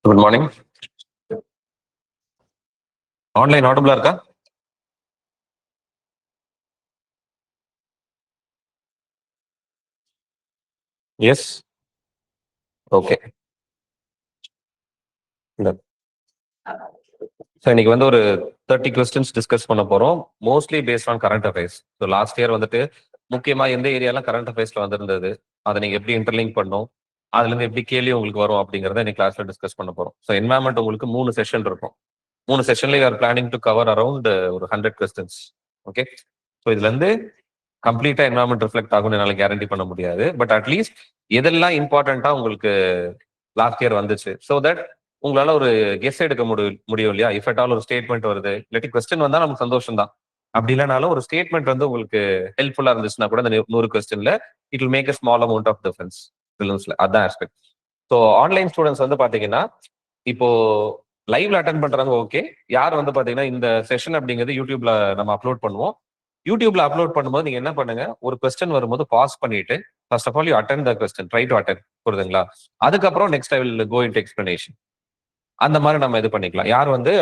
Good morning. Online ஆடிபிளா இருக்கா? S. Okay. So இன்னைக்கு வந்து ஒரு 30 கொஸ்டின்ஸ் டிஸ்கஸ் பண்ண போறோம். Mostly based on current affairs. So last year வந்துட்டு முக்கியமா எந்த ஏரியாலாம் கரண்ட் அஃபேர்ஸ்ல வந்திருந்தது, அதை நீங்க எப்படி இன்டர்லிங்க் பண்ணும், அதுல இருந்து எப்படி கேள்வி உங்களுக்கு வரும் அப்படிங்கறத இன்னைக்கு கிளாஸ்ல டிஸ்கஸ் பண்ண போறோம். ஸோ என்வாயன்மெண்ட் உங்களுக்கு 3 செஷன் இருக்கும். 3 செஷன்ல you are planning to cover around ஒரு 100 கொஸ்டின்ஸ். ஓகே. ஸோ இதுல இருந்து கம்ப்ளீட்டா என்வாயன்மெண்ட் ரிஃப்ளெக்ட் ஆகும்னு என்னால கேரண்டி பண்ண முடியாது. பட் அட்லீஸ்ட் எதெல்லாம் இம்பார்ட்டண்டா உங்களுக்கு லாஸ்ட் இயர் வந்துச்சு, ஸோ தட் உங்களால ஒரு கெஸ் எடுக்க முடியும் இல்லையா? இஃப் அட் ஆல் ஒரு ஸ்டேட்மெண்ட் வருது, இல்லாட்டி கொஸ்டின் வந்தா நமக்கு சந்தோஷம் தான். அப்படி இல்லைனாலும் ஒரு ஸ்டேட்மெண்ட் வந்து உங்களுக்கு ஹெல்ப்ஃபுல்லா இருந்துச்சுன்னா கூட அந்த 100 கொஸ்டின்ல it will make a small amount of difference ப்ரிலிம்ஸ்ல. அதான் ஆஸ்பெக்ட். ஸோ ஆன்லைன் ஸ்டூடெண்ட்ஸ் வந்து பாத்தீங்கன்னா இப்போ லைவ்ல அட்டன் பண்றாங்க. ஓகே. யார் வந்து பாத்தீங்கன்னா இந்த செஷன் அப்படிங்கிறது யூடியூப்ல நம்ம அப்லோட் பண்ணுவோம். யூடியூப்ல அப்லோட் பண்ணும்போது நீங்க என்ன பண்ணுங்க, ஒரு கொஸ்டின் வரும்போது பாஸ் பண்ணிட்டு first of all you attend the question, try to attend. புரியுதுங்களா? அதுக்கப்புறம் next I will go into explanation. அந்த மாதிரி நம்ம இது பண்ணிக்கலாம். யார் வந்து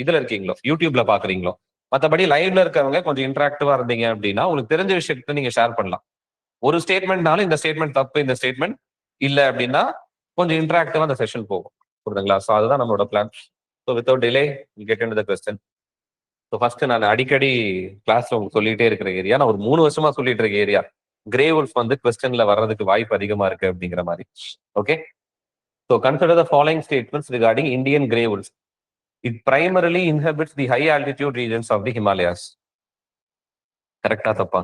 இதுல இருக்கீங்களோ, யூடியூப்ல பாக்குறீங்களோ. மத்தபடி லைவ்ல இருக்கவங்க கொஞ்சம் இன்டராக்டிவா இருந்தீங்க அப்படின்னா உங்களுக்கு தெரிஞ்ச விஷயத்த நீங்க ஷேர் பண்ணலாம். ஒரு ஸ்டேட்மெண்ட்னாலும் இந்த ஸ்டேட்மெண்ட் தப்பு, இந்த ஸ்டேட்மெண்ட் இல்ல அப்படின்னா கொஞ்சம் இன்டராக்டிவா அந்த செஷன் போகும். புரியுதுங்களா? ஸோ அதுதான் நம்மளோட plan. So without delay get into the question. So first நான் அடிக்கடி கிளாஸ்ல உங்களுக்கு சொல்லிட்டே இருக்கிற ஏரியா, நான் ஒரு 3 வருஷமா சொல்லிட்டு இருக்க ஏரியா, கிரே வுல்ஃப் வந்து கொஸ்டின்ல வர்றதுக்கு வாய்ப்பு அதிகமா இருக்கு அப்படிங்கிற மாதிரி. Okay. So consider the following statements regarding Indian grey wolf. It primarily inhabits the high altitude regions of the Himalayas. கரெக்டா தப்பா?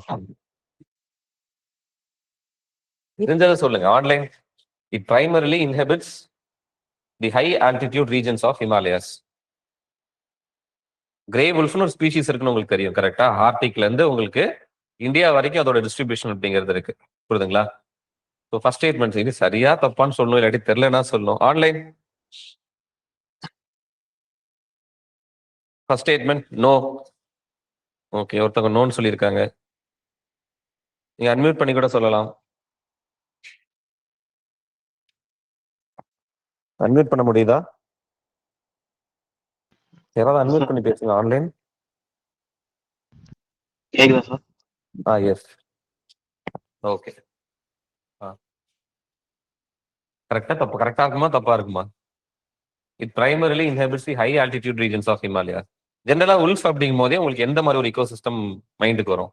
தெரிஞ்சதை சொல்லுங்க. Online. It primarily inhabits the high altitude regions of Himalayas. Grey வுல்ஃப்னு ஒரு species இருக்குன்னு உங்களுக்கு தெரியும். கரெக்டா? ஆர்டிக்ல இருந்து உங்களுக்கு இந்தியா வரைக்கும் அதோட டிஸ்ட்ரிபியூஷன் அப்படிங்கிறது இருக்கு. புரியுதுங்களா? ஸோ ஃபர்ஸ்ட் ஸ்டேட்மெண்ட் இது சரியா தப்பான்னு சொல்லணும், இல்லாட்டி தெரியலன்னா சொல்லணும். Online. First statement no. Okay. ஒருத்தவங்க நோன்னு சொல்லியிருக்காங்க. நீங்க அன்மியூட் பண்ணி கூட சொல்லலாம். அன்மியூட் பண்ண முடியுதா? யாராவது அன்மியூட் பண்ணி பேசுங்க. ஆன்லைன். கேக்குதா சார்? எஸ். ஓகே. கரெக்டா தப்பு? கரெக்டா இருக்குமா தப்பா இருக்குமா? It primarily inhabits the high altitude regions of Himalaya. ஜெனரலா உல்ஃப் அப்படிங்கும் போதே உங்களுக்கு எந்த மாதிரி ஒரு இக்கோசிஸ்டம் மைண்டுக்கு வரும்?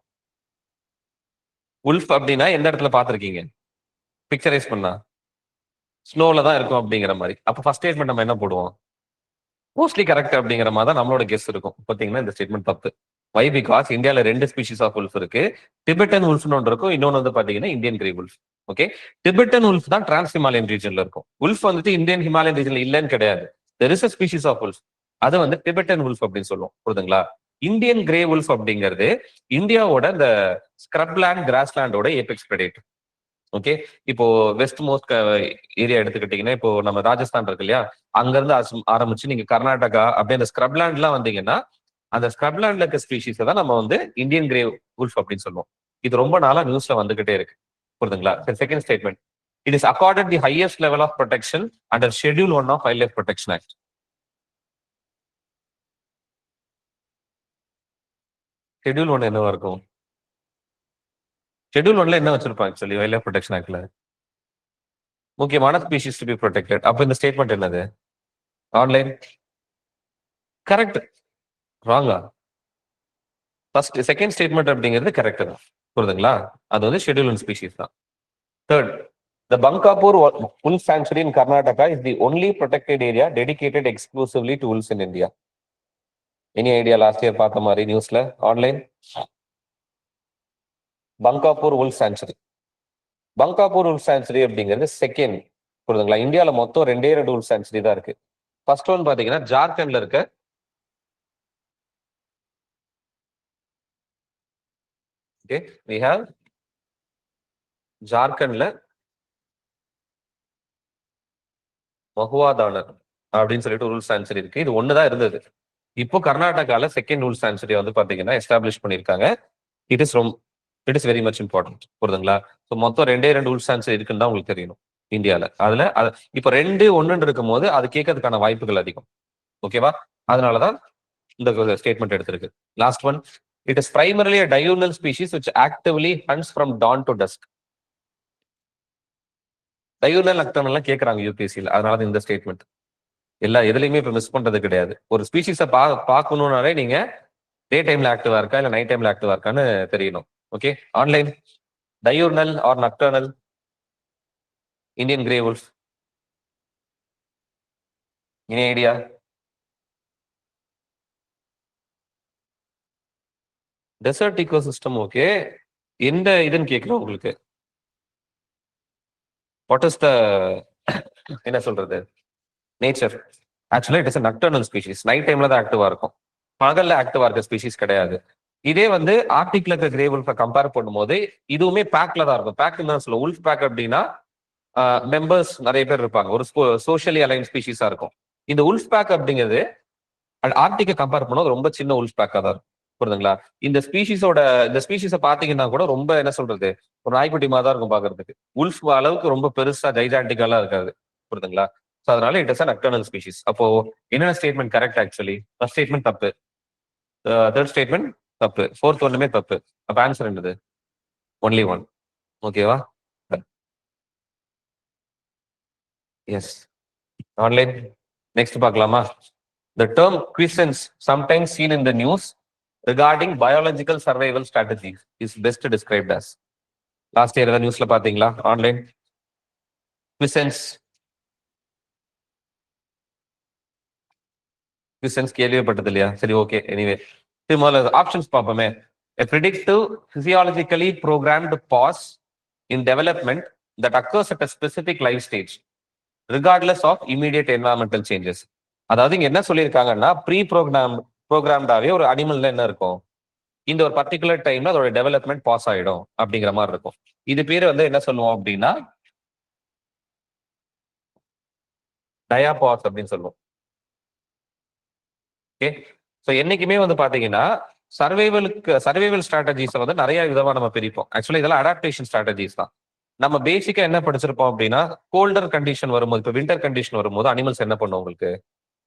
உல்ஃப் அப்படின்னா எந்த இடத்துல பாத்திருக்கீங்க? பிக்சரைஸ் பண்ணா ஸ்னோல தான் இருக்கும் அப்படிங்கிற மாதிரி. அப்ப ஃபர்ஸ்ட் ஸ்டேட்மெண்ட் நம்ம என்ன போடுவோம்? மோஸ்ட்லி கரெக்ட் அப்படிங்கிற மாதிரி தான் நம்மளோட கெஸ் இருக்கும். பாத்தீங்கன்னா இந்த ஸ்டேட்மெண்ட் தப்பு. வை? பிகாஸ் இந்தியால 2 ஸ்பீஷிஸ் ஆஃப் உல்ஃப் இருக்கு. டிபெட்டன் உல்ஃப்னு ஒன்று இருக்கும், இன்னொன்று வந்து பாத்தீங்கன்னா இந்தியன் கிரே உல்ஃப். ஓகே. டிபெட்டன் உல்ஃப் தான் டிரான்ஸ் ஹிமாலயன் ரீஜன்ல இருக்கும். உல்ஃப் வந்துட்டு இந்தியன் ஹிமாலயன் ரீஜன்ல இல்லன்னு கிடையாது. There is a species of wolf. அது வந்து டிபெட்டன் உல்ஃப் அப்படின்னு சொல்லுவோம். புரியுதுங்களா? இந்தியன் கிரே உல்ஃப் அப்படிங்கிறது இந்தியாவோட இந்த ஸ்க்ரப்லேண்ட் கிராஸ்லேண்டோட ஏபெக்ஸ் பிரெடேட்டர். ஓகே. இப்போ வெஸ்ட் மோஸ்ட் ஏரியா எடுத்துக்கிட்டீங்கன்னா, இப்போ நம்ம ராஜஸ்தான் இருக்கு இல்லையா, அங்க இருந்து ஆரம்பிச்சு நீங்க கர்நாடகா அப்படியே அந்த ஸ்க்ரப்லேண்ட் எல்லாம் வந்தீங்கன்னா, அந்த ஸ்க்ரப்லேண்ட்ல இருக்க ஸ்பீஷிஸ் தான் நம்ம வந்து இந்தியன் கிரே உல்ஃப் அப்படின்னு சொல்லுவோம். இது ரொம்ப நாளா நியூஸ்ல வந்துகிட்டே இருக்கு. புரியுதுங்களா? Second statement. It is accorded the highest level of protection under schedule 1 of wild life protection act. Schedule 1 என்னவா இருக்கும்? ஷெட்யூல் 1ல என்ன வச்சிருப்பாங்க ஆக்சுவலி வைல்ட் லைஃப் ப்ரொடெக்ஷன் ஆக்ட்ல? முக்கியமான ஸ்பீஷிஸ் டு பி ப்ரொடெக்டட். அப்ப இந்த ஸ்டேட்மெண்ட் என்னது? ஆன்லைன். கரெக்ட். ராங்கா? ஃபர்ஸ்ட் செகண்ட் ஸ்டேட்மெண்ட் அப்படிங்கிறது கரெக்ட் தான். புரியுதுங்களா? அது வந்து ஷெட்யூல் 1 ஸ்பீஷிஸ் தான். Third, the Bankapur Wolf Sanctuary in Karnataka is the only protected area dedicated exclusively to wolves in India. Any idea last year பார்த்த மாதிரி நியூஸ்ல online? Bankapur Wolf Sanctuary. Bankapur Wolf Sanctuary அப்படிங்கிறது செகண்ட். புரியுதுங்களா? இந்தியால மொத்தம் 2 Wolf Sanctuary தான் இருக்கு. ஃபர்ஸ்ட் ஒன் பாத்தீங்கன்னா ஜார்க்கண்ட்ல இருக்க we have ஜார்க்கண்ட்ல மகுவாதானர் அப்படின்னு சொல்லிட்டு ஒரு ரூல் சான்சரி இருக்கு. இது ஒண்ணுதான் இருந்தது. இப்போ கர்நாடகால செகண்ட் ரூல் சான்சரி வந்து பாத்தீங்கன்னா எஸ்டாப்ளிஷ் பண்ணிருக்காங்க. It is very much important. புரியுதுங்களா? ஸோ மொத்தம் 2 ரூல் சான்சரி இருக்குன்னு தான் உங்களுக்கு தெரியணும். இந்தியால. அதுல இப்ப 2 1 இருக்கும் போது அது கேட்கறதுக்கான வாய்ப்புகள் அதிகம். ஓகேவா? அதனாலதான் இந்த ஸ்டேட்மெண்ட் எடுத்திருக்கு. Last one, it is primarily a diurnal species which actively hunts from dawn to dusk. டயூர்னல் நக்டர்னல் கேட்கறாங்க யூபிஎஸ்சியில். அதனால இந்த ஸ்டேட்மெண்ட் எல்லா எதுலையுமே இப்ப மிஸ் பண்றது கிடையாது. ஒரு ஸ்பீசிஸை பார்க்கணும்னாலே நீங்க டே டைம்ல ஆக்டிவா இருக்கா இல்ல நைட் டைம்ல ஆக்டிவா இருக்கான்னு தெரியணும். Okay, online diurnal or nocturnal Indian grey wolf, any idea? Desert ecosystem. Okay, எந்த இதுன்னு கேட்கிறோம் உங்களுக்கு. வாட் இஸ் த என்ன சொல்றது நேச்சர்? ஆக்சுவலா இட் இஸ் நக்டர்னல் ஸ்பீசிஸ். நைட் டைம்ல தான் ஆக்டிவா இருக்கும், பகல்ல ஆக்டிவா இருக்க ஸ்பீசிஸ் கிடையாது. இதே வந்து ஆர்டிக்ல இருக்க கிரே வுல்ஃபை கம்பேர் பண்ணும்போது இதுவுமே பேக்ல தான் இருக்கும். பேக் தான் சொல்லுவோம். உல்ஃப் பேக் அப்படின்னா மெம்பர்ஸ் நிறைய பேர் இருப்பாங்க, ஒரு சோஷியலி அலைன் ஸ்பீசிஸா இருக்கும். இந்த உல்ஃப் பேக் அப்படிங்கிறது ஆர்டிக்கை கம்பேர் பண்ணும்போது ரொம்ப சின்ன உல்ஃப் பேக்கா தான் இருக்கும். புரியுதுங்களா? இந்த ஸ்பீசிஸை பாத்தீங்கன்னா கூட ரொம்ப என்ன சொல்றது, ஒரு நாய்க்குட்டி மாதிரி தான் இருக்கும் பாக்குறதுக்கு. உல்ஃப் அளவுக்கு ரொம்ப பெருசா ஜைஜாண்டிக்காலாம் இருக்காது. புரியுதுங்களா? ஸோ அதனால இட் இஸ் அ நக்டர்னல் ஸ்பீசிஸ். அப்போ என்னென்ன statement correct? Actually first statement தப்பு, தேர்ட் ஸ்டேட்மெண்ட் தப்பு, ஃபோர்த் ஒன்றுமே தப்பு. அப்ப ஆன்சர் என்னது? Only one. ஓகேவா? எஸ். ஆன்லைன் நெக்ஸ்ட் பார்க்கலாமா? The term quiescence, sometimes seen in the news regarding biological survival strategies, is best described as. Last year ஏதாவது நியூஸ்ல பாத்தீங்களா? ஆன்லைன் quiescence கேள்விப்பட்டது இல்லையா? சரி, ஓகே. எனிவே ஆப்ஷன்ஸ் பார்ப்போமே. A predictive, physiologically programmed pause in development that occurs at a specific life stage, regardless of immediate environmental changes. அதாவது இங்க என்ன சொல்லியிருக்காங்கன்னா, ப்ரோக்ராம்டாவே ஒரு அனிமல்ல என்ன இருக்கும், இந்த ஒரு பர்டிகுலர் டைம்ல அதோட டெவலப்மெண்ட் பாஸ் ஆயிடும் அப்படிங்கிற மாதிரி இருக்கும். இது பேரு வந்து என்ன சொல்லுவோம் அப்படின்னா டயாபாஸ் அப்படின்னு சொல்லுவோம். ஓகே, ஸோ என்னைக்குமே வந்து பாத்தீங்கன்னா சர்வைவல் ஸ்ட்ராட்டஜிஸ் வந்து நிறைய விதமா நம்ம பிரிப்போம். ஆக்சுவலி இதெல்லாம் அடாப்டேஷன் ஸ்ட்ராட்டஜிஸ் தான். நம்ம பேசிக்கா என்ன படிச்சிருப்போம் அப்படின்னா, கோல்டர் கண்டிஷன் வரும்போது, இப்போ வின்டர் கண்டிஷன் வரும்போது அனிமல்ஸ் என்ன பண்ணும் உங்களுக்கு,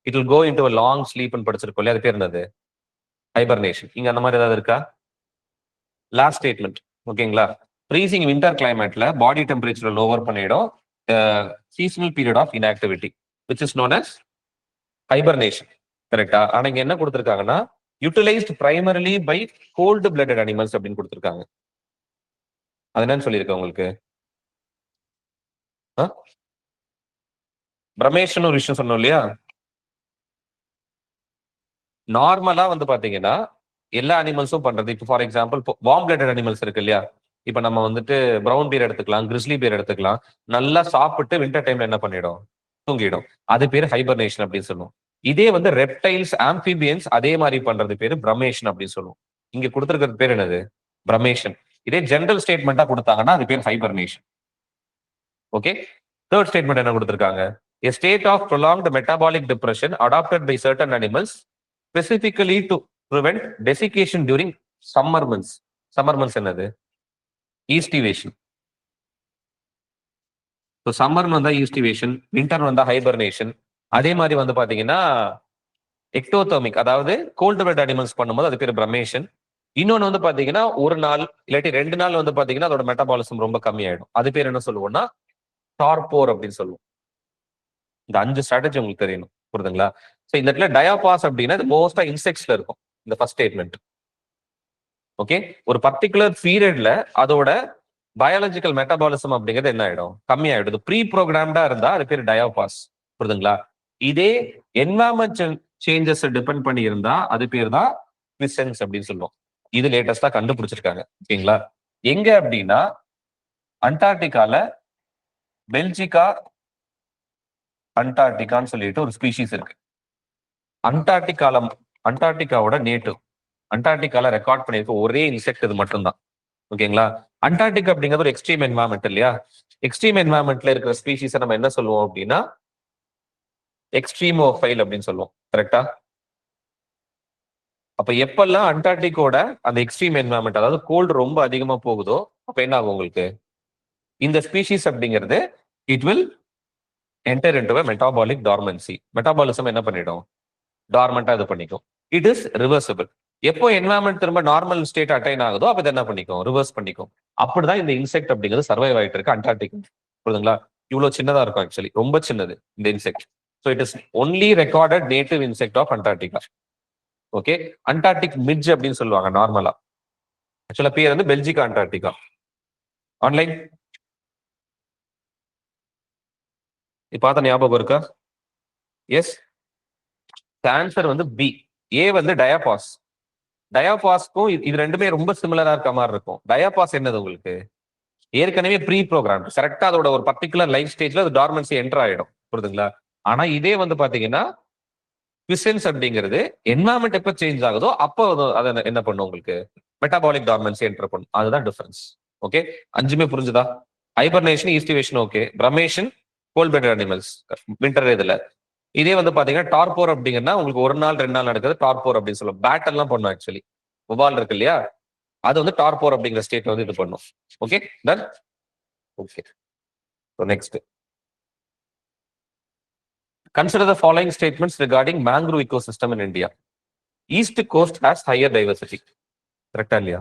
it will go into a long ஸ்லீப்னு படிச்சிருக்கோம் இல்லையா? அது பேர் என்னது? ஹைபர்னேஷன். இங்க அந்த மாதிரி ஏதாவது இருக்கா? லாஸ்ட் ஸ்டேட்மெண்ட் ஓகேங்களா? ஃப்ரீசிங் வின்டர் கிளைமேட்ல பாடி டெம்பரேச்சர் லோவர் பண்ணிடும், seasonal period of inactivity which is known as hibernation. கரெக்டா? ஆனா இங்க என்ன கொடுத்திருக்காங்கன்னா, utilised primarily by cold blooded animals அப்படின்னு கொடுத்திருக்காங்க. அது என்னன்னு சொல்லியிருக்கேன் உங்களுக்கு? பிரமேஷன் ஒரு விஷயம் சொன்னோம் இல்லையா? நார்மலா வந்து பாத்தீங்கன்னா எல்லா அனிமல்ஸும் பண்றது. இப்போ for example warm blooded animals இருக்கு இல்லையா? இப்ப நம்ம வந்துட்டு பிரவுன் பீர் எடுத்துக்கலாம், கிறிஸ்லி பீர் எடுத்துக்கலாம். நல்லா சாப்பிட்டு வின்டர் டைம்ல என்ன பண்ணிடும், தூங்கிடும். அது பேரு ஹைபர்னேஷன் அப்படின்னு சொல்லுவோம். இதே வந்து ரெப்டைல்ஸ், ஆம்பிபியன்ஸ் அதே மாதிரி பண்றது பேரு பிரமேஷன் அப்படின்னு சொல்லுவோம். இங்க கொடுத்துருக்கிறது பேர் என்னது? பிரமேஷன். இதே ஜெனரல் ஸ்டேட்மெண்டா கொடுத்தாங்கன்னா அது பேர் ஹைபர்னேஷன். ஓகே, தேர்ட் ஸ்டேட்மெண்ட் என்ன கொடுத்திருக்காங்க? A state of prolonged metabolic depression adopted by certain animals specifically to prevent desiccation during summer months. Summer months என்னது? ஈஸ்டிவேஷன். ஸோ சம்மர் வந்தா ஈஸ்டிவேஷன், வின்டர் வந்தா ஹைபர்னேஷன். அதே மாதிரி வந்து பாத்தீங்கன்னா எக்டோதெர்மிக், அதாவது கோல்டு பிளட் அனிமல்ஸ் பண்ணும்போது அது பேர் பிரமேஷன். இன்னொன்னு வந்து பாத்தீங்கன்னா ஒரு நாள் இல்லாட்டி 2 நாள் வந்து பாத்தீங்கன்னா அதோட மெட்டபாலிசம் ரொம்ப கம்மியாயிடும். அது பேர் என்ன சொல்லுவோம்னா டார்போர் அப்படின்னு சொல்லுவோம். இந்த 5 ஸ்ட்ராட்டஜி உங்களுக்கு தெரியணும். புரியுதுங்களா? ஸோ இந்த இடத்துல டயாபாஸ் அப்படின்னா மோஸ்டா இன்செக்ட்ஸ்ல இருக்கும் இந்த ஃபர்ஸ்ட் ஸ்டேட்மெண்ட். ஓகே, ஒரு பர்டிகுலர் பீரியட்ல அதோட பயாலஜிக்கல் மெட்டபாலிசம் அப்படிங்கிறது என்ன ஆயிடும், கம்மி ஆயிடுது. ப்ரீ ப்ரோக்ராம்டா இருந்தா அது பேர் டயாபாஸ். புரியுதுங்களா? இதே என்வாயர்மெண்ட் சேஞ்சஸ் டிபெண்ட் பண்ணி இருந்தா அது பேர் தான் quiescence அப்படின்னு சொல்லுவோம். இது லேட்டஸ்டா கண்டுபிடிச்சிருக்காங்க. ஓகேங்களா? எங்க அப்படின்னா அண்டார்டிகால பெல்ஜிகா அண்டார்டிகான்னு சொல்லிட்டு ஒரு ஸ்பீஷிஸ் இருக்கு. அண்டார்டிகாவோட நேட்டிவ், அண்டார்டிகால ரெக்கார்ட் பண்ணிருக்க ஒரே இன்செக்ட் இது மட்டும்தான். ஓகேங்களா? அண்டார்டிகா அப்படிங்கிறது ஒரு எக்ஸ்ட்ரீம் என்வாயர்மெண்ட் இல்லையா? எக்ஸ்ட்ரீம் என்வாயர்மெண்ட்ல இருக்கிற ஸ்பீஷிஸை நம்ம என்ன சொல்லுவோம் அப்படின்னா எக்ஸ்ட்ரீமோஃபைல் அப்படின்னு சொல்லுவோம். கரெக்டா? அப்ப எப்பெல்லாம் அண்டார்டிகோட அந்த எக்ஸ்ட்ரீம் என்வாயர்மெண்ட், அதாவது கோல்டு ரொம்ப அதிகமா போகுதோ அப்ப என்ன ஆகும் உங்களுக்கு, இந்த ஸ்பீஷிஸ் அப்படிங்கிறது it will enter into a metabolic dormancy. Metabolism என்ன பண்ணிடும்? டார்மெண்டா இது பண்ணிக்கும். It is reversible. எப்போ என்வாயன்மெண்ட் திரும்ப நார்மல் ஸ்டேட் அட்டைன் ஆகுதோ அப்ப என்ன பண்ணிக்கும்? ரிவர்ஸ் பண்ணிக்கும். அப்படிதான் இந்த இன்செக்ட் அப்படிங்கிறது சர்வைவ் ஆயிட்டு இருக்கு அண்டார்டிக். புரியுதுங்களா? இவ்வளவு சின்னதா இருக்கும் ஆக்சுவலி, ரொம்ப சின்னது இந்த insect. So it is only recorded native insect of Antarctica. Okay, Antarctic midge அப்படின்னு சொல்லுவாங்க நார்மலா. ஆக்சுவலா பேர் வந்து பெல்ஜிகா அண்டார்டிகா. ஆன்லைன் இப்ப பார்த்த ஞாபகம் இருக்கா? எஸ், ஆன்சர் வந்து பி. ஏ வந்து டயாபாஸ். டயாபாஸ்க்கும் இது ரெண்டுமே ரொம்ப சிமிலரா இருக்க மாதிரி இருக்கும். டயாபாஸ் என்னது உங்களுக்கு? ஏற்கனவே ப்ரீ ப்ரோக்ராம், கரெக்டா அதோட ஒரு பர்டிகுலர் லைஃப் ஸ்டேஜ்ல அது டார்மன்சி என்டர் ஆயிடும். புரியுதுங்களா? ஆனா இதே வந்து பாத்தீங்கன்னா குவிசன்ஸ் அப்படிங்கிறது என்வாயன்மெண்ட் எப்ப சேஞ்ச் ஆகுதோ அப்போ அதை என்ன பண்ணும்? உங்களுக்கு மெட்டாபாலிக் டார்மன்சி என்டர் பண்ணும். அதுதான் டிஃபரன்ஸ். ஓகே, அஞ்சுமே புரிஞ்சுதா? Hibernation, aestivation okay, brumation cold blood animals winter இதுல. இதே வந்து பாத்தீங்கன்னா டார்போர் அப்படிங்கன்னா உங்களுக்கு ஒரு நாள் 2 நாள் நடக்குது டார்போர் அப்படின்னு சொல்லுவோம். பேட் எல்லாம் பண்ணும் ஆக்சுவலி. மொபால் இருக்கு இல்லையா, அது வந்து டார்போர் அப்படிங்கிற ஸ்டேட் வந்து இது பண்ணும். Okay done. Okay, so next consider the following statements regarding mangrove ecosystem in India. East coast has higher diversity. கரெக்டா இல்லையா?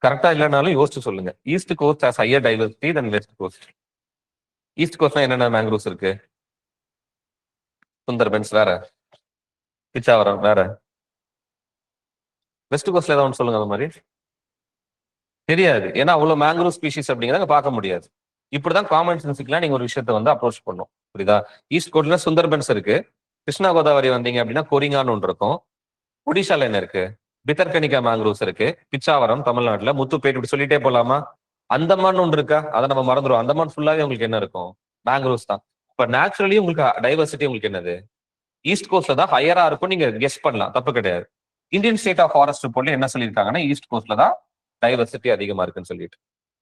கரெக்டா இல்லைனாலும் யோசிச்சு சொல்லுங்க. East coast has higher diversity than west coast. East கோஸ்ட்னா என்னென்ன மேங்க்ரோவ்ஸ் இருக்கு? சுந்தர்பன்ஸ் வேற, பிச்சாவரம் வேற. வெஸ்ட் கோஸ்ட்ல ஏதாவது ஒன்று சொல்லுங்க. அந்த மாதிரி தெரியாது, ஏன்னா அவ்வளவு மேங்க்ரோவ் ஸ்பீஷிஸ் அப்படிங்கிறத பார்க்க முடியாது. இப்படிதான் காமன் சென்ஸுக்குலாம் நீங்க ஒரு விஷயத்த வந்து அப்ரோச் பண்ணும். புரியுதா? ஈஸ்ட் கோஸ்ட்ல சுந்தர்பன்ஸ் இருக்கு. கிருஷ்ணா கோதாவரி வந்தீங்க அப்படின்னா கொரிங்கான்னு ஒன்று இருக்கும். ஒடிஷால என்ன இருக்கு? பிதர்கனிகா மேங்க்ரோவ்ஸ் இருக்கு. பிச்சாவரம் தமிழ்நாட்டுல, முத்துப்பேட், இப்படி சொல்லிட்டே போலாமா? அந்தமான் ஒன்று இருக்கா? அதை நம்ம மறந்துடும். அந்தமான் ஃபுல்லாவே உங்களுக்கு என்ன இருக்கும்? மேங்க்ரோவ்ஸ் தான். இப்ப நேச்சுரலி உங்களுக்கு டைவர்சிட்டி உங்களுக்கு என்னது? ஈஸ்ட் கோஸ்ட்ல தான் ஹையரா இருக்கும். நீங்க கெஸ் பண்ணலாம், தப்பு கிடையாது. இந்தியன் ஸ்டேட் ஆஃப் ஃபாரஸ்ட் ரிப்போர்ட்ல என்ன சொல்லியிருக்காங்கன்னா ஈஸ்ட் கோஸ்ட்ல தான் டைவர்சிட்டி அதிகமா இருக்குன்னு சொல்லிட்டு.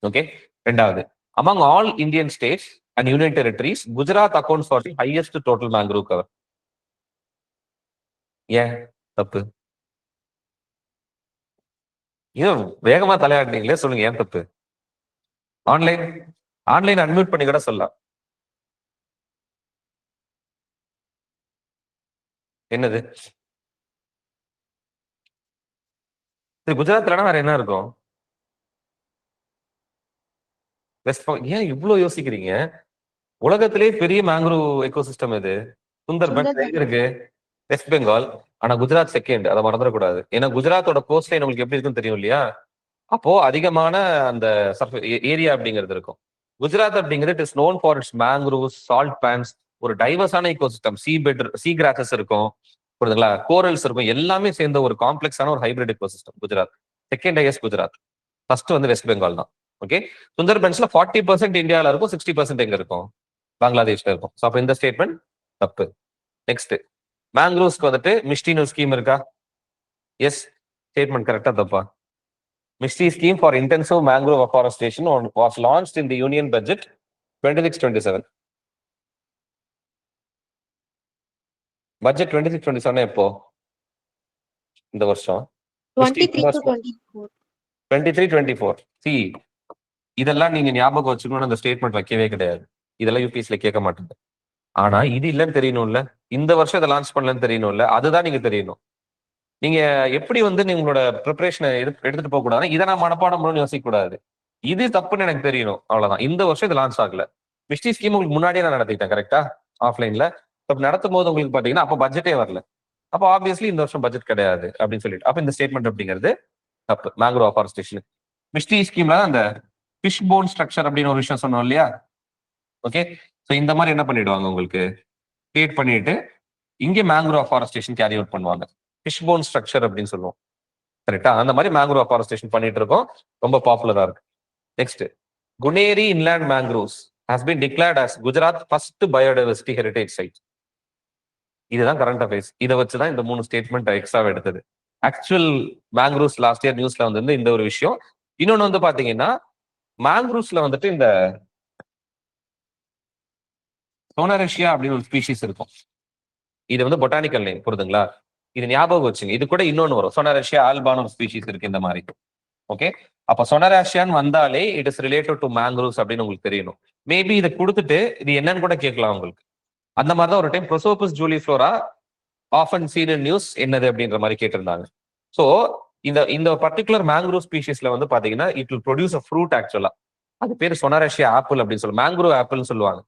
ஓகே, ரெண்டாவது, among all Indian states and union territories, Gujarat accounts for the highest total mangrove cover. ஏன் தப்பு? இது வேகமா தலையாடுனீங்களே, சொல்லுங்க ஏன் தப்பு? ஆன்லைன் ஆன்லைன் அன்மியூட் பண்ணி கூட சொல்லலாம். என்னது? குஜராத்லனா வேற என்ன இருக்கும்? ஏன் இவ்வளவு யோசிக்கிறீங்க? உலகத்திலேயே பெரிய மேங்க்ரோவ் எக்கோசிஸ்டம் எது? சுந்தர்பன் இருக்கு, வெஸ்ட் பெங்கால். ஆனா குஜராத் செகண்ட், அதை மறந்துடக்கூடாது. ஏன்னா குஜராத்தோட கோஸ்ட் லைன் உங்களுக்கு எப்படி இருக்குன்னு தெரியும் இல்லையா? அப்போ அதிகமான அந்த ஏரியா அப்படிங்கிறது இருக்கும். குஜராத் அப்படிங்கிறது is known for its mangroves, salt pans, ஒரு டைவர்ஸான ஈகோசிஸ்டம். சீ கிராசஸ் இருக்கும், புரியுதுங்களா, கோரல்ஸ் இருக்கும், எல்லாமே சேர்ந்த ஒரு காம்ப்ளெக்ஸான ஒரு hybrid ecosystem Gujarat. Second highest Gujarat, first வந்து வெஸ்ட் பெங்கால் தான். ஓகே, சுந்தர்பன்ஸ்ல 40% இந்தியாவில இருக்கும், 60% எங்க இருக்கும்? பங்களாதேஷ்ல இருக்கும். ஸோ அப்போ இந்த ஸ்டேட்மெண்ட் தப்பு. நெக்ஸ்ட், மேங்க்ரோவ்ஸ்க்கு வந்துட்டு மிஸ்டின்னு ஒரு ஸ்கீம் இருக்கா? எஸ், ஸ்டேட்மெண்ட் கரெக்டா தப்பா? Mishti scheme for intensive mangrove afforestation was launched in the Union Budget 26-27. Budget 26-27 எப்போ? இந்த வருஷம் 23-24. சி, இதெல்லாம் நீங்க ஞாபகம் வச்சுக்கணும். அந்த ஸ்டேட்மெண்ட் வைக்கவே கிடையாது. இதெல்லாம் யூபிஎஸ்ல கேட்க மாட்டேங்குது. ஆனா இது இல்லைன்னு தெரியணும்ல, இந்த வருஷம் இதை லான்ச் பண்ணலன்னு தெரியணும்ல, அதுதான் நீங்க தெரியணும். நீங்க எப்படி வந்து உங்களோட ப்ரிப்பரேஷனை எடுத்துட்டு போக கூடாது, இதை நான் மனப்பாடம் பண்ணணும்னு யோசிக்க கூடாது. இது தப்புன்னு எனக்கு தெரியணும், அவ்வளவுதான். இந்த வருஷம் இது லான்ச் ஆகல. மிஸ்டி ஸ்கீம் உங்களுக்கு முன்னாடியே நான் நடத்திட்டேன் கரெக்டா, ஆஃப்லைன்ல. நடத்தும் போது உங்களுக்கு பாத்தீங்கன்னா அப்ப பட்ஜெட்டே வரல. அப்போ ஆப்வியஸ்லி இந்த வருஷம் பட்ஜெட் கிடையாது அப்படின்னு சொல்லிட்டு அப்ப இந்த ஸ்டேட்மெண்ட் அப்படிங்கிறது தப்பு. மேங்க்ரோவ் அஃபாரஸ்டேஷன் மிஸ்டி ஸ்கீம்ல அந்த ஃபிஷ் போன் ஸ்ட்ரக்சர் அப்படின்னு ஒரு விஷயம் சொன்னோம் இல்லையா? ஓகே, ஸோ இந்த மாதிரி என்ன பண்ணிடுவாங்க, உங்களுக்கு கிரியேட் பண்ணிட்டு இங்கே மேங்க்ரோவ் அஃபாரஸ்டேஷன் கேரி அவுட் பண்ணுவாங்க. ஃபிஷ் போன் ஸ்ட்ரக்சர் அப்படின்னு சொல்லுவோம், கரெக்டா? அந்த மாதிரி மேங்க்ரோவ் அஃபாரஸ்டேஷன் பண்ணிட்டு இருக்கோம், ரொம்ப பாப்புலரா இருக்கு. Next, Kuneri inland mangroves has been declared as Gujarat first biodiversity heritage site. இதுதான் கரண்ட் அஃபேர்ஸ். இதை வச்சுதான் இந்த 3 ஸ்டேட்மெண்ட் எக்ஸ்ட்ரா எடுத்தது. ஆக்சுவல் மேங்க்ரோவ்ஸ் லாஸ்ட் இயர் நியூஸ்ல வந்து இந்த ஒரு விஷயம். இன்னொன்னு வந்து பாத்தீங்கன்னா மேங்க்ரோவ்ஸ்ல வந்துட்டு இந்த சோனரேஷியா அப்படின்னு ஒரு ஸ்பீஷிஸ் இருக்கும். இது வந்து பொட்டானிக்கல் நேம், புரியுதுங்களா? இது ஞாபகம் வச்சுங்க. இது கூட இன்னொன்னு வரும், சோனரேஷியா ஆல்பான்னு ஒரு ஸ்பீஷிஸ் இருக்கு இந்த மாதிரி. ஓகே, அப்ப சொனராஷியான்னு வந்தாலே it is related to mangroves அப்படின்னு உங்களுக்கு தெரியணும். மேபி இதை கொடுத்துட்டு இது என்னன்னு கூட கேட்கலாம் உங்களுக்கு. அந்த மாதிரி தான் ஒரு time Prosopis juliflora often seen in news என்னது அப்படின்ற மாதிரி கேட்டிருந்தாங்க. ஸோ இந்த இந்த பர்டிகுலர் மேங்க்ரூவ் ஸ்பீஷிஸ்ல வந்து பாத்தீங்கன்னா it will produce a fruit ஆக்சுவலா. அது பேர் சொனராஷியா ஆப்பிள் அப்படின்னு சொல்லுவாங்க, மேங்க்ரூவ் ஆப்பிள்னு சொல்லுவாங்க.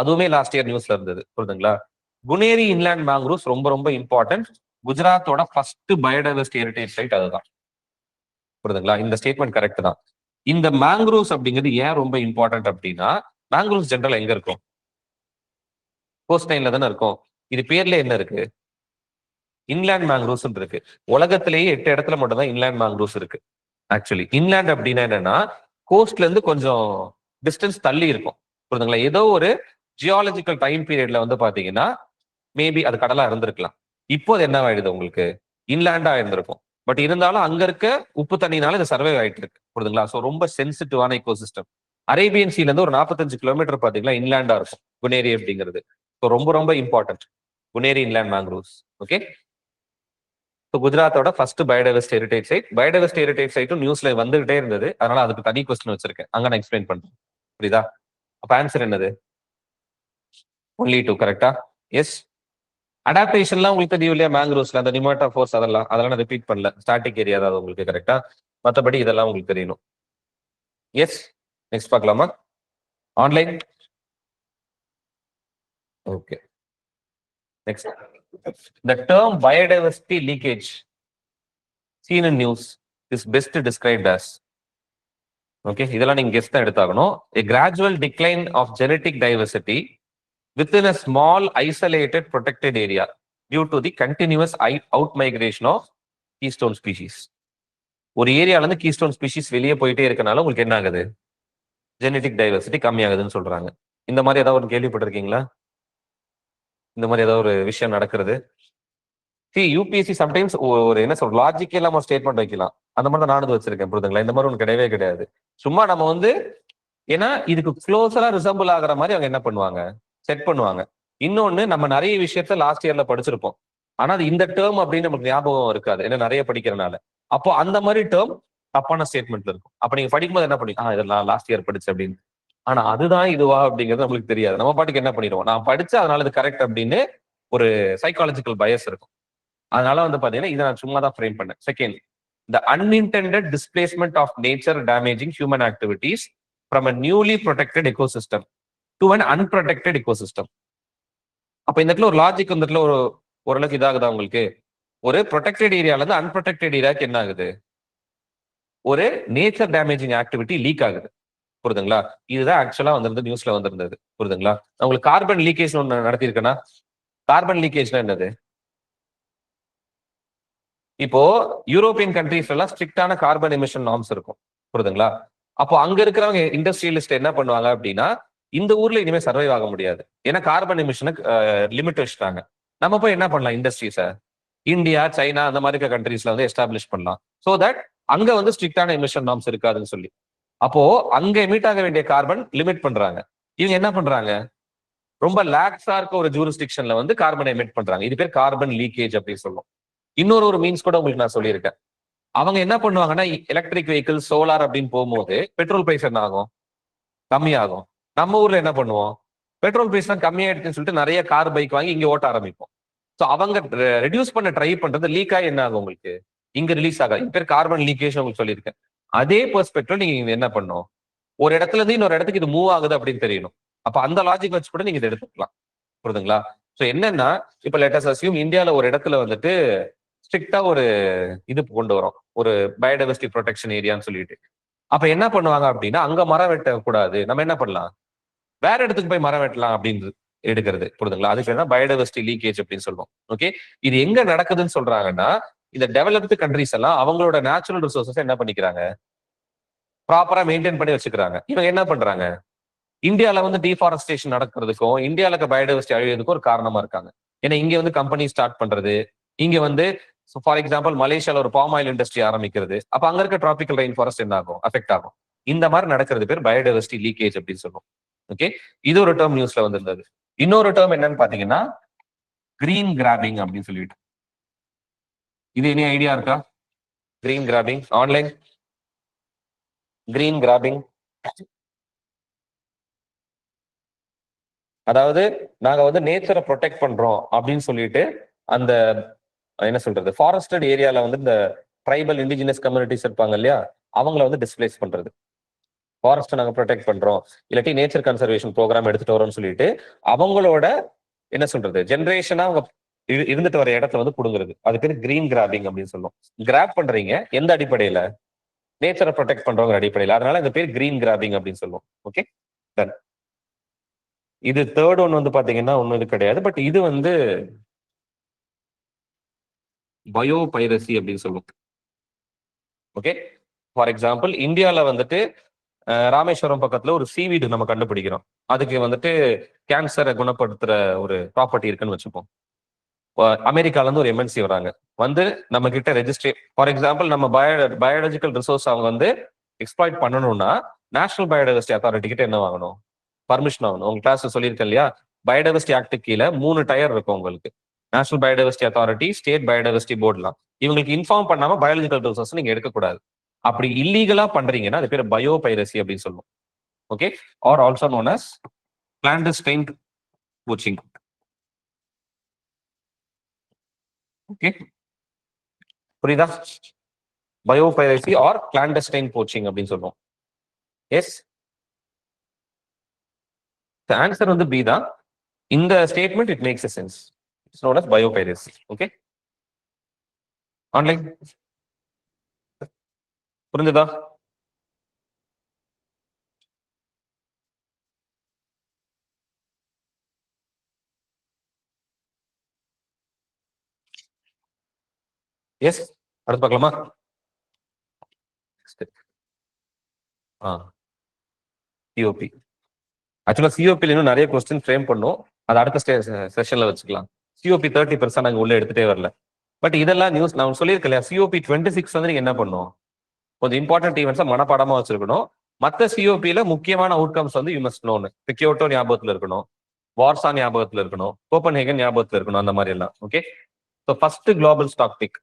அதுவுமே லாஸ்ட் இயர் நியூஸ்ல இருந்தது, புரியுதுங்களா? குனேரி இன்லேண்ட் மேங்க்ரூவ்ஸ் ரொம்ப ரொம்ப இம்பார்ட்டன்ட். குஜராத்தோட ஃபர்ஸ்ட் பயோடைவர்சிட்டி ஹெரிடேஜ் சைட் அதுதான், புரியுதுங்களா? இந்த ஸ்டேட்மெண்ட் கரெக்ட் தான். இந்த மேங்க்ரூவ்ஸ் அப்படிங்கிறது ஏன் ரொம்ப இம்பார்ட்டன்ட் அப்படின்னா, மேங்க்ரூவ்ஸ் ஜென்ரல் எங்க இருக்கும்? கோஸ்ட் லைன்ல தானே இருக்கும். இது பேர்ல என்ன இருக்கு? இன்லேண்ட் மேங்க்ரூவ்ஸ் இருக்கு. உலகத்திலேயே 8 இடத்துல மட்டும் தான் இன்லேண்ட் மேங்க்ரூவ்ஸ் இருக்கு. ஆக்சுவலி இன்லேண்ட் அப்படின்னா என்னன்னா, கோஸ்ட்ல இருந்து கொஞ்சம் டிஸ்டன்ஸ் தள்ளி இருக்கும், புரியுதுங்களா? ஏதோ ஒரு ஜியாலஜிக்கல் டைம் பீரியட்ல வந்து பாத்தீங்கன்னா மேபி அது கடலா இருந்திருக்கலாம். இப்போது என்ன ஆயிடுது உங்களுக்கு? இன்லேண்டா இருந்திருக்கும். பட் இருந்தாலும் அங்க இருக்க உப்பு தண்ணினால இது சர்வே ஆயிட்டு இருக்கு, புரியுதுங்களா? ஸோ ரொம்ப சென்சிட்டிவான இக்கோசிஸ்டம். அரேபியன் சீல இருந்து ஒரு 45 கிலோமீட்டர் பாத்தீங்கன்னா இன்லேண்டா இருக்கும் குனேரி அப்படிங்கிறது. ஸோ ரொம்ப ரொம்ப important Kuneri inland mangroves. Okay, so குஜராத்தோட first biodiversity heritage site. Biodiversity heritage சைட்டும் நியூஸ்ல வந்துகிட்டே இருந்தது, அதனால அதுக்கு தனி கொஸ்டின் வச்சிருக்கேன், அங்க நான் எக்ஸ்பிளைன் பண்றேன். புரியுதா? அப்ப ஆன்சர் என்னது? ஒன்லி 2 கரெக்டா? எஸ். அடாப்டேஷன்லாம் உங்களுக்கு தெரியும் இல்லையா? மேங்க்ரோவ்ஸ்ல அந்த நிமாட்டா ஃபோர்ஸ் அதெல்லாம் நான் ரிப்பீட் பண்ணல. ஸ்டாட்டிக் ஏரியா தான் உங்களுக்கு கரெக்டா. மற்றபடி இதெல்லாம் உங்களுக்கு தெரியணும். எஸ், நெக்ஸ்ட் பார்க்கலாமா? Online. Okay, next. The term biodiversity leakage seen in news is best described as. Okay, இதெல்லாம் நீங்க கெஸ் தான் எடுத்தாகணும். A gradual decline of genetic diversity within a small isolated protected area due to the continuous out migration of keystone species. ஒரு ஏரியால இருந்து keystone species வெளியே போயிட்டே இருக்கனால உங்களுக்கு என்ன ஆகுது? ஜெனடிக் டைவர்சிட்டி கம்மியாகுதுன்னு சொல்றாங்க. இந்த மாதிரி ஏதாவது ஒரு கேள்விப்பட்டிருக்கீங்களா? இந்த மாதிரி ஏதாவது ஒரு விஷயம் நடக்கிறது? யூபிஎஸ்சி சம்டைம்ஸ் ஒரு என்ன சொல்ற லாஜிக்கே இல்லாம ஸ்டேட்மெண்ட் வைக்கலாம். அந்த மாதிரி தான் நானும் வச்சிருக்கேன், புரியுதுங்களா? இந்த மாதிரி ஒன்று கிடையவே கிடையாது. சும்மா நம்ம வந்து ஏன்னா இதுக்கு க்ளோஸரா ரிசம்பிள் ஆகிற மாதிரி அவங்க என்ன பண்ணுவாங்க, செட் பண்ணுவாங்க. இன்னொன்னு, நம்ம நிறைய விஷயத்த லாஸ்ட் இயர்ல படிச்சிருப்போம், ஆனா அது இந்த டேர்ம் அப்படின்னு நமக்கு ஞாபகம் இருக்காது, ஏன்னா நிறைய படிக்கிறனால. அப்போ அந்த மாதிரி டேர்ம் தப்பான ஸ்டேட்மெண்ட்ல இருக்கும். அப்ப நீங்க படிக்கும்போது என்ன பண்ணி இதெல்லாம் லாஸ்ட் இயர் படிச்சு அப்படின்னு, ஆனா அதுதான் இதுவா அப்படிங்கிறது நம்மளுக்கு தெரியாது. நம்ம பாட்டுக்கு என்ன பண்ணிடுவோம், நான் படிச்சா அதனால இது கரெக்ட் அப்படின்னு ஒரு சைக்காலஜிக்கல் பயஸ் இருக்கும். அதனால வந்து பாத்தீங்கன்னா இதை நான் சும்மா தான் ஃப்ரேம் பண்ணேன். Second, the unintended displacement of nature damaging human activities from a newly protected ecosystem to an unprotected ecosystem. அப்ப இந்த இடத்துல ஒரு லாஜிக் இந்த இடத்துல ஓரளவுக்கு இதாகுதா உங்களுக்கு? ஒரு ப்ரொடெக்டட் ஏரியால இருந்து அன்ப்ரொடெக்டட் ஏரியாக்கு என்ன ஆகுது? ஒரு நேச்சர் டேமேஜிங் ஆக்டிவிட்டி லீக் ஆகுது, புரியுதுங்களா? இதுதான் ஆக்சுவலா வந்திருந்தது, நியூஸ்ல வந்திருந்தது, புரியுதுங்களா? உங்களுக்கு கார்பன் லீக்கேஜ் ஒன்று நடத்திருக்கேன்னா, கார்பன் லீக்கேஜ்னா என்னது? இப்போ யூரோப்பியன் கண்ட்ரீஸ் எல்லாம் ஸ்ட்ரிக்டான கார்பன் எமிஷன் நார்ம்ஸ் இருக்கும், புரியுதுங்களா? அப்போ அங்க இருக்கிறவங்க இண்டஸ்ட்ரியலிஸ்ட் என்ன பண்ணுவாங்க அப்படின்னா, இந்த ஊர்ல இனிமே சர்வைவ் ஆக முடியாது, ஏன்னா கார்பன் எமிஷனுக்கு லிமிட் வச்சுட்டாங்க. நம்ம போய் என்ன பண்ணலாம், இண்டஸ்ட்ரீஸை இந்தியா, சைனா அந்த மாதிரி இருக்க கண்ட்ரீஸ்ல வந்து எஸ்டாப்ளிஷ் பண்ணலாம், சோ தட் அங்க வந்து ஸ்ட்ரிக்டான எமிஷன் நார்ம்ஸ் இருக்காதுன்னு சொல்லி. அப்போ அங்க எமிட் ஆக வேண்டிய கார்பன் லிமிட் பண்றாங்க. இவங்க என்ன பண்றாங்க, ரொம்ப லேக்ஸா இருக்க ஒரு ஜூரிஸ்டிக்ஷன்ல வந்து கார்பன் எமிட் பண்றாங்க. இது பேர் கார்பன் லீக்கேஜ் அப்படின்னு சொல்லுவோம். இன்னொரு மீன்ஸ் கூட உங்களுக்கு நான் சொல்லியிருக்கேன். அவங்க என்ன பண்ணுவாங்கன்னா, எலக்ட்ரிக் வெஹிக்கிள், சோலார் அப்படின்னு போகும்போது பெட்ரோல் பிரைஸ் என்ன ஆகும்? கம்மியாகும். நம்ம ஊர்ல என்ன பண்ணுவோம், பெட்ரோல் பிரைஸ் தான் கம்மியாயிடுச்சுன்னு சொல்லிட்டு நிறைய கார் பைக் வாங்கி இங்க ஓட்ட ஆரம்பிப்போம். ஸோ அவங்க ரெடியூஸ் பண்ண ட்ரை பண்றது லீக் ஆகி என்ன ஆகும் உங்களுக்கு, இங்க ரிலீஸ் ஆகாது. இது பேர் கார்பன் லீக்கேஜ் உங்களுக்கு சொல்லியிருக்கேன். அதே பெர்ஸ்பெக்டிவ் நீங்க என்ன பண்ணும், ஒரு இடத்துல இருந்து இன்னொரு இடத்துக்கு இது மூவ் ஆகுது அப்படின்னு தெரியணும். அப்ப அந்த லாஜிக் வச்சு கூட நீங்க இதை எடுத்துக்கலாம், புரியுதுங்களா? ஸோ என்னன்னா, இப்ப லெட் அஸ் அஸ்யூம் இந்தியால ஒரு இடத்துல வந்துட்டு ஸ்ட்ரிக்டா ஒரு இது கொண்டு வரும், ஒரு பயோடைவர்சிட்டி ப்ரொடெக்ஷன் ஏரியான்னு சொல்லிட்டு. அப்ப என்ன பண்ணுவாங்க அப்படின்னா, அங்க மரம் வெட்டக்கூடாது, நம்ம என்ன பண்ணலாம், வேற இடத்துக்கு போய் மரம் வெட்டலாம் அப்படின்னு எடுக்கிறது, புரியுதுங்களா? அதுக்கு தான் பயோடைவர்சிட்டி லீக்கேஜ் அப்படின்னு சொல்லுவோம். ஓகே, இது எங்க நடக்குதுன்னு சொல்றாங்கன்னா, இந்த டெவலப்டு கண்ட்ரீஸ் எல்லாம் அவங்களோட நேச்சுரல் ரிசோர்சஸ் என்ன பண்ணிக்கிறாங்க, ப்ராப்பரா மெயின்டைன் பண்ணி வச்சுக்கிறாங்க. இவங்க என்ன பண்றாங்க, இந்தியால வந்து டிஃபாரஸ்டேஷன் நடக்கிறதுக்கும் இந்தியால இருக்க பயோடைவர்சிட்டி அழியறதுக்கும் ஒரு காரணமா இருக்காங்க. ஏன்னா இங்க வந்து கம்பெனி ஸ்டார்ட் பண்றது, இங்க வந்து ஃபார் எக்ஸாம்பிள் மலேசியால ஒரு பாம் ஆயில் இண்டஸ்ட்ரி ஆரம்பிக்கிறது, அப்ப அங்க இருக்க டிராபிக்கல் ரெயின் ஃபாரஸ்ட் என்ன ஆகும், அஃபெக்ட் ஆகும். இந்த மாதிரி நடக்கிறது பேர் பயோடைவர்சிட்டி லீக்கேஜ் அப்படின்னு சொல்லுவோம். ஓகே, இது ஒரு டேர்ம் நியூஸ்ல வந்திருந்தது. இன்னொரு டேர்ம் என்னன்னு பாத்தீங்கன்னா, கிரீன் கிராபிங் அப்படின்னு சொல்லிட்டு. இது என்ன ஐடியா இருக்கா? Green grabbing online. Green grabbing. அதாவது நாங்க வந்து நேச்சரை ப்ரொடெக்ட் பண்றோம் அப்படின்னு சொல்லிட்டு அந்த என்ன சொல்றது ஃபாரஸ்டட் ஏரியால வந்து இந்த ட்ரைபல் இண்டிஜினஸ் கம்யூனிட்டிஸ் இருப்பாங்க இல்லையா, அவங்கள வந்து டிஸ்பிளேஸ் பண்றது. ஃபாரஸ்ட்டை நாங்க ப்ரொடெக்ட் பண்றோம், இல்லாட்டி நேச்சர் கன்சர்வேஷன் ப்ரோக்ராம் எடுத்துட்டு வரோம்னு சொல்லிட்டு அவங்களோட என்ன சொல்றது ஜென்ரேஷனா அவங்க இருந்துட்டு வர இடத்துல வந்து புடுங்குறது. அது பேர் கிரீன் கிராபிங் அப்படின்னு சொல்லுவோம். கிராப் பண்றீங்க எந்த அடிப்படையில? நேச்சரை ப்ரொடெக்ட் பண்றவங்க அடிப்படையில். அதனால இந்த பேர் கிரீன் கிராபிங் அப்படின்னு சொல்லுவோம். Okay done. இது தேர்ட் ஒன் வந்து பாத்தீங்கன்னா ஒன்னும் இது கிடையாது, பட் இது வந்து பயோ பைரசி அப்படின்னு சொல்லுவோம். ஓகே, ஃபார் எக்ஸாம்பிள் இந்தியால வந்துட்டு ராமேஸ்வரம் பக்கத்துல ஒரு சீவீடு நம்ம கண்டுபிடிக்கிறோம். அதுக்கு வந்துட்டு கேன்சரை குணப்படுத்துற ஒரு ப்ராப்பர்ட்டி இருக்குன்னு வச்சுப்போம். அமெரிக்கால இருந்து ஒரு எம்என்சி வராங்க, வந்து நம்ம கிட்ட ரெஜிஸ்ட்ரே ஃபார் எக்ஸாம்பிள் நம்ம பயாலஜிக்கல் ரிசோர்ஸ் அவங்க வந்து எக்ஸ்ப்ளாய்ட் பண்ணணும்னா நேஷனல் பயோடைவர்சிட்டி அத்தாரிட்டி கிட்ட என்ன வாங்கணும்? பர்மிஷன் ஆகணும். உங்க கிளாஸ் சொல்லியிருக்கேன் இல்லையா, பயோடைவர்சிட்டி ஆக்ட் கீழே 3 டயர் இருக்கும் உங்களுக்கு. National biodiversity authority, state biodiversity போர்டுலாம். இவங்களுக்கு இன்ஃபார்ம் பண்ணாம பயாலஜிக்கல் ரிசோர்ஸ் நீங்க எடுக்கக்கூடாது. அப்படி இல்லீகலா பண்றீங்கன்னா அது பேர் பயோ பைரசி அப்படின்னு சொல்லுவோம். Okay, or also known as clandestine poaching. Okay, புரியுதா? Biopiracy or clandestine poaching அப்படின்னு சொல்லுவோம். எஸ், ஆன்சர் வந்து பி தான். இந்த statement it makes sense. It's known as biopiracy. Okay, online புரிஞ்சுதா? எஸ், அடுத்து பார்க்கலாமா? சிஓபி. ஆக்சுவலா சிஓபியில் இன்னும் நிறைய கொஸ்டின் ஃப்ரேம் பண்ணும், அது அடுத்த செஷன்ல வச்சுக்கலாம். சிஓபி 30% நாங்க உள்ள எடுத்துட்டே வரல. பட் இதெல்லாம் நியூஸ் நான் சொல்லியிருக்கேன் இல்லையா, சிஓபி 26 வந்து நீங்க என்ன பண்ணும், கொஞ்சம் இம்பார்ட்டன்ட் ஈவெண்ட்ஸை மனப்பாடமா வச்சிருக்கணும். மற்ற சிஓபியில முக்கியமான அவுட்கம்ஸ் வந்து யூ மஸ்ட் நோன். கியோட்டோ ஞாபகத்துல இருக்கணும், வார்சா ஞாபகத்துல இருக்கணும், கோப்பன்ஹேகன் ஞாபகத்துல இருக்கணும், அந்த மாதிரி எல்லாம். Okay, so first global stock take.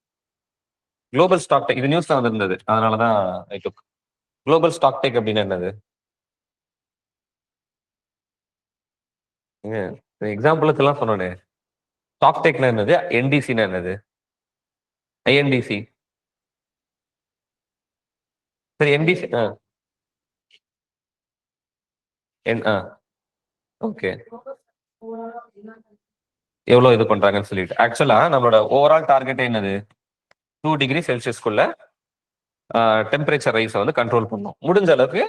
Global stock take இது நியூஸ்ல வந்திருந்தது, அதனாலதான் குளோபல் ஸ்டாக் டேக் அப்படின்னு என்னது? எக்ஸாம்பிளுக்கெல்லாம் சொன்னோன்னே. ஸ்டாக் டேக்னா என்னது? என்டிசினா என்னது? ஐஎன்டிசி. சரி, என்டிசி. ஓகே, எவ்வளவு இது பண்றாங்கன்னு சொல்லிட்டு. ஆக்சுவலா நம்மளோட ஓவரால் டார்கெட் என்னது? 2 டிகிரி செல்சியஸ்க்குள்ள டெம்பரேச்சர் ரைஸை வந்து கண்ட்ரோல் பண்ணும். முடிஞ்ச அளவுக்கு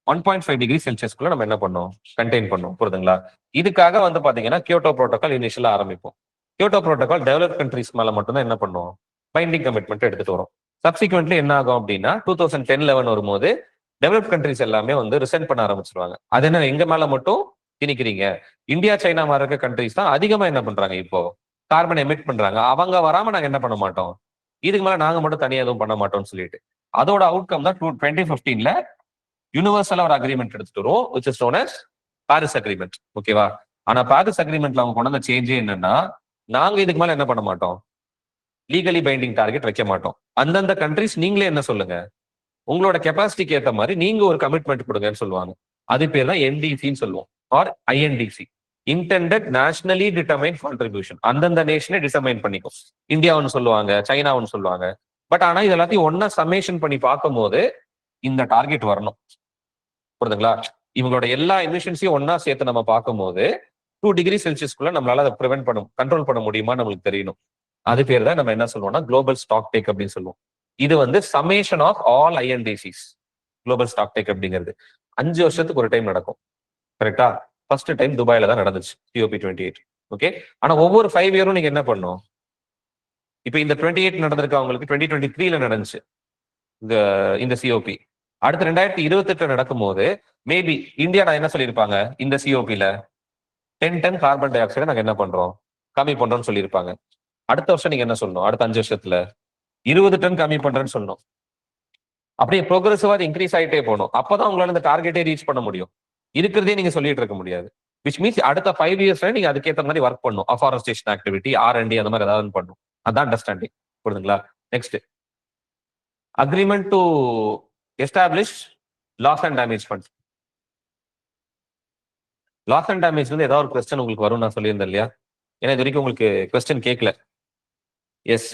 1.5 டிகிரி செல்சியஸ்க்குள்ள நம்ம என்ன பண்ணோம், கண்டெயின் பண்ணோம். புரியுதுங்களா? இதுக்காக வந்து பாத்தீங்கன்னா கியோட்டோ புரோட்டோகால் இனிஷியலா ஆரம்பிப்போம். கியோட்டோ புரோட்டோகால் டெவலப் கண்ட்ரீஸ் மேல மட்டும்தான் என்ன பண்ணும், பைண்டிங் கமிட்மெண்ட் எடுத்துட்டு வரும். சப்சிக்வெண்ட்லி என்ன ஆகும் அப்படின்னா 2010-11 வரும்போது டெவலப் கண்ட்ரிஸ் எல்லாமே வந்து ரிசென்ட் பண்ண ஆரம்பிச்சிருவாங்க. அது என்ன எங்க மேல மட்டும் திணிக்கிறீங்க? இந்தியா சைனா மாதிரி இருக்க கண்ட்ரிஸ் தான் அதிகமா என்ன பண்றாங்க, இப்போ கார்பன் எமிட் பண்றாங்க. அவங்க வராம நாங்க என்ன பண்ண மாட்டோம், இதுக்கு மேல நாங்க மட்டும் தனியா எதுவும் பண்ண மாட்டோம்னு சொல்லிட்டு அதோட அவுட்கம் தான் 2015 யூனிவர்சலா ஒரு அக்ரிமெண்ட் எடுத்துட்டு வரும், which is known as Paris agreement. ஓகேவா? ஆனா பாரிஸ் அக்ரிமெண்ட்ல அவங்க கொண்டு வந்த சேஞ்சே என்னன்னா, நாங்க இதுக்கு மேல என்ன பண்ண மாட்டோம், லீகலி பைண்டிங் டார்கெட் வைக்க மாட்டோம். அந்தந்த கண்ட்ரிஸ் நீங்களே என்ன சொல்லுங்க, உங்களோட கெப்பாசிட்டிக்கு ஏத்த மாதிரி நீங்க ஒரு கமிட்மெண்ட் கொடுங்கன்னு சொல்லுவாங்க. அது பேர் தான் என்டிசின்னு சொல்லுவோம், or INDC, intended nationally determine contribution. அந்தந்த நேஷனே டிட்டர்மைன் பண்ணிக்கும். இந்தியா ஒன்னு சொல்லுவாங்க, சைனா ஒன்னு சொல்லுவாங்க. பட் ஆனா இது எல்லாத்தையும் ஒன்னா சம்மேஷன் பண்ணி பார்க்கும் போது இந்த டார்கெட் வரணும். புரியுதுங்களா? இவங்களோட எல்லா எமிஷன்ஸையும் ஒன்னா சேர்த்து நம்ம பார்க்கும்போது 2 டிகிரி செல்சியஸ்க்குள்ள நம்மளால அதை ப்ரிவென்ட் பண்ண கண்ட்ரோல் பண்ண முடியுமா நம்மளுக்கு தெரியணும். அது பேர் தான் நம்ம என்ன சொல்லுவோம்னா குளோபல் ஸ்டாக் டேக் அப்படின்னு சொல்லுவோம். இது வந்து summation of all INDCs. Global stock take அப்படிங்கிறது 5 வருஷத்துக்கு ஒரு டைம் நடக்கும். கரெக்டா? ஃபர்ஸ்ட் டைம் துபாயில தான் நடந்துச்சு, சிஓபி 28. ஓகே, ஆனா ஒவ்வொரு 5 இயரும் நீங்க என்ன பண்ணும், இப்ப இந்த 28 நடந்திருக்கு, அவங்களுக்கு 2023ல நடந்துச்சு இந்த சிஓபி. அடுத்து 2028 நடக்கும் போது மேபி இந்தியா நான் என்ன சொல்லியிருப்பாங்க, இந்த சிஓபில 10 டன் கார்பன் டை ஆக்சைடை நாங்க என்ன பண்றோம், கம்மி பண்றோம்னு சொல்லியிருப்பாங்க. அடுத்த வருஷம் நீங்க என்ன சொல்லணும், அடுத்த 5 வருஷத்துல 20 டன் கம்மி பண்றேன்னு சொல்லணும். அப்படியே ப்ரோக்ரஸிவா இன்க்ரீஸ் ஆகிட்டே போகணும். அப்பதான் உங்களால இந்த டார்கெட்டே ரீச் பண்ண முடியும். இருக்கிறதே நீங்க சொல்லிட்டு இருக்க முடியாது. விச் மீன்ஸ் அடுத்த 5 இயர்ஸ்ல நீங்க அதுக்கேற்ற மாதிரி ஒர்க் பண்ணும். அஃபாரஸ்டேஷன் ஆக்டிவிட்டி, R&D அந்த மாதிரி ஏதாவது பண்ணும். அதான் அண்டர்ஸ்டாண்டிங். புரியுதுங்களா? Next, agreement to establish loss and damage fund. Loss and damage வந்து ஏதாவது ஒரு கொஸ்டின் உங்களுக்கு வரும் நான் சொல்லியிருந்தேன் இல்லையா? ஏன்னா இது வரைக்கும் உங்களுக்கு கொஸ்டின் கேட்கல. எஸ்,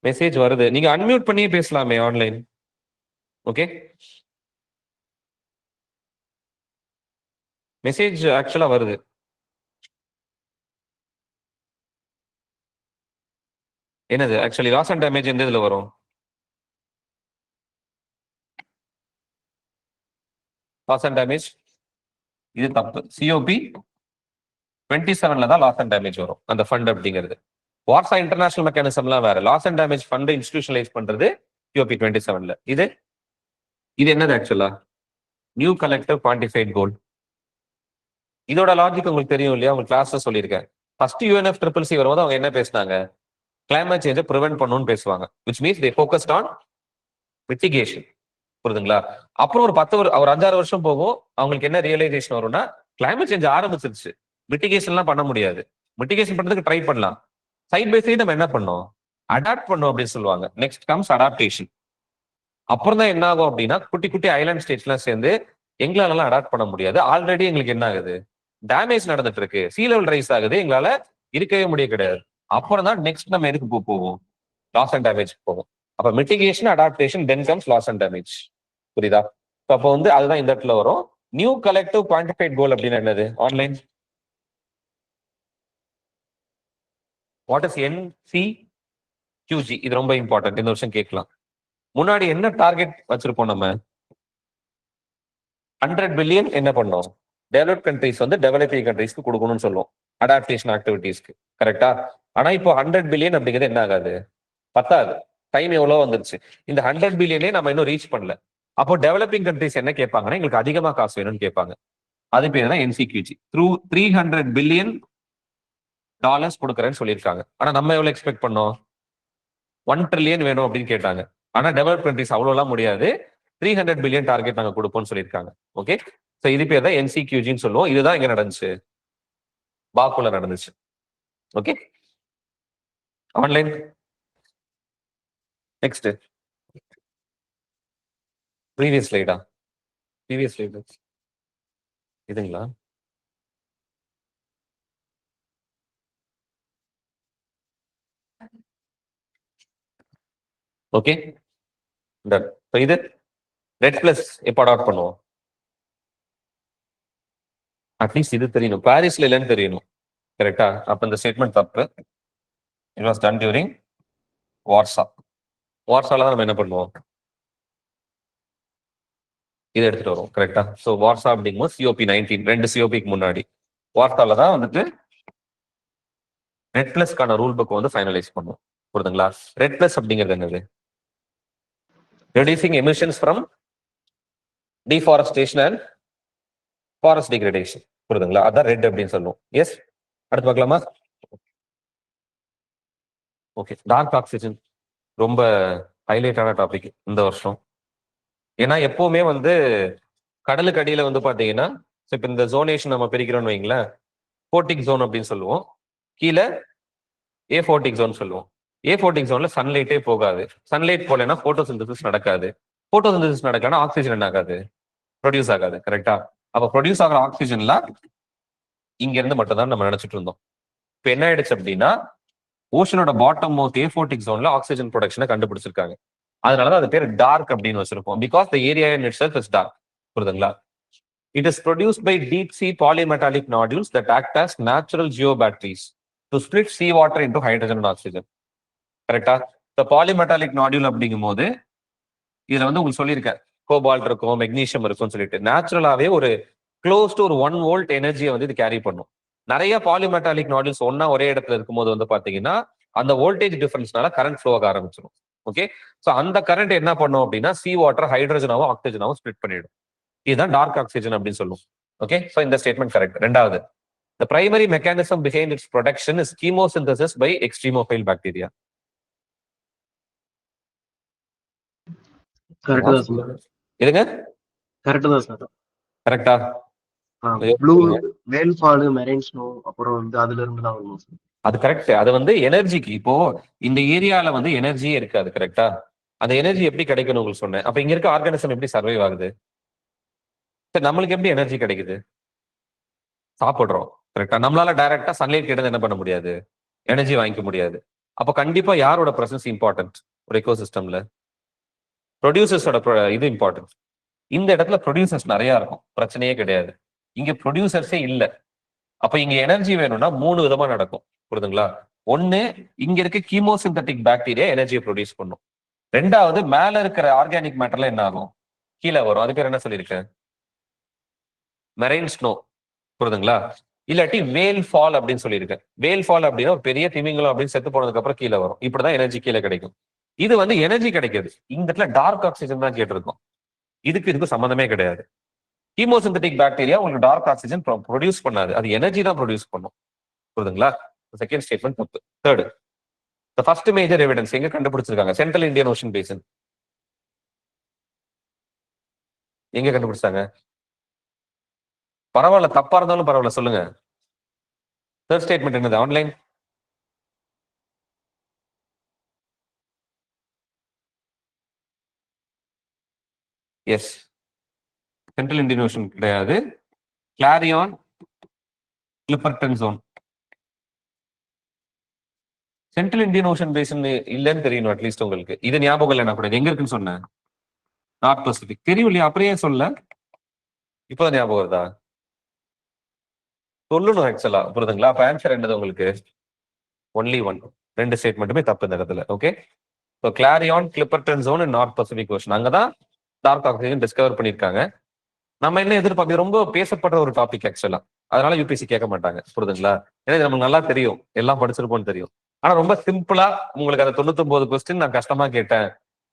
மெசேஜ் வருது. நீங்க அன்மியூட் பண்ணியே பேசலாமே ஆன்லைன். ஓகே, மெசேஜ் ஆக்சுவலா வருது. என்னது ஆக்சுவலி லாஸ் அண்ட் டேமேஜ் எந்த இதுல வரும்? லாஸ் அண்ட் டேமேஜ் இது தப்பு. சிஓபி 27ல தான் லாஸ் அண்ட் டேமேஜ் வரும் அந்த ஃபண்ட் அப்படிங்கிறது. வார்சா இன்டர்நேஷனல் மெக்கானிசம்லாம் வேற. Loss and damage fund institutionalise பண்றது சிஓபி 27ல. இது என்னது ஆக்சுவலா? New collective quantified goal. இதோட லாஜிக் உங்களுக்கு தெரியும் இல்லையா? உங்களுக்கு கிளாஸ்ல சொல்லியிருக்கேன். ஃபர்ஸ்ட் UNFCCC வரும்போது அவங்க என்ன பேசினாங்க? கிளைமேட் சேஞ்சை ப்ரிவென்ட் பண்ணணும்னு பேசுவாங்க. Which means they focused on mitigation. புரியுதுங்களா? அப்புறம் ஒரு 5-6 வருஷம் போகும். அவங்களுக்கு என்ன ரியலைசேஷன் வரும்னா, கிளைமேட் சேஞ்ச் ஆரம்பிச்சிருச்சு, மிட்டிகேஷன்லாம் பண்ண முடியாது. மிட்டிகேஷன் பண்றதுக்கு ட்ரை பண்ணலாம். சைட் பை சைடு நம்ம என்ன பண்ணோம்? அடாப்ட் பண்ணோம் அப்படின்னு சொல்லுவாங்க. Next comes adaptation. அப்புறம் தான் என்ன ஆகும் அப்படின்னா, குட்டி குட்டி ஐலாண்ட் ஸ்டேட்ஸ்லாம் சேர்ந்து எங்களால அடாப்ட் பண்ண முடியாது. ஆல்ரெடி எங்களுக்கு என்ன ஆகுது? டேமேஜ் நடந்துட்டு இருக்கு. சீ லெவல் ரைஸ் ஆகுது. எங்களால இருக்கவே முடிய கிடையாது. அப்புறம் தான் நெக்ஸ்ட் நம்ம எதுக்கு போவோம்? லாஸ் அண்ட் டேமேஜ் போவோம். அப்ப mitigation, adaptation, then comes loss and damage. புரியுதா? அப்போ வந்து அதுதான் இந்த இடத்துல வரும். நியூ கலெக்டிவ் குவான்டிஃபைட் கோல் அப்படின்னு என்னது? Online what is NCQG? இது ரொம்ப இம்பார்ட்டன்ட். இந்த வருஷம் கேட்கலாம். முன்னாடி என்ன டார்கெட் வச்சிருப்போம் நம்ம? 100 பில்லியன் என்ன பண்ணோம்? டெவலப்ட் கண்ட்ரிஸ் வந்து டெவலப்பிங் கண்ட்ரிஸ்க்கு கொடுக்கணும்னு சொல்லுவோம், அடாப்டேஷன் ஆக்டிவிட்டீஸ்க்கு. கரெக்டா? ஆனா இப்போ 100 பில்லியன் அப்படிங்கிறது என்ன ஆகாது? பத்தாது. டைம் எவ்வளவு வந்துருச்சு. இந்த 100 பில்லியனே நம்ம இன்னும் ரீச் பண்ணல. அப்போ டெவலப்பிங் கண்ட்ரிஸ் என்ன கேட்பாங்கன்னா, எங்களுக்கு அதிகமா காசு வேணும்னு கேட்பாங்க. அது பேர் தான் NCQG. த்ரூ $300 பில்லியன் கொடுக்குறேன்னு சொல்லியிருக்காங்க. ஆனா நம்ம எவ்வளவு எக்ஸ்பெக்ட் பண்ணோம்? 1 ட்ரில்லியன் வேணும் அப்படின்னு கேட்டாங்க. ஆனா டெவலப் கண்ட்ரிஸ் அவ்வளவுலாம் முடியாது, 300 பில்லியன் டார்கெட் நாங்க கொடுப்போம்னு சொல்லியிருக்காங்க. ஓகே, சோ இது பேர் தான் NCQGன்னு சொல்லுவோம். இதுதான் இங்க நடந்துச்சு, பாக்குல நடந்துச்சு. Okay, online. Next previous slide? Previous slide இதுங்களா? Okay, done. இது ரெட் பிளஸ் எப்போ அடாப்ட் பண்ணுவோம்? அட்லீஸ்ட் இது தெரியணும். பாரிஸ்ல இல்லைன்னு தெரியணும். கரெக்டா? அப்ப இந்த ஸ்டேட்மெண்ட் தப்பு. It was done during Warsaw. வார்சால தான் நம்ம என்ன பண்ணுவோம்? இதை எடுத்துட்டு வரும். கரெக்டா? சோ வார்சா அப்படிங்கும்போது COP 19, 2 COPக்கு முன்னாடி வார்சால தான் வந்துட்டு ரெட் பிளஸ்க்கான ரூல் புக் வந்து ஃபைனலைஸ் பண்ணுவோம். புரியுதுங்களா? ரெட் பிளஸ் அப்படிங்கிறது என்னது? Reducing emissions from deforestation and forest degradation. புரியுதுங்களா? அதான் ரெட் அப்படின்னு சொல்லுவோம். எஸ், அடுத்து பார்க்கலாமா? ஓகே, டார்க் ஆக்சிஜன் ரொம்ப ஹைலைட்டான டாபிக் இந்த வருஷம். ஏன்னா எப்பவுமே வந்து கடலுக்கு அடியில வந்து பாத்தீங்கன்னா, இப்ப இந்த ஜோனேஷன் நம்ம பிரிக்கிறோம்னு வைங்களேன், போர்டிக் ஜோன் அப்படின்னு சொல்லுவோம். கீழே ஏஃபோர்டிக் ஜோன் சொல்லுவோம். ஏஃபோர்டிக் ஜோன்ல சன்லைட்டே போகாது. சன்லைட் போலன்னா போட்டோசிந்தசிஸ் நடக்காது. போட்டோசிந்தசிஸ் நடக்கலன்னா ஆக்சிஜன் என்ன ஆகாது? ப்ரொடியூஸ் ஆகாது. கரெக்டா? அப்ப ப்ரொடியூஸ் ஆகிற ஆக்சிஜன்லாம் இங்க இருந்து மட்டும் தான் நம்ம நினைச்சிட்டு இருந்தோம். இப்ப என்ன ஆயிடுச்சு அப்படின்னா, ஓஷனோட பாட்டம் மவுத் ஏஃபோர்டிக் ஜோன்ல ஆக்சிஜன் ப்ரொடக்ஷனை கண்டுபிடிச்சிருக்காங்க. அதனாலதான் அது பேர் டார்க் அப்படின்னு வச்சிருக்கோம். Because the area in itself is dark. புரியுதுங்களா? It is produced by deep sea polymetallic nodules that act as natural geobatteries to split seawater into hydrogen and oxygen. கரெக்டா? இந்த பாலிமெட்டாலிக் நாடியூல் அப்படிங்கும் போது இதுல வந்து உங்களுக்கு சொல்லியிருக்கேன், கோபால்ட் இருக்கும், மெக்னீசியம் இருக்கும்னு சொல்லிட்டு நேச்சுரலாவே ஒரு க்ளோஸ் டு ஒரு 1 வோல்ட் எனர்ஜியை வந்து இது கேரி பண்ணும். நிறைய பாலிமெட்டாலிக் நாடியூல்ஸ் ஒன்னா ஒரே இடத்துல இருக்கும்போது வந்து பாத்தீங்கன்னா அந்த வோல்டேஜ் டிஃபரன்ஸ்னால கரண்ட் ஃப்ளோ ஆக ஆரம்பிச்சிடும். ஓகே, சோ அந்த கரண்ட் என்ன பண்ணும் அப்படின்னா சி வாட்டர் ஹைட்ரஜனாவும் ஆக்சிஜனாவும் ஸ்பிளிட் பண்ணிடும். இதுதான் டார்க் ஆக்சிஜன் அப்படின்னு சொல்லுவோம். ஓகே, சோ இந்த ஸ்டேட்மெண்ட் கரெக்ட். ரெண்டாவது, the primary mechanism behind its production is chemosynthesis by extremophile bacteria. Correct தான் சார். இதுங்க கரெக்ட் தான் சார். கரெக்டா? Blue whale fall, marine snow, அப்புறம் வந்து அதுல இருந்து தான் வரும் சார். அது கரெக்ட். அது வந்து எனர்ஜிக்கு இப்போ இந்த ஏரியால வந்து எனர்ஜியே இருக்காது. கரெக்டா? அந்த எனர்ஜி எப்படி கிடைக்கும்னு உங்களுக்கு சொன்னேன். அப்ப இங்க இருக்க ஆர்கானிசம் எப்படி சர்வைவ் ஆகுது? சரி, நம்மளுக்கு எப்படி எனர்ஜி கிடைக்குது? சாப்பிடுறோம். கரெக்ட்டா? நம்மளால டைரக்ட்டா சன்லைட் கிட்ட இருந்து என்ன பண்ண முடியாது? எனர்ஜி வாங்கிக்க முடியாது. அப்ப கண்டிப்பா யாரோட பிரசன்ஸ் இம்பார்ட்டன்ட் ஒரு எக்கோசிஸ்டம்ல? ப்ரொடியூசர்ஸோட இது இம்பார்ட்டன்ட். இந்த இடத்துல ப்ரொடியூசர்ஸ் நெறைய இருக்கும். பிரச்சனையே கிடையாது. இங்க ப்ரொடியூசர்ஸே இல்ல. அப்ப இங்க எனர்ஜி வேணும்னா 3 விதமா நடக்கும். புரியுதுங்களா? 1 இங்க இருக்க கீமோசிந்தெடிக் பாக்டீரியா எனர்ஜிய புரொடியூஸ் பண்ணும். 2வது மேல இருக்கிற ஆர்கானிக் மேட்டர்ல என்ன ஆகும்? கீழ வரும். அது பேர் என்ன சொல்லியிருக்கேன்? Marine snow. புரியுதுங்களா? இல்லாட்டி வேல் ஃபால் அப்படின்னு சொல்லியிருக்கேன். வேல் ஃபால் அப்படின்னா ஒரு பெரிய திமிங்கலம் அப்படின்னு செத்து போனதுக்கு அப்புறம் கீழ வரும். இப்படிதான் எனர்ஜி கீழ கிடைக்கும். இது வந்து எனர்ஜி கிடைக்குது. இந்த இடத்துல டார்க் ஆக்சிஜன் தான் கேட்டிருக்கோம். இதுக்கு சம்மந்தமே கிடையாது. கீமோசிந்தெடிக் பாக்டீரியா உங்களுக்கு டார்க் ஆக்சிஜன் ப்ரொடியூஸ் பண்ணாது. அது எனர்ஜி தான் ப்ரொடியூஸ் பண்ணும். புரியுதுங்களா? செகண்ட் ஸ்டேட்மெண்ட் தப்பு. Third, the first major evidence எங்க கண்டுபிடிச்சிருக்காங்க? Central Indian ocean basin. எங்க கண்டுபிடிச்சாங்க? பரவாயில்ல, தப்பா இருந்தாலும் பரவாயில்ல, சொல்லுங்க. தேர்ட் ஸ்டேட்மெண்ட் என்னது? Online. Yes, central Indian ocean கிடையாது. Clarion Clipperton zone. Central Indian ocean basin இல்லன்னு தெரியணும் அட்லீஸ்ட் உங்களுக்கு. இது ஞாபகம் இல்லைன்னா கூட எங்க இருக்குன்னு சொன்னேன்? North Pacific. தெரியும் இல்லையா? அப்புறம் ஏன் சொல்ல? இப்பதான் ஞாபகம் வருதா? சொல்லணும் ஆக்சுவலா. புரியுதுங்களா? அப்ப ஆன்சர் என்னது உங்களுக்கு? Only one. 2 ஸ்டேட்மெண்ட்டுமே தப்பு இந்த இடத்துல. Okay. So கிளாரியான் Clipperton zone in north Pacific ocean. அங்கதான் டார்க் ஆக்சிஜன் டிஸ்கவர் பண்ணியிருக்காங்க. நம்ம என்ன எதிர்பார்க்க, ரொம்ப பேசப்படுற ஒரு டாபிக் ஆக்சுவலா. அதனால யூபிஎஸ்சி கேட்க மாட்டாங்க. புரியுதுங்களா? ஏன்னா இது நமக்கு நல்லா தெரியும், எல்லாம் படிச்சிருப்போம்னு தெரியும். ஆனா ரொம்ப சிம்பிளா உங்களுக்கு அந்த 99 கொஸ்டின் நான் கஷ்டமா கேட்டேன்,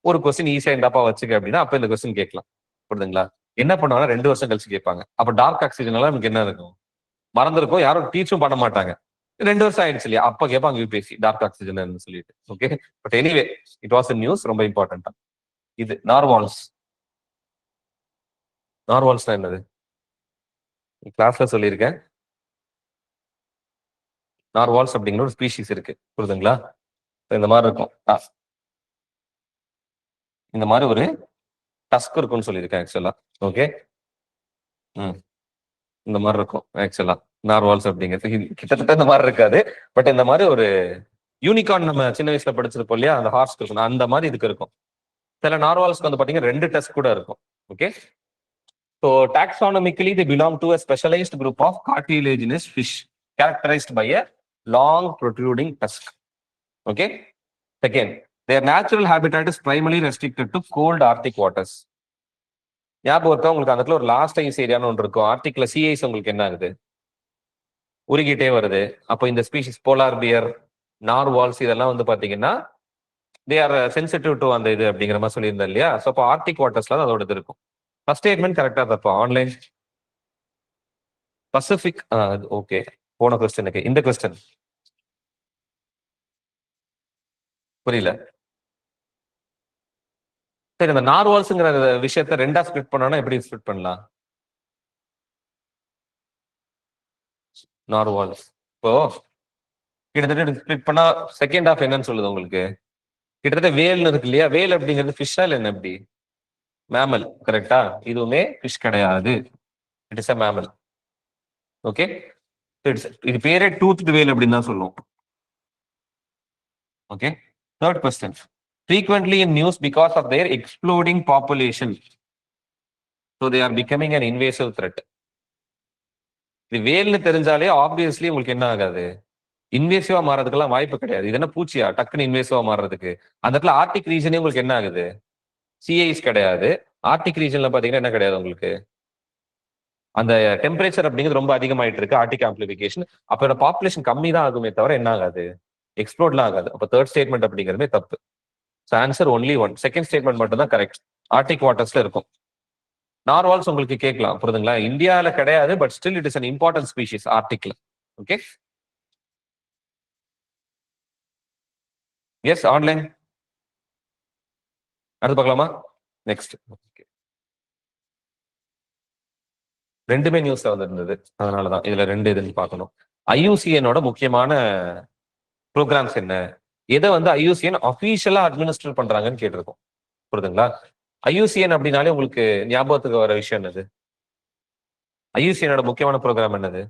ஒரு கொஸ்டின் ஈஸியா இந்தாப்பா வச்சுக்க அப்படின்னா அப்ப இந்த கொஸ்டின் கேட்கலாம். புரியுதுங்களா? என்ன பண்ணுவாங்கன்னா 2 வருஷம் கழிச்சு கேட்பாங்க. அப்ப டார்க் ஆக்சிஜனால நமக்கு என்ன இருக்கும்? மறந்துருக்கும், யாரும் டீச்சும் பண்ண மாட்டாங்க. 2 வருஷம் ஆயிடுச்சு இல்லையா? அப்ப கேட்பாங்க யூபிஎஸ்சி டார்க் ஆக்சிஜன் சொல்லிட்டு. Okay. But anyway, it was news, ரொம்ப இம்பார்ட்டன்டா. இது நார்வால்ஸ். நார்வால்ஸ்னா என்னது? கிளாஸ்ல சொல்லியிருக்கேன். நார்வால்ஸ் அப்படிங்கிற ஒரு ஸ்பீஷிஸ் இருக்கு. புரியுதுங்களா? இந்த மாதிரி இருக்கும். இந்த மாதிரி ஒரு டஸ்க் இருக்கும்னு சொல்லியிருக்கேன் ஆக்சுவலா. ஓகே. இந்த மாதிரி இருக்கும் ஆக்சுவலா நார்வால்ஸ் அப்படிங்கிறது. கிட்டத்தட்ட இந்த மாதிரி இருக்காது. பட் இந்த மாதிரி ஒரு யூனிகார்ன் நம்ம சின்ன வயசுல படிச்சிருப்போம் இல்லையா? அந்த ஹார்ஸ் இருக்கும், அந்த மாதிரி இதுக்கு இருக்கும். சில நார்வால்ஸ்க்கு வந்து பாத்தீங்கன்னா 2 டஸ்க் கூட இருக்கும். Okay. So taxonomically they belong to a specialized group of cartilaginous fish characterized by a long protruding tusk. Okay. Second, their natural habitat is primarily restricted to cold Arctic waters. ஞாபகம் இருக்கா உங்களுக்கு? அந்த இடத்துல ஒரு last ice ஏரியான்னு ஒன்று இருக்கும். ஆர்டிக்ல C ice உங்களுக்கு என்ன ஆகுது? உருகிட்டே வருது. அப்போ இந்த ஸ்பீஷிஸ் போலார் பியர், நார்வால்ஸ் இதெல்லாம் வந்து பாத்தீங்கன்னா தே ஆர் சென்சிட்டிவ் டு அந்த இது அப்படிங்கிற மாதிரி சொல்லியிருந்தேன் இல்லையா? ஸோ அப்போ ஆர்டிக் வாட்டர்ஸ்ல அதோட இது இருக்கும். ஃபர்ஸ்ட் ஸ்டேட்மெண்ட் கரெக்டா தப்பா? ஆன்லைன். பசிபிக். ஓகே. போன கொஸ்டினுக்கு இந்த கொஸ்டின் புரியல. சரி, இந்த நார்வால்ஸ்ங்கிற விஷயத்த 2ஆ ஸ்பிளிட் பண்ணோம்னா எப்படி ஸ்பிளிட் பண்ணலாம்? நார்வால்ஸ் இப்போ கிட்டத்தட்ட ஸ்பிளிட் பண்ணா செகண்ட் ஹாஃப் என்னன்னு சொல்லுது உங்களுக்கு? கிட்டத்தட்ட வேல்னு இருக்கு இல்லையா? வேல் அப்படிங்கிறது ஃபிஷ்ஷா இல்ல என்ன? எப்படி? மேமல். கரெக்டா? இதுவுமே ஃபிஷ் கிடையாது. It is a mammal. Okay. இது பேரே டூத்ட் வேல் அப்படின்னு தான் சொல்லுவோம். Okay. Third question. Frequently in news because of their exploding population. So they are becoming an invasive threat. இது வேல்னு தெரிஞ்சாலே ஆப்வியஸ்லி உங்களுக்கு என்ன ஆகாது? இன்வேசிவா மாறதுக்கெல்லாம் வாய்ப்பு கிடையாது. இது என்ன பூச்சியா டக்குன்னு இன்வேசிவா மாறுறதுக்கு? அந்த இடத்துல ஆர்டிக் ரீஜனே உங்களுக்கு என்ன ஆகுது? சிஐஸ் கிடையாது. ஆர்டிக் ரீஜன்ல பாத்தீங்கன்னா என்ன கிடையாது உங்களுக்கு? அந்த டெம்பரேச்சர் அப்படிங்கிறது ரொம்ப அதிகமாயிட்டு இருக்கு. Arctic amplification. அப்ப பாப்புலேஷன் கம்மி தான் ஆகுமே தவிர என்ன ஆகாது? எக்ஸ்ப்ளோர்ட்லாம் ஆகாது. அப்ப தேர்ட் ஸ்டேட்மெண்ட் அப்படிங்கிறதுமே தப்பு. Answer only one. Second statement மட்டும் தான் கரெக்ட். ஆர்டிக் வாட்டர்ஸ்ல இருக்கும். நார்வால்ஸ் உங்களுக்கு கேட்கலாம். புரியுதுங்களா? இந்தியாவில கிடையாது. But still it is an important species ஆர்டிக்ல. ஓகே. Yes, online. அடுத்து பார்க்கலாமா? நெக்ஸ்ட். ரெண்டுமே நியூஸ்ல வந்திருந்தது. அதனாலதான் இதுல 2 இதுன்னு பார்க்கணும். ஐயூசிஎனோட முக்கியமான ப்ரோக்ராம்ஸ் என்ன? எதை வந்து ஐயூசிஎன் அபிஷியலா அட்மினிஸ்டர் பண்றாங்கன்னு கேட்டிருக்கோம். புரியுதுங்களா? IUCN அப்படின்னாலே உங்களுக்கு ஞாபகத்துக்கு வர விஷயம் என்னது? IUCNோட முக்கியமான ப்ரோக்ராம் என்னது?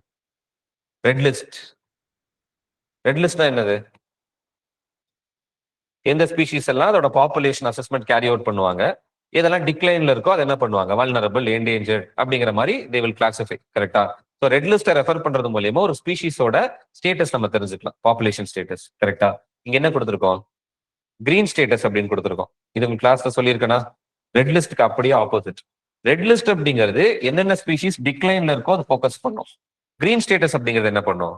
Red list. ரெட் லிஸ்ட்னா என்னது? எந்த ஸ்பீஷீஸ் எல்லாம் அதோட பாப்புலேஷன் அசஸ்மெண்ட் கேரி அவுட் பண்ணுவாங்க, எதெல்லாம் டிக்ளைன்ல இருக்கோ அதை என்ன பண்ணுவாங்க, வல்னரபிள், என்டேஞ்சர்ட் அப்படிங்கிற மாதிரி தே வில் கிளாசிஃபை. கரெக்டா? ஸோ ரெட் லிஸ்ட்டை ரெஃபர் பண்றது மூலியமா ஒரு ஸ்பீஷீஸோட ஸ்டேட்டஸ் நம்ம தெரிஞ்சுக்கலாம், பாப்புலேஷன் ஸ்டேட்டஸ். கரெக்டா? இங்க என்ன கொடுத்துருக்கோம்? கிரீன் ஸ்டேட்டஸ் அப்படின்னு கொடுத்துருக்கோம். இது உங்க கிளாஸ்ல சொல்லியிருக்கேனா? ரெட் லிஸ்ட்க்கு அப்படியே ஆப்போசிட். ரெட் லிஸ்ட் அப்படிங்கிறது என்னென்ன ஸ்பீஷீஸ் டிக்ளைன்ல இருக்கோ அதை ஃபோக்கஸ் பண்ணும். கிரீன் ஸ்டேட்டஸ் அப்படிங்கிறது என்ன பண்ணும்?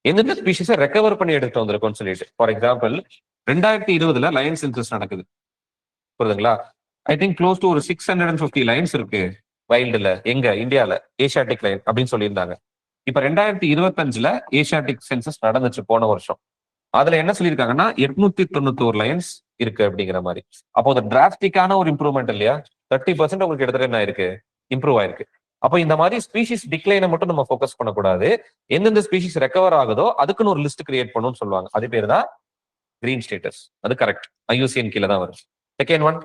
எந்தெந்த ஸ்பீஷீஸை ரெக்கவர் பண்ணி எடுத்துட்டு வந்திருக்கோம்னு சொல்லிட்டு. ஃபார் எக்ஸாம்பிள் 2020 லயன் சென்சஸ் நடக்குது, புரியுதுங்களா? ஐ திங்க் க்ளோஸ் டு ஒரு 650 லைன்ஸ் இருக்கு வைல்டுல, எங்க இந்தியால ஏசியாட்டிக் லைன் அப்படின்னு சொல்லியிருந்தாங்க. இப்ப 2025 ஏசியாட்டிக் சென்சஸ் நடந்துச்சு போன வருஷம். அதுல என்ன சொல்லியிருக்காங்கன்னா 891 லைன்ஸ் இருக்கு அப்படிங்கிற மாதிரி. அப்போ அந்த டிராஸ்டிக்கான ஒரு இம்ப்ரூவ்மெண்ட் இல்லையா? 30% உங்களுக்கு எடுத்துட்டு என்ன ஆயிருக்கு? இம்ப்ரூவ் ஆயிருக்கு. அப்போ இந்த மாதிரி ஸ்பீஷிஸ் டிக்ளைனை மட்டும் நம்ம ஃபோக்கஸ் பண்ணக்கூடாது. எந்தெந்த ஸ்பீஷிஸ் ரெக்கவர் ஆகுதோ அதுக்குன்னு ஒரு லிஸ்ட் கிரியேட் பண்ணணும்னு சொல்லுவாங்க. அது பேர் தான் கிரீன் ஸ்டேட்டஸ். அது கரெக்ட். IUCN கீழே தான் வரும். Second one,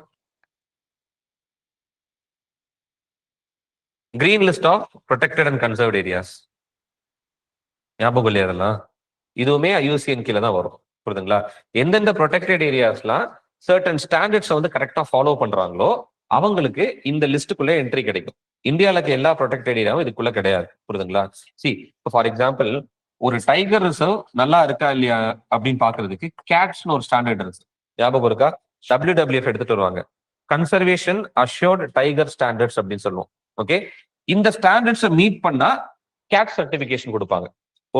green list of protected and conserved areas. ஞாபகம் இல்லையா அதெல்லாம்? இதுவுமே IUCN கீழே தான் வரும், புரியுதுங்களா? எந்தெந்த ப்ரொடெக்டட் ஏரியாஸ்லாம் சர்டன் ஸ்டாண்டர்ட்ஸை வந்து கரெக்டா ஃபாலோ பண்றாங்களோ அவங்களுக்கு இந்த லிஸ்ட்டுக்குள்ள என்ட்ரி கிடைக்கும். இந்தியாவில் இருக்க எல்லா ப்ரொடெக்டட் ஏரியாவும் இதுக்குள்ள கிடையாது, புரியுதுங்களா? ஃபார் எக்ஸாம்பிள் ஒரு டைகர் ரிசர்வ் நல்லா இருக்கா இல்லையா அப்படின்னு பாக்குறதுக்கு கேட்ஸ்னு ஒரு ஸ்டாண்டர்ட் இருக்கு, ஞாபகம் இருக்கா? WWF எடுத்துட்டு வருவாங்க, கன்சர்வேஷன் அஷ்யூர்ட் டைகர் ஸ்டாண்டர்ட்ஸ் அப்படின்னு சொல்லுவோம். ஓகே, இந்த ஸ்டாண்டர்ட்ஸை மீட் பண்ணா கேட் சர்டிபிகேஷன் கொடுப்பாங்க.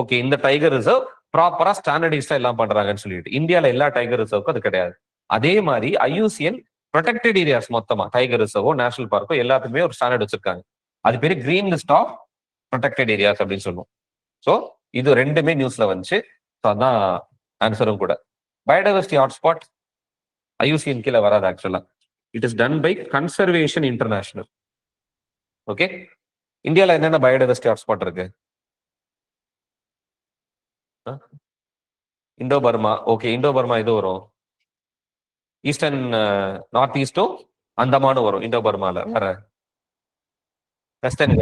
ஓகே, இந்த டைகர் ரிசர்வ் ப்ராப்பரா ஸ்டாண்டர்டைஸ்டா எல்லாம் பண்றாங்கன்னு சொல்லிட்டு. இந்தியால எல்லா டைகர் ரிசர்வுக்கும் அது கிடையாது. அதே மாதிரி IUCN ப்ரொடெக்டட் ஏரியாஸ் மொத்தமா டைகர் ரிசர்வோ நேஷனல் பார்க்கோ எல்லாத்துக்குமே ஒரு ஸ்டாண்டர்ட் வச்சிருக்காங்க. அது பேரு green list of protected areas அப்படின்னு சொல்லுவோம். ஸோ இது ரெண்டுமே நியூஸ்ல வந்துச்சு. அதான் ஆன்சரும் கூட. பயோடைவர்சிட்டி ஹாட்ஸ்பாட் IUCN கீழே வராது ஆக்சுவலா. It is done by conservation international. Okay, இந்தியாவில் என்னென்ன பயோடைவர்சிட்டி ஹாட்ஸ்பாட் இருக்கு? Indo Burma. Okay, Indo Burma இது வரும். ஈஸ்டர்ன் நார்த் ஈஸ்டும் அந்தமானும் வரும் இந்தோ பர்மால. வேற வெஸ்டர்ன்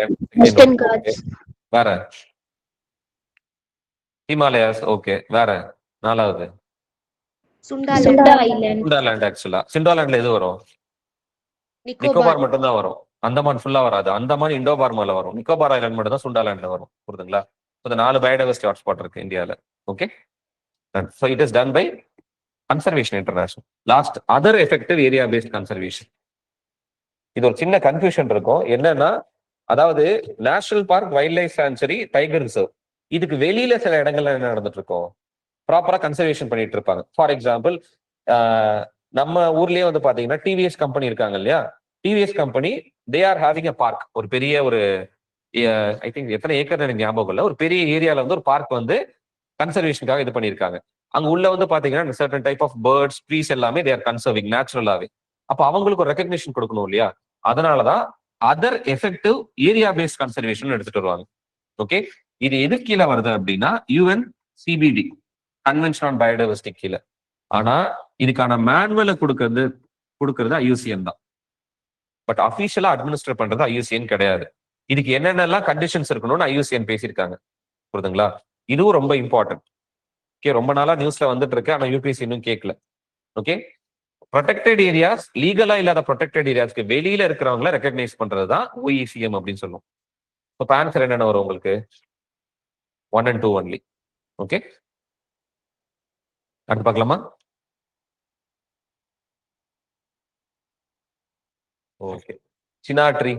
காட்ஸ், வேற ஹிமாலயாஸ். ஓகே, வேற நாலாவது சுண்டா ஐலண்ட், சிண்டாலாண்ட். ஆக்சுவலா சிண்டாலாண்ட்ல எது வரும்? நிக்கோபார் மட்டும்தான் வரும். அந்தமான் ஃபுல்லா வராது. அந்தமான் இந்தோ பர்மால வரும். நிக்கோபார் ஐலாண்ட் மட்டும் தான் சுண்டாலாண்ட்ல வரும், புரியுதுங்களா? இந்த 4 பயோடைவர்சிட்டி ஹாட்ஸ்பாட் இருக்கு இந்தியால. Okay, so it is done by conservation international. Last, other effective area based conservation. இது ஒரு சின்ன கன்ஃபியூஷன் இருக்கும். என்னன்னா, அதாவது national park, wild life sanctuary, tiger reserve, இதுக்கு வெளியில சில இடங்கள்ல என்ன நடந்துட்டு இருக்கோம், ப்ராப்பரா கன்சர்வேஷன் பண்ணிட்டு இருப்பாங்க. ஃபார் எக்ஸாம்பிள் நம்ம ஊர்லயே வந்து பாத்தீங்கன்னா TVS கம்பெனி இருக்காங்க இல்லையா? TVS company they are having a park. ஒரு பெரிய ஒரு ஐ திங்க் எத்தனை ஏக்கர் எனக்கு ஞாபகம் இல்லை, ஒரு பெரிய ஏரியால வந்து ஒரு பார்க் வந்து கன்சர்வேஷனுக்காக இது பண்ணியிருக்காங்க. அங்க உள்ள வந்து பாத்தீங்கன்னா certain type of birds, trees எல்லாமே தே ஆர் கன்சர்விங் நேச்சுரலாவே. அப்ப அவங்களுக்கு ஒரு ரெகக்னிஷன் கொடுக்கணும் இல்லையா? அதனாலதான் other effective area based conservation எடுத்துட்டு வருவாங்க. ஓகே, இது எது கீழே வருது அப்படின்னா UNCBD, கன்வென்ஷன் ஆன் பயோடைவர்சிட்டி கீழே. ஆனா இதுக்கான மேனுவலை கொடுக்கறது IUCN தான். பட் அபிஷியலா அட்மினிஸ்டர் பண்றது IUCN கிடையாது. இதுக்கு என்னென்னலாம் கண்டிஷன்ஸ் இருக்கணும்னு IUCN பேசியிருக்காங்க, புரியுதுங்களா? இதுவும் ரொம்ப இம்பார்ட்டன்ட். ஓகே, ரொம்ப நாளா நியூஸ்ல வந்துட்டு இருக்கு, ஆனா UPSC இன்னும் கேட்கல. ஓகே, ப்ரொடெக்டட் ஏரியாஸ், லீகலா இல்லாத ப்ரொடெக்டட் ஏரியாஸ்க்கு வெளியில இருக்கிறவங்களை ரெகக்னைஸ் பண்றதுதான் OECM அப்படின்னு சொல்லுவோம். இப்போ ஆன்சர் என்னென்ன வரும் உங்களுக்கு? 1 and 2 ஒன்லி. ஓகே, அடுத்து பார்க்கலாமா? ஓகே, சினார் ட்ரீ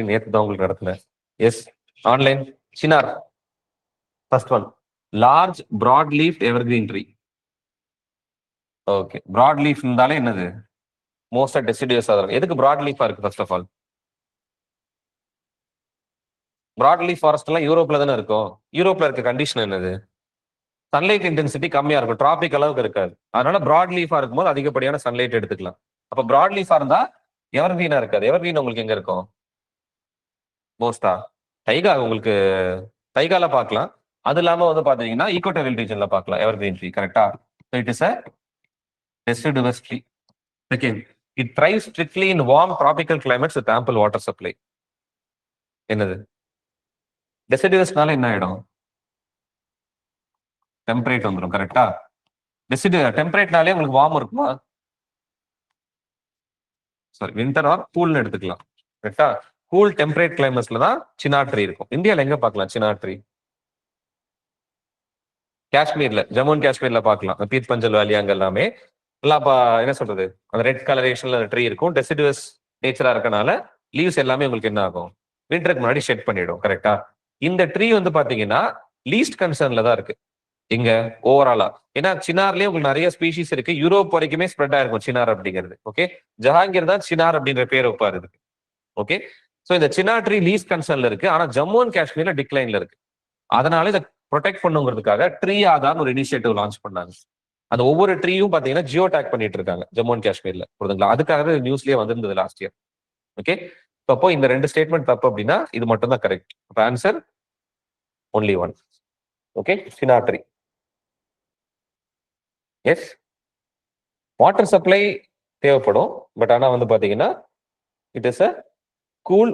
நேற்று தான் உங்களுக்கு நடத்தினேன். Yes, online. Chinar first one, large broad leaf evergreen tree. Okay, broad leaf இருந்தாலே என்னது? மோஸ்டா டெசிடியஸா இருக்கும். எதுக்கு பிராட் லீஃபா இருக்கு? First of all, broad leaf forest எல்லாம் யூரோப்ல தானே இருக்கும். யூரோப்ல இருக்க கண்டிஷன் என்னது? சன்லைட் இன்டென்சிட்டி கம்மியா இருக்கும், டிராபிக் அளவுக்கு இருக்காது. அதனால பிராட் லீஃபா இருக்கும்போது அதிகப்படியான சன்லைட் எடுத்துக்கலாம். அப்ப பிராட் லீஃபா இருந்தா எவர்கிரீனா இருக்காது. எவர்கிரீன் உங்களுக்கு எங்க இருக்கும் மோஸ்டா? டைகா, உங்களுக்கு டைகால பார்க்கலாம். அது இல்லாம வந்து பாத்தீங்கன்னா ஈக்குவட்டோரியல் ரீஜன்ல பார்க்கலாம் எவர்கிரீன் ட்ரீ. கரெக்டா? So it is a deciduous tree. Second, it thrives strictly in warm tropical climates with ample water supply. என்னது டெசிடுவஸ்னால என்ன ஆயிடும்? டெம்பரேட் வந்துடும். கரெக்டா? டெம்பரேட்னாலே உங்களுக்கு வார்ம் இருக்குமா? சாரி, வின்டர் ஆர் கூல்னு எடுத்துக்கலாம். கரெக்டா? கூல் டெம்பரேட் கிளைமேட்ஸ்ல தான் சினார் ட்ரீ இருக்கும். இந்தியால எங்க பார்க்கலாம் சினார் ட்ரீ? காஷ்மீர்ல, ஜம்மு அண்ட் காஷ்மீர்ல பார்க்கலாம். பீத் பஞ்சல் வேலி அங்க எல்லாமே எல்லாம் என்ன சொல்றது, அந்த ரெட் கலரேஷன்ல ட்ரீ இருக்கும். டெசிடுவஸ் நேச்சரா இருக்கனால லீவ்ஸ் எல்லாமே உங்களுக்கு என்ன ஆகும், விண்டருக்கு முன்னாடி ஷெட் பண்ணிடும். கரெக்டா? இந்த ட்ரீ வந்து பாத்தீங்கன்னா லீஸ்ட் கன்சர்ன்ல தான் இருக்கு இங்க ஓவராலா. ஏன்னா சினார்லயே உங்களுக்கு நிறைய ஸ்பீஷிஸ் இருக்கு. யூரோப் வரைக்குமே ஸ்ப்ரெட் ஆயிருக்கும் சினார் அப்படிங்கிறது. ஓகே, ஜஹாங்கீர் தான் சினார் அப்படின்ற பேர் வைப்பாரு இதுக்கு. ஓகே, சோ இந்த சினார் ட்ரீ லீஸ்ட் கன்சர்ன்ல இருக்கு. ஆனா ஜம்மு அண்ட் காஷ்மீர்ல டிக்ளைன்ல இருக்கு. அதனால இதை ப்ரொடெக்ட் பண்ணுங்கிறதுக்காக ட்ரீ ஆதார்னு ஒரு இனிஷியேட்டிவ் லான்ச் பண்ணாங்க. அந்த ஒவ்வொரு ட்ரீயும் பாத்தீங்கன்னா ஜியோ டேக் பண்ணிட்டு இருக்காங்க ஜம்மு அண்ட் காஷ்மீர்ல. புரியுதுங்களா? அதுக்காக நியூஸ்லயே வந்திருந்தது லாஸ்ட் இயர். ஓகே, அப்போ இந்த ரெண்டு ஸ்டேட்மெண்ட் தப்பு அப்படின்னா இது மட்டும் தான் கரெக்ட். அப்ப answer only one. Okay, chinar tree. Yes, water supply but. பட் ஆனா வந்து பாத்தீங்கன்னா it is a cool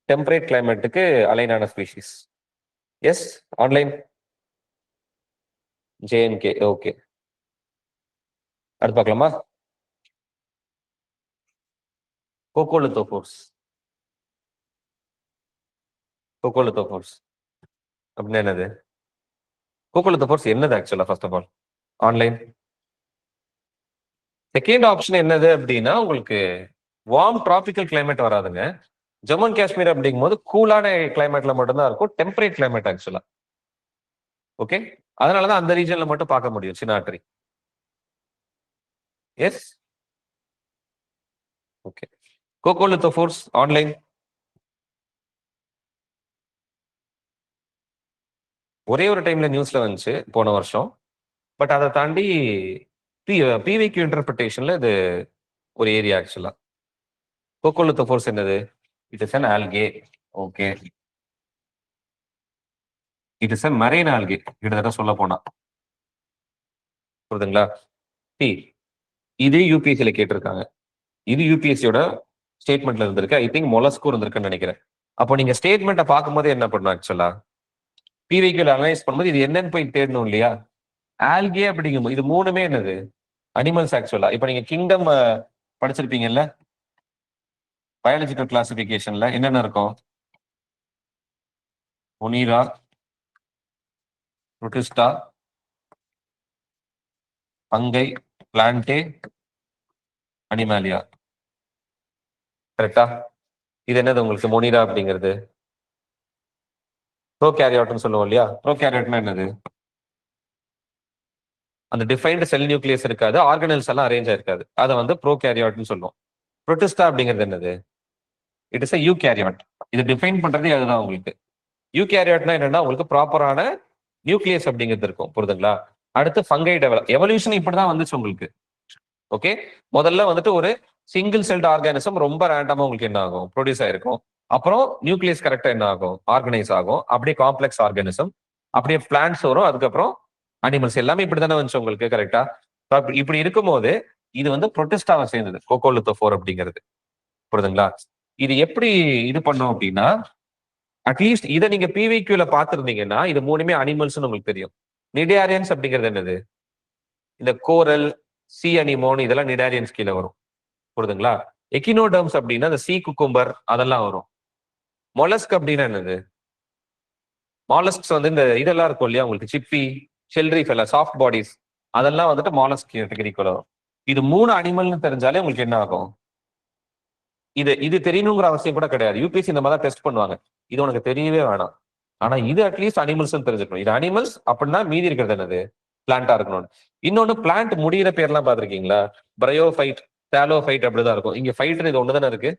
temperate கிளைமேட்டுக்கு அலைனான species. Yes, online J and K. Okay, அடுத்து பார்க்கலாமா? கோகோலித்தோபோர்ஸ். கோகோலித்தோபோர்ஸ் அப்படின்னா என்னது? கோகோலித்தோபோர்ஸ் என்னது ஆக்சுவலா? First of all online second option என்னது அப்படின்னா உங்களுக்கு வார்ம் டிராபிக்கல் கிளைமேட் வராதுங்க. ஜம்மு அண்ட் காஷ்மீர் அப்படிங்கும் போது கூலான கிளைமேட்ல மட்டும்தான் இருக்கும், டெம்பரேட் கிளைமேட் ஆக்சுவலா. ஓகே, அதனாலதான் அந்த ரீஜன்ல மட்டும் பார்க்க முடியும் chinar tree. Yes, okay. Coccolithophores online. ஒரே ஒரு டைம்ல நியூஸ்ல வந்துச்சு போன வருஷம். பட் அதை தாண்டி பிவிக்யூ இன்டர்பிரிட்டேஷன்ல இது ஒரு ஏரியா ஆக்சுவலா. கோகோலித்தோபோர்ஸ் என்னது? It is an algae. Okay, it is a marine algae கிட்டத்தட்ட சொல்ல போனா. புரியுதுங்களா? இது யூபிஎஸ்சியில கேட்டிருக்காங்க. இது யூபிஎஸ்சியோட ஸ்டேட்மெண்ட்ல இருந்திருக்கு. ஐ திங்க் மொலஸ்கூர் இருந்திருக்குன்னு நினைக்கிறேன். அப்போ நீங்க ஸ்டேட்மெண்ட்டை பார்க்கும்போது என்ன பண்ணணும் ஆக்சுவலா, பிவிக்யூல அனலைஸ் பண்ணும்போது இது என்னன்னு போய் தேடணும் இல்லையா? ஆல்கே அப்படிங்கும்போது இது மூணுமே என்னது? அனிமல்ஸ் ஆக்சுவலா. இப்ப நீங்க கிங்டம் படிச்சிருப்பீங்கல்ல, பயாலஜிக்கல் கிளாசிபிகேஷன்ல என்னென்ன இருக்கும்? ஒனீரா, புரோட்டிஸ்டா, பங்கை, பிளான்டே, அனிமாலியா. கரெக்டா? இது என்னது உங்களுக்கு மொனிரா அப்படிங்கிறது? ப்ரோகேரியாட்னு சொல்லுவோம் இல்லையா? ப்ரோகேரியாட்னா என்னது? அந்த டிஃபைன்டு செல் நியூக்ளியஸ் இருக்காது, ஆர்கனல்ஸ் எல்லாம் அரேஞ்ச் ஆயிருக்காது. அதை வந்து ப்ரோகேரியாட்னு சொல்லுவோம். புரோட்டிஸ்டா அப்படிங்கிறது என்னது? It is a eukaryote. இது டிஃபைன் பண்றதே அதுதான் உங்களுக்கு. யூகேரியாட்னா என்னன்னா உங்களுக்கு ப்ராப்பரான நியூக்ளியஸ் அப்படிங்கிறது இருக்கும். புரியுதுங்களா? அடுத்து ஃபங்கை டெவலப். எவல்யூஷன் இப்படிதான் வந்துச்சு உங்களுக்கு. ஓகே, முதல்ல வந்துட்டு ஒரு சிங்கிள் செல்ட் ஆர்கானிசம் ரொம்ப ரேண்டமா உங்களுக்கு என்ன ஆகும், ப்ரொடியூஸ் ஆயிருக்கும். அப்புறம் நியூக்ளியஸ் கரெக்டா என்ன ஆகும், ஆர்கனைஸ் ஆகும். அப்படியே காம்ப்ளெக்ஸ் ஆர்கானிசம், அப்படியே பிளான்ட்ஸ் வரும், அதுக்கப்புறம் அனிமல்ஸ். எல்லாமே இப்படிதானே வந்துச்சு உங்களுக்கு. கரெக்டா? இப்படி இருக்கும்போது இது வந்து புரோட்டிஸ்டாவை சேர்ந்தது கோகோலித்தோபோர் அப்படிங்கிறது. புரியுதுங்களா? இது எப்படி இது பண்ணும் அப்படின்னா, அட்லீஸ்ட் இதை நீங்க பிவிக்யூல பாத்துருந்தீங்கன்னா இது மூணுமே அனிமல்ஸ் உங்களுக்கு தெரியும். நிடாரியன்ஸ் அப்படிங்கிறது என்னது? இந்த கோரல், சி அனிமோன், இதெல்லாம் நிடாரியன்ஸ் கீழே வரும். புரியுதுங்களா? எக்கினோடர்ம்ஸ் அப்படின்னா இந்த சி குக்கும்பர் அதெல்லாம் வரும். மொலஸ்க் அப்படின்னா என்னது? மாலஸ்க்ஸ் வந்து இந்த இதெல்லாம் இருக்கும் இல்லையா உங்களுக்கு, சிப்பி, ஷெல்ரீஃப் எல்லாம் சாஃப்ட் பாடிஸ், அதெல்லாம் வந்துட்டு மாலஸ்க் கேட்டகரிக்குள்ள வரும். இது மூணு அனிமல்னு தெரிஞ்சாலே உங்களுக்கு என்ன ஆகும், இது தெரியணுங்கிற அவசியம் கூட கிடையாது. யூபிஎஸ்சி இந்த மாதிரி டெஸ்ட் பண்ணுவாங்க. இது உனக்கு தெரியவே வேணாம். ஆனா இது அட்லீஸ்ட் அனிமல்ஸ் தெரிஞ்சுக்கணும். இது அனிமல்ஸ் அப்படின்னா மீதி இருக்கிறது என்னது, பிளான்டா இருக்கணும். இன்னொன்னு, பிளான்ட் முடிகிற பேர்லாம் பாத்திருக்கீங்களா? பிரயோஃபைட், தாலோஃபைட் அப்படிதான் இருக்கும். இங்க ஃபைட் இது ஒண்ணுதானே இருக்கு.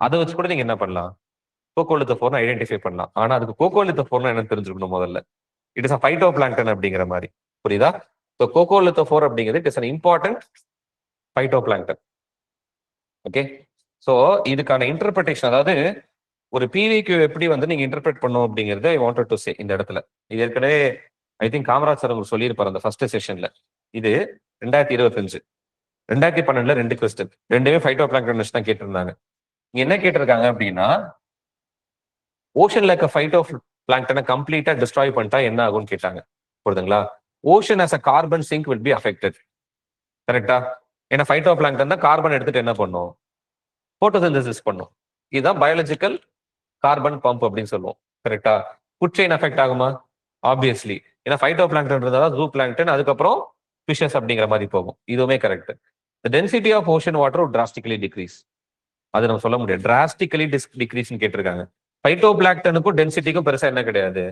அதை வச்சு கூட நீங்க என்ன பண்ணலாம், கோகோலித்தோபோர்னு ஐடென்டிஃபை பண்ணலாம். ஆனா அதுக்கு கோகோலித்தோபோர்னா என்ன தெரிஞ்சுக்கணும் முதல்ல. It is a phyto plankton அப்படிங்கிற மாதிரி. புரியுதா? ஸோ கோகோலித்தோபோர் அப்படிங்கிறது it is an important phyto plankton. Okay, so இதுக்கான இன்டர்பிரேஷன், அதாவது ஒரு பிவிக்யூ எப்படி வந்து நீங்க இன்டர்பிரேட் பண்ணும் அப்படிங்கிறது ஐ வாண்டட் டு சே இந்த இடத்துல. இது ஏற்கனவே ஐ திங்க் காமராஜ் சார் உங்களுக்கு சொல்லியிருப்பாரு அந்த ஃபர்ஸ்ட் செஷன்ல. இது 2025. 2012 2 கொஸ்டின், ரெண்டுமே ஃபைட்டோ பிளாங்டன் தான் கேட்டிருந்தாங்க. இங்க என்ன கேட்டிருக்காங்க அப்படின்னா, ஓஷன்ல இருக்க ஃபைட்டோ பிளாங்டனை கம்ப்ளீட்டா டிஸ்ட்ராய் பண்ணிட்டா என்ன ஆகும்னு கேட்டாங்க. புரியுதுங்களா? Ocean as a carbon sink will be affected. கரெக்டா? ஏன்னா ஃபைட்டோ பிளாங்டன் தான் கார்பன் எடுத்துட்டு என்ன பண்ணும்? போட்டோசிந்தசிஸ் பண்ணும். இதுதான் பயாலஜிக்கல் கார்பன் பம்ப் அப்படின்னு சொல்லுவோம். கரெக்டா? ஃபுட் செயின் அஃபெக்ட் ஆகுமா? ஆப்வியஸ்லி. ஏன்னா ஃபைட்டோ பிளாங்டன் இருந்தாலும் ஜூ பிளாங்டன், அதுக்கப்புறம் ஃபிஷஸ் அப்படிங்கிற மாதிரி போகும். இதுவுமே correct. The density of ocean water would drastically decrease. அது நம்ம சொல்ல முடியாது. டிராஸ்டிக்கலி டிக்ரீஸ் கேட்டிருக்காங்க. ஃபைட்டோ பிளாங்டனுக்கும் டென்சிட்டிக்கும் பெருசா என்ன கிடையாது,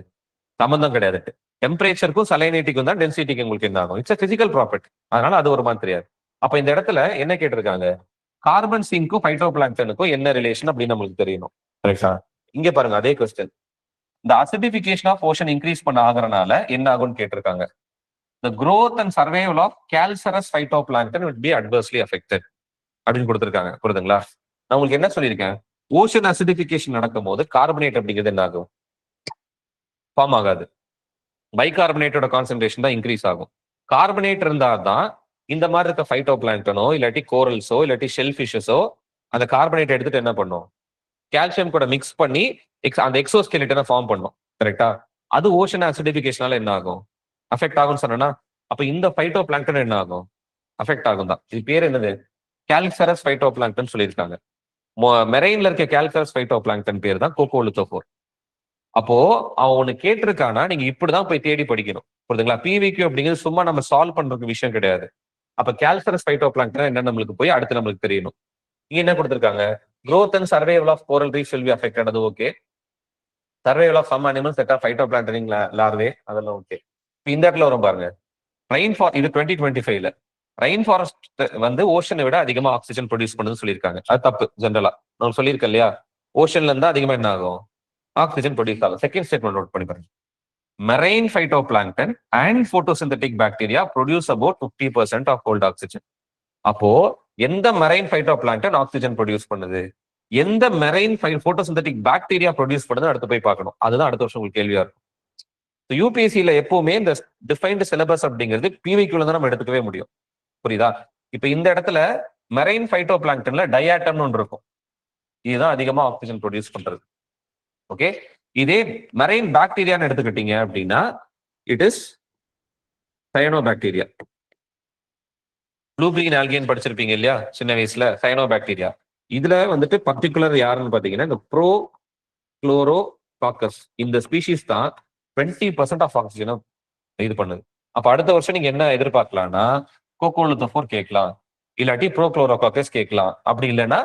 சம்பந்தம் கிடையாது. டெம்பரேச்சருக்கும் சலைனிட்டிக்கும் தான் டென்சிட்டிக்கு உங்களுக்கு என்ன ஆகும். It's physical property. அதனால அது ஒரு மாதிரி தெரியாது. அப்ப இந்த இடத்துல என்ன கேட்டிருக்காங்க, கார்பன் சிங்க்கும் ஃபைட்டோ பிளாங்டனுக்கும் என்ன ரிலேஷன் அப்படின்னு நம்மளுக்கு தெரியணும். கரெக்டா? இங்க பாருங்க அதே கொஸ்டின். இந்த அசிடிஃபிகேஷன் ஆஃப் ஓஷன் இன்க்ரீஸ் பண்ண ஆகுறனால என்ன ஆகும்னு கேட்டிருக்காங்க. The growth and survival of calcareous phytoplankton would be adversely affected அப்படின்னு கொடுத்திருக்காங்க. புரியுதுங்களா? நான் உங்களுக்கு என்ன சொல்லியிருக்கேன், ஓஷன் அசிடிஃபிகேஷன் நடக்கும் போது கார்பனேட் அப்படிங்கிறது என்ன ஆகும், ஃபார்ம் ஆகாது. பைகார்பனேட்டோட கான்சென்ட்ரேஷன் தான் இன்க்ரீஸ் ஆகும். கார்பனேட் இருந்தா தான் இந்த மாதிரி இருக்க ஃபைட்டோ பிளாங்டனோ இல்லாட்டி கோரல்ஸோ இல்லாட்டி ஷெல் ஃபிஷஸோ அந்த கார்பனேட் எடுத்துட்டு என்ன பண்ணும், கால்சியம் கூட மிக்ஸ் பண்ணி அந்த எக்ஸோஸ்கெலிட்டனை ஃபார்ம் பண்ணும். கரெக்டா? அது ஓஷன் அசிடிஃபிகேஷனால என்ன ஆகும், அஃபெக்ட் ஆகும்னு சொன்னா, அப்ப இந்த ஃபைட்டோ பிளாங்டன் என்ன ஆகும், அஃபெக்ட் ஆகும் தான். இது பேர் என்னது, கால்கரஸ் ஃபைட்டோ பிளாங்டன் சொல்லியிருக்காங்க. மெரைன்ல இருக்க கால்கரஸ் ஃபைட்டோ பிளாங்டன் பேர் தான் கோகோலித்தோபோர். அப்போ அவன் ஒண்ணு கேட்டிருக்கானா, நீங்க இப்படிதான் போய் தேடி படிக்கணும். புரியுதுங்களா? பிவிக்யூ அப்படிங்கிறது சும்மா நம்ம சால்வ் பண்றதுக்கு விஷயம் கிடையாது. அப்ப கால்கரஸ் ஃபைட்டோ பிளாங்டன் என்ன நம்மளுக்கு போய் அடுத்து நம்மளுக்கு தெரியணும். இங்க என்ன கொடுத்திருக்காங்க, growth and survival of coral reefs will be affected. அது okay. survival of some animals that are phytoplankton larvae, அதெல்லாம் ஓகே. இந்த இடத்துல வரும் பாருங்க, இது 2025ல ரெயின் ஃபாரஸ்ட் வந்து ஓஷனை விட அதிகமா ஆக்சிஜன் ப்ரொடியூஸ் பண்ணுன்னு சொல்லியிருக்காங்க. அது தப்பு. ஜென்ரலா நான் சொல்லியிருக்கேன் இல்லையா, ஓஷன்ல இருந்தா அதிகமா என்ன ஆகும், ஆக்சிஜன் ப்ரொடியூஸ் ஆகும். செகண்ட் ஸ்டேட்மெண்ட் நோட் பண்ணி பாருங்க. Marine phytoplankton and photosynthetic bacteria produce about 50% of cold oxygen. அப்போ எந்த மெரைன் phytoplankton ஆக்சிஜன் ப்ரொடியூஸ் பண்ணுது, எந்த மெரைன் photosynthetic bacteria ப்ரொடியூஸ் பண்ணுது அடுத்து போய் பார்க்கணும். அதுதான் அடுத்த வருஷம் உங்களுக்கு கேள்வியா இருக்கும். யூபிஎஸ்சியில எப்பவுமே இந்த டிஃபைன்டு சிலபஸ் அப்படிங்கிறது பிவிக்யூல தான் நம்ம எடுத்துக்கவே முடியும். புரியுதா? இப்ப இந்த இடத்துல மெரைன் phytoplanktonல டயாட்டம்னு ஒன்று இருக்கும். இதுதான் அதிகமா ஆக்சிஜன் ப்ரொடியூஸ் பண்றது. ஓகே. இதே மெரைன் பாக்டீரியான்னு எடுத்துக்கிட்டீங்க அப்படின்னா it is cyanobacteria. Blue green alkane படிச்சிருப்பீங்க இல்லையா சின்ன வயசுல, சயனோபாக்டீரியா. இதுல வந்துட்டு பர்டிகுலர் யாருன்னு பாத்தீங்கன்னா இந்த ப்ரோ குளோரோ காக்கஸ், இந்த ஸ்பீஷிஸ் தான் 20% ஆஃப் ஆக்சிஜனை இது பண்ணுது. அப்ப அடுத்த வருஷம் நீங்க என்ன எதிர்பார்க்கலாம்னா, கோகோலித்தோபோர் கேட்கலாம், இல்லாட்டி ப்ரோக்ளோரோகாக்கஸ் கேட்கலாம், அப்படி இல்லைன்னா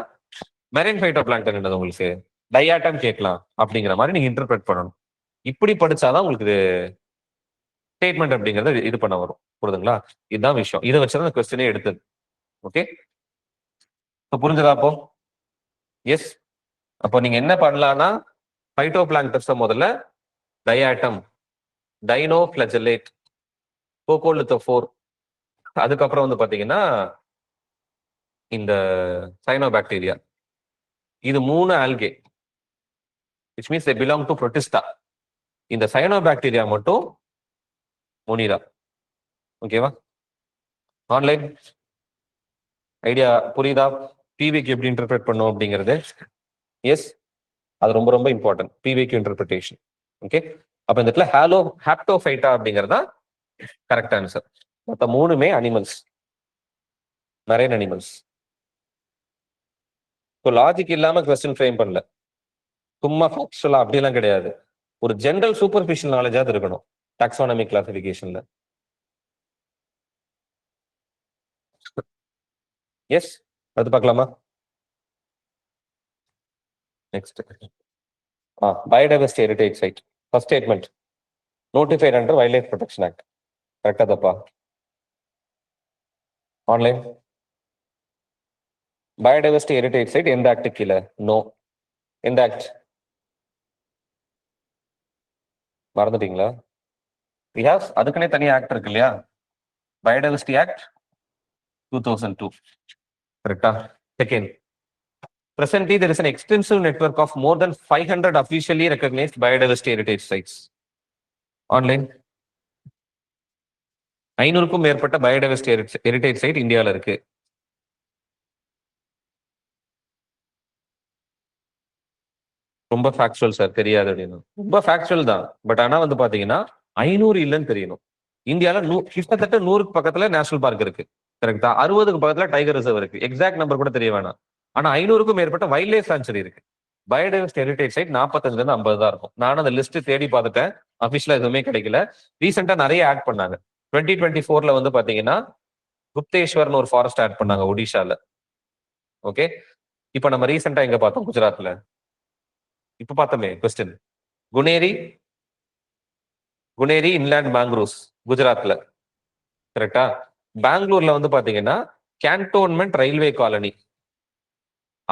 மெரைன் phytoplankton என்னது உங்களுக்கு டயாட்டம் கேட்கலாம். அப்படிங்கிற மாதிரி நீங்க இன்டர்பிரட் பண்ணணும். இப்படி படிச்சாதான் உங்களுக்கு ஸ்டேட்மெண்ட் அப்படிங்கறத இது பண்ண வரும். புரியுதுங்களா? இதுதான் விஷயம். இதை வச்சுதான் கொஸ்டினே எடுத்தது. ஓகே, புரிஞ்சதா? அப்போ எஸ். அப்போ நீங்க என்ன பண்ணலாம்னா, phytoplankton முதல்ல டயாட்டம், டைனோஃபிளஜெல்லேட், கோகோலித்தோபோர், அதுக்கப்புறம் வந்து பாத்தீங்கன்னா இந்த சயனோபாக்டீரியா. இது 3 algae, which means they belong to protista. இந்த சயனோபாக்டீரியா மட்டும் மொனிரா. ஓகேவா? ஆன்லைன் ஐடியா புரியுதா? பிவிக்கு எப்படி இன்டர்பிரேட் பண்ணும் அப்படிங்கிறது. எஸ், அது ரொம்ப ரொம்ப இம்பார்ட்டன்ட், பிவிக்கு இன்டர்பிரேஷன். ஓகே. அப்ப இந்த இடத்துல ஹாப்டோஃபைட்டா அப்படிங்கிறது தான் கரெக்ட் ஆன்சர். மொத்த 3மே அனிமல்ஸ், மெரைன் அனிமல்ஸ். லாஜிக் இல்லாம கொஸ்டின் ஃப்ரேம் பண்ணல, சும்மா ஃபேக்சுவலா அப்படிலாம் கிடையாது. ஒரு ஜெனரல் சூப்பர்ஃபிஷியல் நாலேஜாவது இருக்கணும் டாக்ஸானமி கிளாசிபிகேஷன்ல. எஸ், அது பார்க்கலாமா? Next, biodiversity heritage site. First statement notified under wild life protection act. கரெக்டா தப்பா? ஆன்லைன் பயோடைவர்சிட்டி ஹெரிடேஜ் சைட் எந்த ஆக்ட் கீழே? நோ. எந்த ஆக்ட் மறந்துட்டீங்களா? அதுக்குன்னே தனியா ஆக்ட் இருக்கு இல்லையா, பயோடைவர்சிட்டி ஆக்ட் 2002. கரெக்டா? Second, presently there is an extensive network of more than 500 officially recognized biodiversity heritage sites. Online 500க்கும் மேற்பட்ட பயோடைவர்சிட்டி ஹெரிடேஜ் சைட் இந்தியாவில் இருக்கு. ரொம்ப ஃபேக்சுவல் சார், தெரியாது அப்படின்னு. ரொம்ப ஃபேக்சுவல் தான். பட் ஆனா வந்து பாத்தீங்கன்னா 500 இல்லைன்னு தெரியணும். இந்தியாவில் கிட்டத்தட்ட 100க்கு பக்கத்துல நேஷனல் பார்க் இருக்கு. கரெக்டா? 60க்கு பக்கத்துல டைகர் ரிசர்வ் இருக்கு. எக்ஸாக்ட் நம்பர் கூட தெரிய வேணாம். ஆனா 500க்கும் மேற்பட்ட வைல்ட் லைஃப் சான்ச்சுரி இருக்கு. பயோடைவர்சிட்டி ஹெரிடேஜ் சைட் 45ல இருந்து 50 தான் இருக்கும். நானும் அந்த லிஸ்ட் தேடி பார்த்துட்டேன். அபிஷியலா எதுவுமே கிடைக்கல. ரீசெண்டா நிறைய ஆட் பண்ணாங்க. 2024ல வந்து பாத்தீங்கன்னா குப்தேஸ்வர்னு ஒரு ஃபாரஸ்ட் ஆட் பண்ணாங்க ஒடிஷால. ஓகே, இப்ப நம்ம ரீசெண்டா எங்க பார்த்தோம்? குஜராத்ல. இப்ப பார்த்தோமே கொஸ்டின், குனேரி இன்லேண்ட் மேங்க்ரோவ்ஸ் குஜராத்ல. கரெக்டா? பெங்களூர்ல வந்து பாத்தீங்கன்னா கேன்டோன்மெண்ட் ரயில்வே காலனி,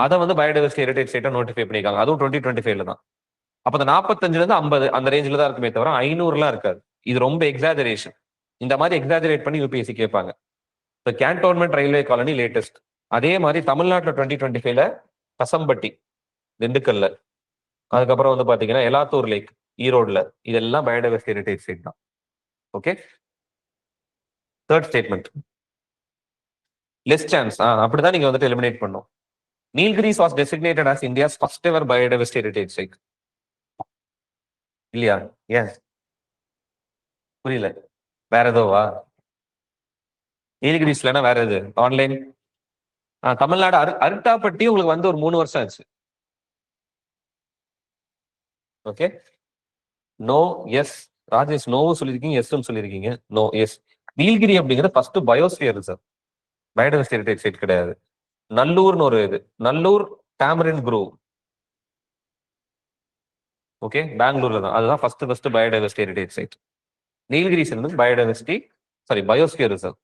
அதை வந்து பயோடைவர்சிட்டி ஹெரிடேஜ் சைட்டா நோட்டிஃபை பண்ணிருக்காங்க. அதுவும் 2025ல தான். அப்ப அந்த 45ல இருந்து 50 அந்த ரேஞ்சில தான் இருக்குமே தவிர 500லாம் இருக்காது. இது ரொம்ப எக்ஸாஜரேஷன். இந்த மாதிரி எக்ஸாஜரேட் பண்ணி யூபிஎஸ்சி கேட்பாங்க. இப்போ கேன்டோன்மெண்ட் ரயில்வே காலனி லேட்டஸ்ட். அதே மாதிரி தமிழ்நாட்டில் 2025ல கசம்பட்டி திண்டுக்கல்ல, அதுக்கப்புறம் வந்து பாத்தீங்கன்னா எலாத்தூர் லேக் ஈரோடுல, இதெல்லாம் பயோடைவர்சிட்டி ஹெரிடேஜ் சைட் தான். Okay, third statement less chance. அப்படிதான் நீங்க வந்துட்டு எலிமினேட் பண்ணும். Nilgiris was designated as India's first ever biodiversity heritage site. இல்லையா? ஏன் புரியல? வேற ஏதோவா? நீலகிரிஸ்லனா வேற எது? ஆன்லைன் தமிழ்நாடு அருட்டாப்பட்டி உங்களுக்கு வந்து ஒரு 3 வருஷம் ஆச்சு. Okay, no yes. ராஜேஷ் நோவும் சொல்லியிருக்கீங்க, எஸ்ன்னு சொல்லியிருக்கீங்க. No yes. நீலகிரி அப்படிங்கிறது first biosphere reserve, biodiversity heritage site கிடையாது. நல்லூர்னு ஒரு இது, நல்லூர் டாமரின் குரோவ். ஓகே, பெங்களூர்ல தான். அதுதான் first biodiversity heritage site. Nilgiris வந்து பயோடைவர்சிட்டி பயோஸ்பியர் ரிசர்வ்.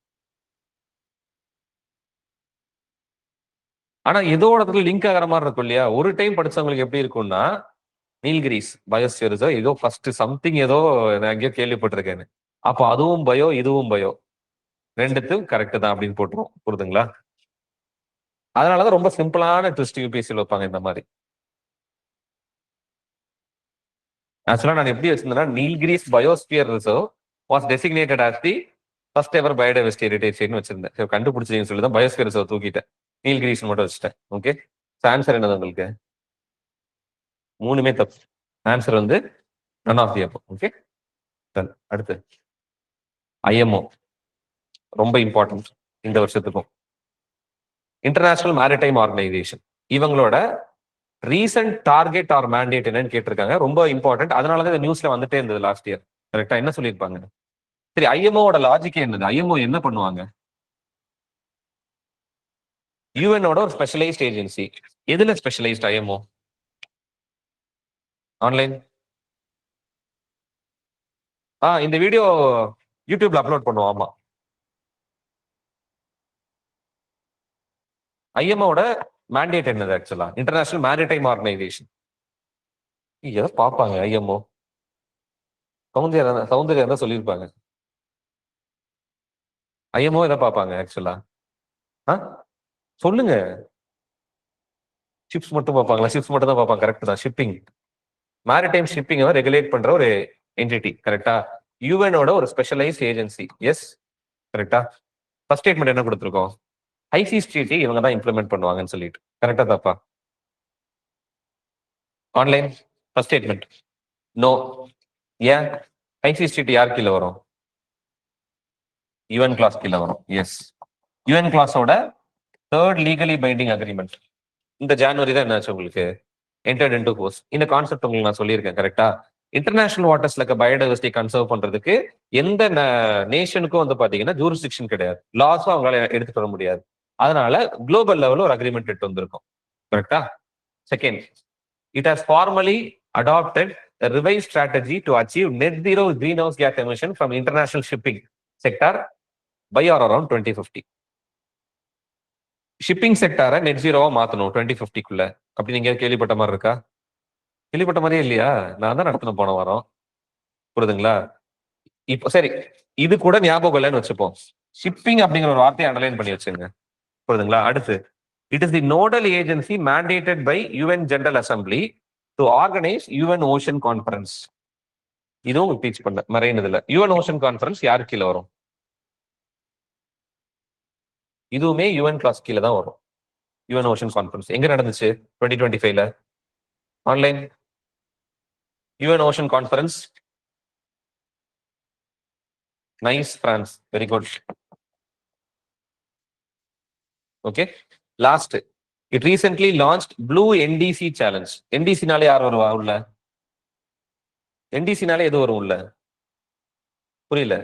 ஆனா இதோட லிங்க் ஆகிற மாதிரி இருக்கும் இல்லையா? ஒரு டைம் படிச்சவங்களுக்கு எப்படி இருக்கும்னா, நீல்கிரிஸ் பயோஸ்பியர் ரிசர்வ் ஏதோ ஃபர்ஸ்ட் சம்திங் ஏதோ நான் எங்கேயோ கேள்விப்பட்டிருக்கேன். அப்போ அதுவும் பயோ இதுவும் பயோ, ரெண்டுத்தும் கரெக்ட் தான் அப்படின்னு போட்டுரும். புரியுதுங்களா? அதனாலதான் ரொம்ப சிம்பிளான ட்விஸ்ட் யூபிஎஸ்சியில் வைப்பாங்க இந்த மாதிரி. ஆக்சுவலா நான் எப்படி வச்சிருந்தேன்னா, Nilgiris biosphere reserve was designated as the first ever biodiversity heritage சைட்னு வச்சிருந்தேன். கண்டுபிடிச்சிங்கன்னு சொல்லி தான் பயோஸ்பியர் ரிசர்வ் தூக்கிட்டேன், நீல்கிரிஸ் மட்டும் வச்சுட்டேன். ஓகே, ஆன்சர் என்னது உங்களுக்கு? 3மே தப்பு. ஆன்சர் வந்து none of the above. Okay, அடுத்து ஐஎம்ஓ ரொம்ப இம்பார்ட்டன்ட் இந்த வருஷத்துக்கும். இன்டர்நேஷனல் மேரிடைம் ஆர்கனைசேஷன், இவங்களோட ரீசன்ட் டார்கெட் ஆர் மேண்டேட் என்னன்னு கேட்டிருக்காங்க. ரொம்ப இம்பார்ட்டன்ட். அதனாலதான் இந்த நியூஸ்ல வந்துட்டே இருந்தது லாஸ்ட் இயர். கரெக்டா? என்ன சொல்லியிருப்பாங்க? சரி, ஐஎம்ஓட லாஜிக் என்னது? ஐஎம்ஓ என்ன பண்ணுவாங்க? யூஎனோட ஒரு ஸ்பெஷலைஸ்ட் ஏஜென்சி. எதுல ஸ்பெஷலைஸ்ட் ஐஎம்ஓ? ஆன்லைன். இந்த வீடியோ யூடியூப்ல அப்லோட் பண்ணுவோம். ஆமா, ஐஎம்ஓட மேண்டேட் என்னது? ஆக்சுவலா இன்டர்நேஷனல் மேரிடைம் ஆர்கனைசேஷன். எதை பார்ப்பாங்க ஐஎம்ஓ? சௌந்தர்யா தான் சொல்லியிருப்பாங்க. ஐஎம்ஓ எதை பார்ப்பாங்க ஆக்சுவலா? சொல்லுங்க. ஷிப்ஸ் மட்டும் பார்ப்பாங்களா? ஷிப்ஸ் மட்டும் தான் பார்ப்பாங்க. கரெக்ட் தான். ஷிப்பிங், மேரிடைம் ஷிப்பிங் ரெகுலேட் பண்ற ஒரு என்டிட்டி. கரெக்டா? யூஎனோட ஒரு ஸ்பெஷலைஸ்ட் ஏஜென்சி. எஸ், கரெக்டா? ஃபர்ஸ்ட் ஸ்டேட்மெண்ட் என்ன கொடுத்துருக்கோம்? ஐசிஎஸ்டிடி இவங்க தான் இம்ப்ளிமெண்ட் பண்ணுவாங்கன்னு சொல்லிட்டு. கரெக்டா தப்பா? Online first statement no. ஏன்? ஐசிஎஸ்டிடி யார் கீழே வரும்? யுஎன் கிளாஸ் கீழே வரும். எஸ், யுஎன் கிளாஸோட தேர்ட் லீகலி பைண்டிங் அக்ரிமெண்ட் இந்த ஜனவரி தான் என்னாச்சு உங்களுக்கு என்டர்ட் இன்டு ஃபோர்ஸ். இந்த கான்செப்ட் உங்களுக்கு நான் சொல்லியிருக்கேன். கரெக்டா? இன்டர்நேஷனல் வாட்டர்ஸ்ல இருக்க பயோடைவர்சிட்டி கன்சர்வ் பண்றதுக்கு எந்த நேஷனுக்கும் வந்து பாத்தீங்கன்னா ஜூரிஸ்டிக்ஷன் கிடையாது. லாஸும் அவங்களால எடுத்துட்டு வர முடியாது. அதனால குளோபல் லெவலில் ஒரு அக்ரிமெண்ட் எடுத்து வந்திருக்கும். கரெக்டா? Second, it has formally adopted a revised strategy to achieve net zero greenhouse gas emission from international shipping sector by or around 2050. Shipping செக்டாரை நெட் ஜீரோவா மாத்தணும் 2050க்குள்ள. அப்படி நீங்க கேள்விப்பட்ட மாதிரி இருக்கா? கேள்விப்பட்ட மாதிரியே இல்லையா? நான் தான் நடத்தணும் போன வாரம். புரியுதுங்களா? இப்போ சரி, இது கூட ஞாபகம் இல்லைன்னு வச்சுப்போம். ஷிப்பிங் அப்படிங்கிற ஒரு வார்த்தையை அண்டர்லைன் பண்ணி வச்சுங்க. புரியுதுங்களா? அடுத்து, it is the nodal agency mandated by UN general assembly to organise UN ocean conference. இதுவும் டீச் பண்ண மறைனதுல. யுஎன் ஓஷன் கான்ஃபரன்ஸ் யாரு கீழே வரும்? இதுவுமே யுஎன் கிளாஸ் கீழே தான் வரும். யுஎன் ஓஷன் கான்ஃபரன்ஸ் எங்க நடந்துச்சு 2025ல? Online UN ocean conference. Nice France, very good. Okay, last it recently launched blue NDC challenge. என்டிசினாலே யார் வருவா உள்ள? என்டிசினாலே எது வரும் உள்ள? புரியல.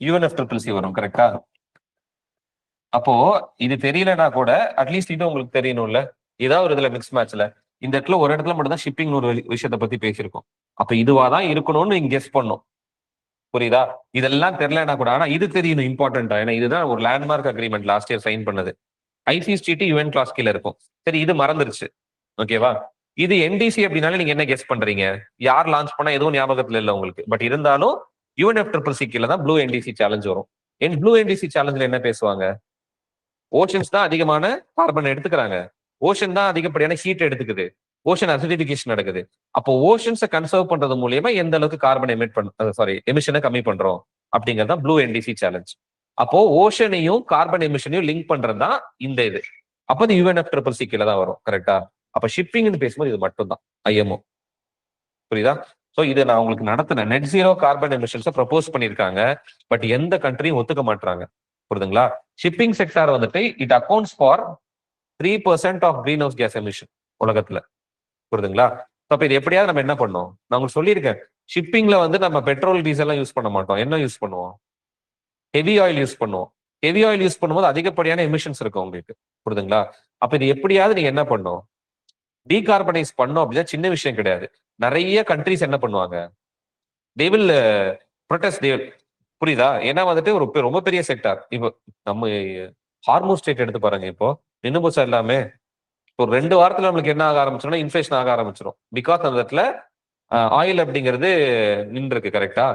UNFCCC வரும், கரெக்டா? அப்போ இது தெரியலனா கூட அட்லீஸ்ட் இது உங்களுக்கு தெரியணும்ல. ஏதாவது ஒரு இதுல மிக்ஸ் மேட்ச்ல இந்த இடத்துல ஒரு இடத்துல மட்டும் தான் ஷிப்பிங் ஒரு விஷயத்தை பத்தி பேசியிருக்கோம். அப்ப இதுவா தான் இருக்கணும்னு நீங்க கெஸ் பண்ணும். புரியுதா? இதெல்லாம் தெரியலனா கூட ஆனா இது தெரியணும் இம்பார்ட்டன்டா. ஏன்னா இதுதான் ஒரு landmark agreement last year sign பண்ணது. ஐசிஎஸ்டிடி யுஎன் கிளாஸ் கீழ இருக்கும். சரி, இது மறந்துருச்சு. ஓகேவா? இது என்டிசி அப்படின்னாலே நீங்க என்ன கெஸ் பண்றீங்க? யார் லான்ச் பண்ணா எதுவும் ஞாபகத்துல இல்ல உங்களுக்கு. பட் இருந்தாலும் UNFCCC கீழ தான் ப்ளூ என்டிசி சேலஞ்ச் வரும். ப்ளூ என்டிசி சேலஞ்சில் என்ன பேசுவாங்க? ஓஷன்ஸ் தான் அதிகமான கார்பன் எடுத்துக்கிறாங்க. ஓஷன் தான் அதிகப்படியான ஹீட் எடுத்துக்குது. ஓஷன் அசிடிஃபிகேஷன் நடக்குது. அப்போ ஓஷன்ஸை கன்சர்வ் பண்றது மூலியமா எந்த அளவுக்கு கார்பன் எமிஷனை கம்மி பண்றோம் அப்படிங்கறத ப்ளூ என்டிசி சேலஞ்ச். அப்போ ஓஷனையும் கார்பன் எமிஷனையும் லிங்க் பண்றது தான் இந்த இது. அப்போ இது UNFCCC கீழ தான் வரும், கரெக்டா? அப்ப ஷிப்பிங்னு பேசும்போது இது மட்டும் தான் IMO. புரியுதா? சோ இது நான் உங்களுக்கு நடத்தின நெட் ஜீரோ கார்பன் எமிஷன்ஸை ப்ரப்போஸ் பண்ணிருக்காங்க. பட் எந்த கண்ட்ரியும் ஒத்துக்க மாட்டாங்க. புரியுதுங்களா? ஷிப்பிங் செக்டார் வந்துட்டு it accounts for 3% of greenhouse gas emission உலகத்துல. புரியுதுங்களா? அப்ப இது எப்படியாவது நம்ம என்ன பண்ணோம்? நான் உங்களுக்கு சொல்லியிருக்கேன், ஷிப்பிங்ல வந்து நம்ம பெட்ரோல் டீசல் யூஸ் பண்ண மாட்டோம். என்ன யூஸ் பண்ணுவோம்? ஹெவி ஆயில் யூஸ் பண்ணுவோம். ஹெவி ஆயில் யூஸ் பண்ணும்போது அதிகப்படியான எமிஷன்ஸ் இருக்கும் உங்களுக்கு. புரியுதுங்களா? அப்ப இது எப்படியாவது நீங்க என்ன பண்ணும்? டீகார்பனைஸ் பண்ணோம் அப்படின்னா சின்ன விஷயம் கிடையாது. நிறைய கண்ட்ரிஸ் என்ன பண்ணுவாங்க? They will protest. புரியுதா? ஏன்னா வந்துட்டு ஒரு ரொம்ப பெரிய செக்டார். இப்போ நம்ம ஹார்மோஸ் ஸ்டேட் எடுத்து பாருங்க. இப்போ நின்று போச்சா எல்லாமே? இப்போ 2 வாரத்துல நம்மளுக்கு என்ன ஆக ஆரம்பிச்சிடும்? இன்ஃபிளேஷன் ஆக ஆரம்பிச்சிடும். பிகாஸ் அந்த இடத்துல ஆயில் அப்படிங்கிறது நின்று இருக்கு, கரெக்டா?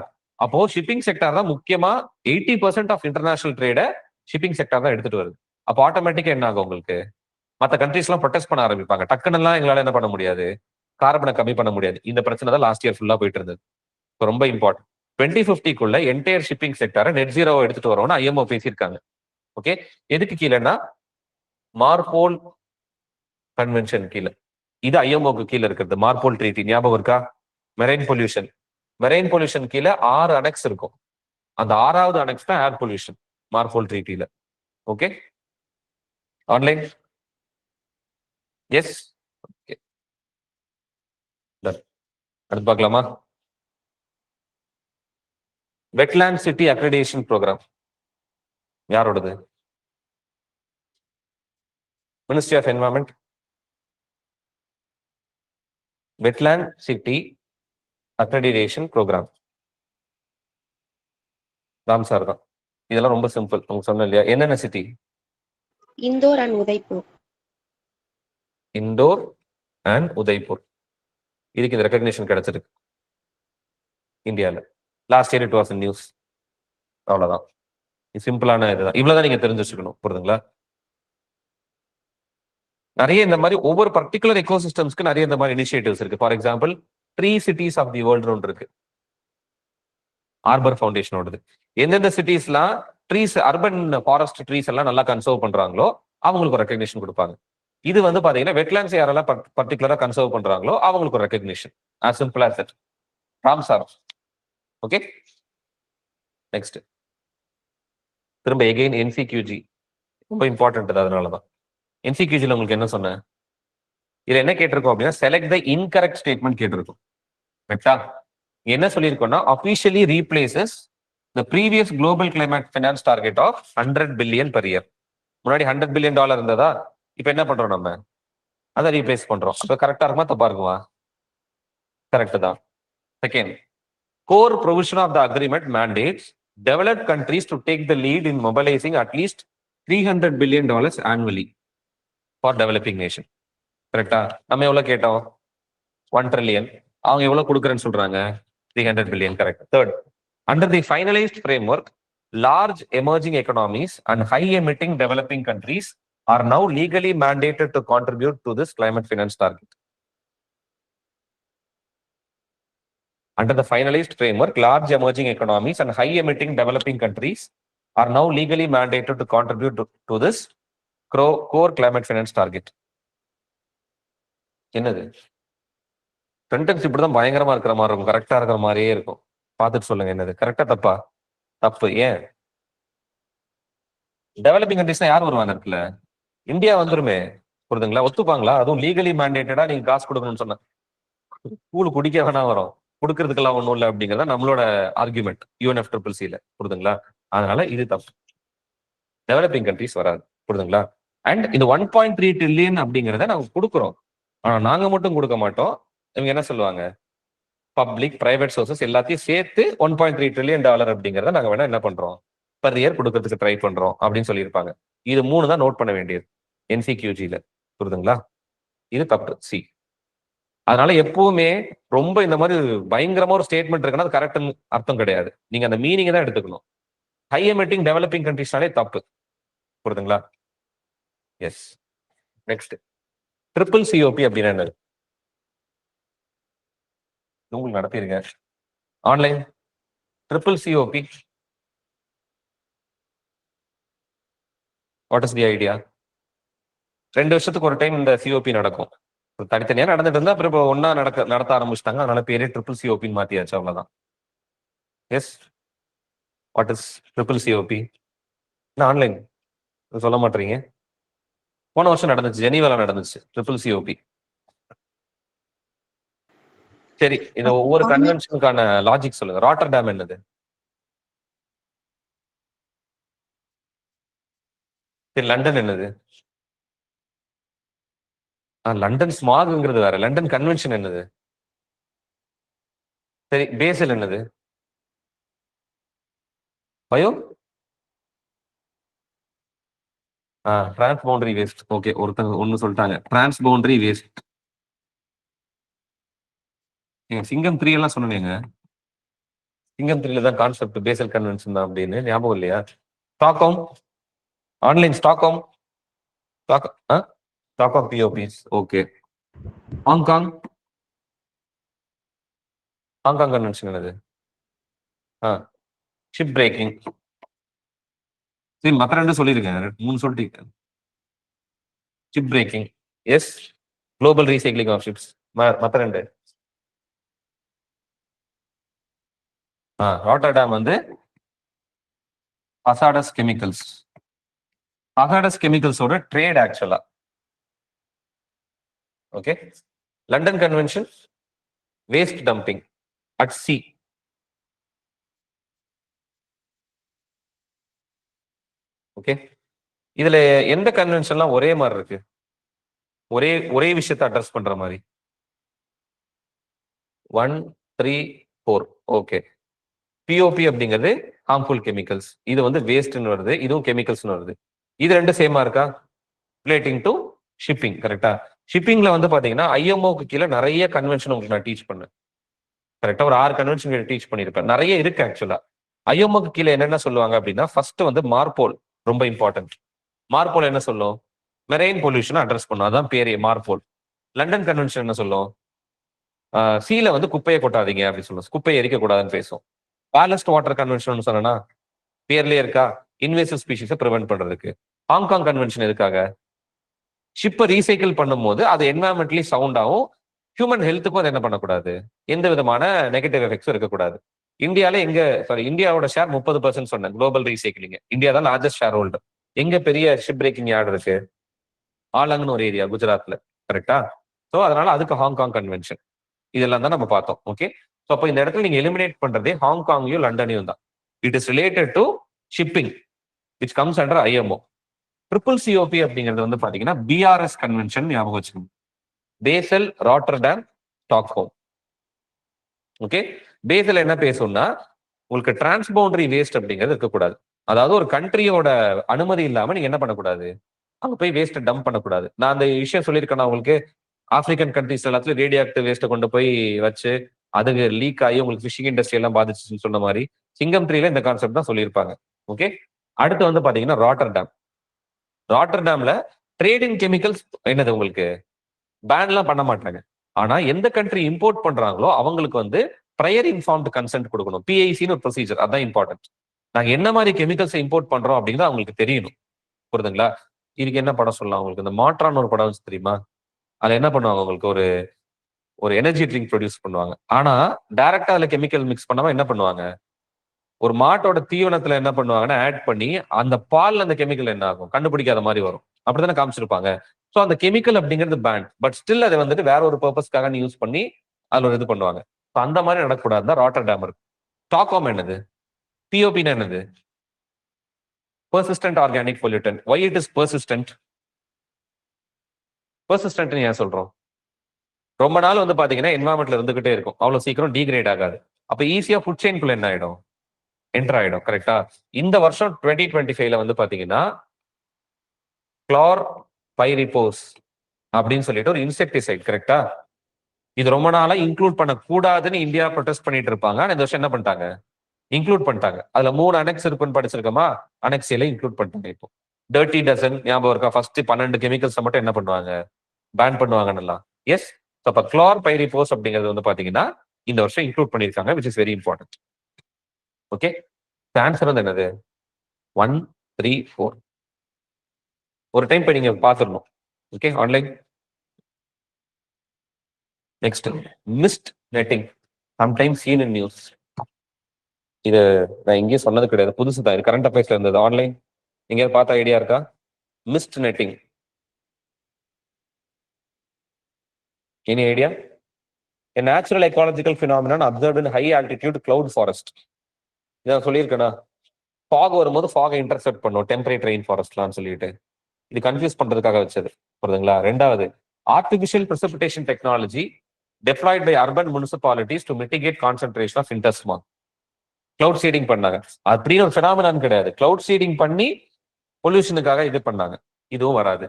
அப்போ ஷிப்பிங் செக்டார் தான் முக்கியமா 80% of international trade shipping sector தான் எடுத்துட்டு வருது. அப்போ ஆட்டோமேட்டிக்கா என்ன ஆகும் உங்களுக்கு? மற்ற கண்ட்ரிஸ் எல்லாம் ப்ரொடெஸ்ட் பண்ண ஆரம்பிப்பாங்க. டக்குன்னு எல்லாம் எங்களால என்ன பண்ண முடியாது, கார்பனை கம்மி பண்ண முடியாது. இந்த பிரச்சனை தான் லாஸ்ட் இயர் ஃபுல்லா போயிட்டு இருந்தது. ரொம்ப இம்பார்ட்டன்ட். 2050க்குள்ள என்டையர் ஷிப்பிங் செக்டாரை நெட் ஜீரோ எடுத்துட்டு வரோம்னு IMO பேசியிருக்காங்க. ஓகே, எதுக்கு கீழேன்னா மார்போல் கன்வென்ஷன் கீழே. இது IMOக்கு கீழே இருக்கிறது. மார்போல் ட்ரீட்டி ஞாபகம் இருக்கா? மெரைன் பொல்யூஷன் கீழே 6 அனெக்ஸ் இருக்கும். அந்த 6வது அனெக்ஸ் தான் ஏர் பொல்யூஷன் மார்போல் ட்ரீட்டில. Okay, online yes. ஓகே, அடுத்து பார்க்கலாமா? வெட்லேண்ட் சிட்டி அக்ரிடேஷன் ப்ரோக்ராம் யாரோடது? Ministry of environment. Wetland city accreditation programme Ram sir தான். இதெல்லாம் ரொம்ப சிம்பிள், உங்களுக்கு சொன்னேன் இல்லையா? என்னென்ன city? Indore and Udaipur. Indore and Udaipur. இதுக்கு இந்த ரெகக்னிஷன் கிடைச்சிருக்கு இந்தியாவில். Last year it was in news. அவ்வளவுதான். சிம்பிளான இதுதான். இவ்வளவுதான் நீங்க தெரிஞ்சு வச்சுக்கணும். புரியுதுங்களா? நிறைய இந்த மாதிரி ஒவ்வொரு பர்டிகுலர் எக்கோசிஸ்டம்ஸ்க்கு நிறைய இந்த மாதிரி இனிஷியேட்டிவ்ஸ் இருக்கு. For example 3 cities of the world ஒன்று இருக்கு, ஆர்பர் ஃபவுண்டேஷனோடது. எந்தெந்த சிட்டிஸ்லாம் ட்ரீஸ், அர்பன் ஃபாரஸ்ட் ட்ரீஸ் எல்லாம் நல்லா கன்சர்வ் பண்றாங்களோ அவங்களுக்கு ஒரு ரெகக்னிஷன் கொடுப்பாங்க. இது வந்து பாத்தீங்கன்னா வெட்லாண்ட்ஸ் யாரெல்லாம் பர்டிகுலரா கன்சர்வ் பண்றாங்களோ அவங்களுக்கு ஒரு recognition. as simple as that. Ram sir. Okay, next திரும்ப எகெயின் NCQG ரொம்ப இம்பார்ட்டன்ட். அதனாலதான் NCQGல உங்களுக்கு என்ன சொன்னேன்? இதுல என்ன கேட்டிருக்கோம் அப்படின்னா செலக்ட் த இன்கரெக்ட் ஸ்டேட்மெண்ட் கேட்டிருக்கோம். கரெக்டா? என்ன சொல்லியிருக்கோம்னா officially replaces the previous global climate finance target of 100 billion per year. முன்னாடி $100 பில்லியன் இருந்ததா? இப்ப என்ன பண்றோம்? நம்ம அதை ரீப்ளேஸ் பண்றோம். அப்ப கரெக்டா இருக்குமா தப்பா இருக்குமா? கரெக்ட் தான். Second, core provision of the agreement mandates developed countries to take the lead in mobilizing at least $300 billion annually for developing nation. கரெக்டா? நம்ம எவ்வளவு கேட்டோம்? 1 trillion. அவங்க எவ்வளவு கொடுக்குறேன்னு சொல்றாங்க? 300 billion. Correct. Third, under the finalized framework, large emerging economies and high emitting developing countries are now legally mandated to contribute to this climate finance target. Under the finalized framework, large emerging economies and high emitting developing countries are now legally mandated to contribute to this core climate finance target. என்னது sentence இப்படிதான் பயங்கரமா இருக்கிற மாதிரி இருக்கும், கரெக்டா இருக்கிற மாதிரியே இருக்கும். பார்த்துட்டு சொல்லுங்க என்னது கரெக்டா தப்பா? தப்பு. ஏன்? டெவலப்பிங் கண்ட்ரிஸ்னா யார் வருவாங்க இருக்குல்ல? இந்தியா வந்துருமே. புரியுதுங்களா? ஒத்துப்பாங்களா? அதுவும் லீகலி மேண்டேட்டடா நீங்க காசு கொடுக்கணும்னு சொன்னா கூழ் குடிக்க வேணா வரும், கொடுக்கறதுக்கெல்லாம் ஒண்ணும் இல்லை அப்படிங்கிறத நம்மளோட ஆர்குமெண்ட் UNFCCC. புரியுதுங்களா? அதனால இது தப்பு. டெவலப்பிங் கண்ட்ரிஸ் வராது. புரியுதுங்களா? அண்ட் இந்த 1.3 trillion அப்படிங்கிறத நாங்க கொடுக்குறோம். ஆனா நாங்க மட்டும் கொடுக்க மாட்டோம். இவங்க என்ன சொல்லுவாங்க? பப்ளிக் பிரைவேட் சோர்சஸ் எல்லாத்தையும் சேர்த்து 1.3 trillion அப்படிங்கிறத நாங்க வேணா என்ன பண்றோம், பர் இயர் கொடுக்கறதுக்கு ட்ரை பண்றோம் அப்படின்னு சொல்லியிருப்பாங்க. இது 3 தான் நோட் பண்ண வேண்டியது NCQG-ல. புரியுதுங்களா? இது தப்பு. சி. அதனால எப்பவுமே ரொம்ப இந்த மாதிரி பயங்கரமா ஒரு ஸ்டேட்மெண்ட் இருக்குன்னா அது கரெக்ட்னு அர்த்தம் கிடையாது. நீங்க அந்த மீனிங் தான் எடுத்துக்கணும். ஹை எமிட்டிங் டெவலப்பிங் கண்ட்ரிஸ்னாலே தப்பு. புரியுதுங்களா? எஸ். நெக்ஸ்ட் ட்ரிபிள் COP அப்படின்னா என்னது? உங்களுக்கு நடத்திருங்க online. Triple COP what is the idea? 2 வருஷத்துக்கு ஒரு டைம் இந்த COP நடக்கும். தனித்தனியா நடந்துட்டு இருந்தா அப்புறம் இப்போ ஒன்னா நடத்த ஆரம்பிச்சிட்டாங்க. அதனால பேரே ட்ரிபிள் COP மாத்தியாச்சு, அவ்வளவுதான். Yes. What is triple COP? Online சொல்ல மாட்டீங்க. போன வருஷம் நடந்துச்சு, ஜெனீவால நடந்துச்சு ட்ரிபிள் COP. சரி, இந்த ஒவ்வொரு கன்வென்ஷனுக்கான லாஜிக் சொல்லுங்க. ராட்டர்டாம் என்னது? சரி, லண்டன் என்னது? லண்டன் ஸ்மாக்ங்கிறது வேற. லண்டன் கன்வென்ஷன் என்னது? சரி, பேசல் என்னது? Bio trans boundary waste. Okay, ஒருத்தங்க ஒன்னு சொல்லிட்டாங்க, டிரான்ஸ் பவுண்டரி வேஸ்ட். சிங்கம் 3 எல்லாம் சொன்னீங்க. சிங்கம் 3 தான் கான்செப்ட் பேசல் கன்வென்ஷன் தான் அப்படின்னு ஞாபகம் இல்லையா? Stockholm online, Stockholm POPs. Okay. Hong Kong convention என்னது? Ship breaking. சரி, மற்ற 2 சொல்லிருக்கேன், 3 சொல்லிட்டீங்க. Ship breaking yes. Global recycling of ships மற்ற 2. ராட்டர்டாம் வந்து ஹசார்டஸ் கெமிக்கல்ஸ். ஹசார்டஸ் கெமிக்கல்ஸோட ட்ரேட் ஆக்சுவலா. Okay. London convention waste dumping at sea. Okay. இதுல எந்த கன்வென்ஷன்லாம் ஒரே மாதிரி இருக்கு, ஒரே விஷயத்தை அட்ரஸ் பண்ற மாதிரி? 1, 3, 4. ஓகே. POP அப்படிங்கிறது ஹார்ம்ஃபுல் கெமிக்கல்ஸ், இது வந்து வேஸ்ட்னு வருது, இதுவும் கெமிக்கல்ஸ்னு வருது. இது 2 சேமா இருக்கா? Relating to shipping. கரெக்டா? ஷிப்பிங்ல வந்து பாத்தீங்கன்னா IMOக்கு கீழே நிறைய கன்வென்ஷன் உங்களுக்கு நான் டீச் பண்ணேன். கரெக்டா? ஒரு 6 கன்வென்ஷன் டீச் பண்ணிருப்பேன். நிறைய இருக்கு ஆக்சுவலா. IMOக்கு கீழே என்னென்ன சொல்லுவாங்க அப்படின்னா, ஃபர்ஸ்ட் வந்து மார்போல் ரொம்ப இம்பார்ட்டன்ட். மார்போல் என்ன சொல்லும்? மெரைன் பொல்யூஷன் அட்ரஸ் பண்ணும், அதான் பேரே மார்போல். லண்டன் கன்வென்ஷன் என்ன சொல்லும்? சீல வந்து குப்பையை கொட்டாதீங்க அப்படின்னு சொல்லும், குப்பையை எரிக்க கூடாதுன்னு பேசும். பேலஸ்ட் வாட்டர் கன்வென்ஷன் சொன்னா பேர்லயே இருக்கா, இன்வேசிவ் ஸ்பீஷிஸை ப்ரிவென்ட் பண்றதுக்கு. ஹாங்காங் கன்வென்ஷன் எதுக்காக? ஷிப்பை ரீசைக்கிள் பண்ணும்போது அது என்வரன்மெண்டலி சவுண்டாகவும் ஹியூமன் ஹெல்த்துக்கும் அது என்ன பண்ணக்கூடாது, எந்த விதமான நெகட்டிவ் எஃபெக்ட்ஸும் இருக்கக்கூடாது. இந்தியாவோட ஷேர் 30% சொன்னேன் குளோபல் ரீசைக்கிளிங். இந்தியா தான் லார்ஜஸ்ட் ஷேர் ஹோல்டர். எங்க பெரிய ஷிப் பிரேக்கிங் யார்டு இருக்கு? ஆலங்னு ஒரு ஏரியா குஜராத்ல. கரெக்டா? ஸோ அதனால அதுக்கு ஹாங்காங் கன்வென்ஷன். இதெல்லாம் தான் நம்ம பார்த்தோம். ஓகே. ஸோ அப்போ இந்த இடத்துல நீங்க எலிமினேட் பண்றதே ஹாங்காங்கையும் லண்டனையும் தான். It is related to shipping which comes under IMO. Triple COP அப்படிங்கிறது வந்து பாத்தீங்கன்னா BRS கன்வென்ஷன் ஞாபகம் வச்சுக்கணும். Basel, Rotterdam, Stockholm. Okay. Basel என்ன பேசும்னா, உங்களுக்கு டிரான்ஸ்பவுண்டரி வேஸ்ட் அப்படிங்கிறது இருக்கக்கூடாது. அதாவது ஒரு கண்ட்ரியோட அனுமதி இல்லாம நீங்க என்ன பண்ணக்கூடாது, அங்க போய் வேஸ்ட் டம்ப் பண்ணக்கூடாது. நான் அந்த விஷயம் சொல்லியிருக்கேன் உங்களுக்கு. ஆப்பிரிக்கன் கண்ட்ரிஸ் எல்லாத்துலயும் ரேடியோ ஆக்டிவ் வேஸ்ட்டை கொண்டு போய் வச்சு அதுக்கு லீக் ஆகி உங்களுக்கு ஃபிஷிங் இண்டஸ்ட்ரி எல்லாம் பாதிச்சுன்னு சொன்ன மாதிரி சிங்கம் 3ல இந்த கான்செப்ட் தான் சொல்லியிருப்பாங்க. ஓகே. அடுத்து வந்து பாத்தீங்கன்னா ராட்டர்டாம்ல ட்ரேடிங் கெமிக்கல்ஸ் என்னது உங்களுக்கு பேன்லாம் பண்ண மாட்டாங்க. ஆனா எந்த கண்ட்ரி இம்போர்ட் பண்றாங்களோ அவங்களுக்கு வந்து ப்ரையர் இன்ஃபார்ம்டு கன்சென்ட் கொடுக்கணும். PICன்னு ஒரு ப்ரொசீஜர், அதான் இம்பார்ட்டன்ட். நாங்க என்ன மாதிரி கெமிக்கல்ஸ் இம்போர்ட் பண்றோம் அப்படிங்கிறது அவங்களுக்கு தெரியணும். புரியுதுங்களா? இதுக்கு என்ன படம் சொல்லலாம் உங்களுக்கு? இந்த மாற்றான்னு ஒரு படம் வந்துச்சு தெரியுமா? அதுல என்ன பண்ணுவாங்க உங்களுக்கு ஒரு ஒரு எனர்ஜி ட்ரிங்க் ப்ரொடியூஸ் பண்ணுவாங்க. ஆனா டைரக்டா அதுல கெமிக்கல் மிக்ஸ் பண்ணாம என்ன பண்ணுவாங்க? ஒரு மாட்டோட தீவனத்துல என்ன பண்ணுவாங்கன்னா ஆட் பண்ணி அந்த பால்ல அந்த கெமிக்கல் என்ன ஆகும்? கண்டுபிடிக்காத மாதிரி வரும். அப்படித்தானே காமிச்சிருப்பாங்க. சோ அந்த கெமிக்கல் அப்படிங்கிறது பேண்ட். பட் ஸ்டில் அதை வந்துட்டு வேற ஒரு பர்பஸ்க்காக யூஸ் பண்ணி அதுல ஒரு இது பண்ணுவாங்க. So அந்த மாதிரி நடக்கக்கூடாது தான் ராட்டர்டாம் இருக்கு. ஸ்டாக்ஹோம் என்னது? பிஓபின்னா என்னது? Persistent organic pollutant. Why it is persistent? பெர்சிஸ்டன்ட்னு ஏன் சொல்றோம்? ரொம்ப நாள் வந்து பாத்தீங்கன்னா என்வரான்மெண்ட்ல இருந்துகிட்டே இருக்கும். அவ்வளவு சீக்கிரம் டீகிரேட் ஆகாது. அப்ப ஈஸியா ஃபுட் செயின்குள்ள என்ன ஆயிடும்? என்டர் ஆயிடும். கரெக்டா? இந்த வருஷம் 2025ல வந்து பாத்தீங்கன்னா கிளார் பைரிபோஸ் அப்படின்னு சொல்லிட்டு ஒரு இன்செக்டிசைட். கரெக்டா? இது ரொம்ப நாளா இன்க்ளூட் பண்ண கூடாதுன்னு இந்தியா ப்ரொடெஸ்ட் பண்ணிட்டு இருப்பாங்க. ஆனா இந்த வருஷம் என்ன பண்ணிட்டாங்க? இன்க்ளூட் பண்ணிட்டாங்க. அதுல 3 அனெக்ஸ் இருக்குன்னு படிச்சிருக்கோமா? அனெக்ஸ் ஏல இன்க்ளூட் பண்ணிட்டாங்க இப்போ. டர்ட்டி டசன் ஞாபகம் இருக்கா? ஃபர்ஸ்ட் 12 கெமிக்கல்ஸ் மட்டும் என்ன பண்ணுவாங்க? பேன் பண்ணுவாங்கன்னு. எஸ். அப்ப கிளார் பைரிபோஸ் அப்படிங்கிறது வந்து பாத்தீங்கன்னா இந்த வருஷம் இன்க்ளூட் பண்ணிருக்காங்க, which is very important. Okay. Answer வந்து என்னது? 1, 3, 4. ஒரு டைம் போய் நீங்க பாத்துடணும். Okay, online. Next, mist netting sometimes seen in news. இது நான் எங்கேயும் சொன்னது கிடையாது, புதுசு தான். இது கரண்ட் அஃபேர்ஸ்ல இருந்தது. ஆன்லைன் எங்கேயாவது பார்த்த ஐடியா இருக்கா? Mist netting, any idea? A natural ecological phenomenon observed in high altitude cloud forest. இதான் சொல்லியிருக்கேனா? ஃபாக் வரும்போது ஃபாகை இன்டர்செப்ட் பண்ணும் டெம்பரேட் ரெயின் ஃபாரஸ்ட்லாம் சொல்லிட்டு. இது கன்ஃபியூஸ் பண்றதுக்காக வச்சது. புரியுதுங்களா? ரெண்டாவது, artificial precipitation technology deployed by urban municipalities to mitigate concentration of winter smog. Cloud seeding பண்ணாங்க. அப்படின்னு ஒரு phenomenon கிடையாது. கிளவுட் சீடிங் பண்ணி பொல்யூஷனுக்காக இது பண்ணாங்க. இதுவும் வராது.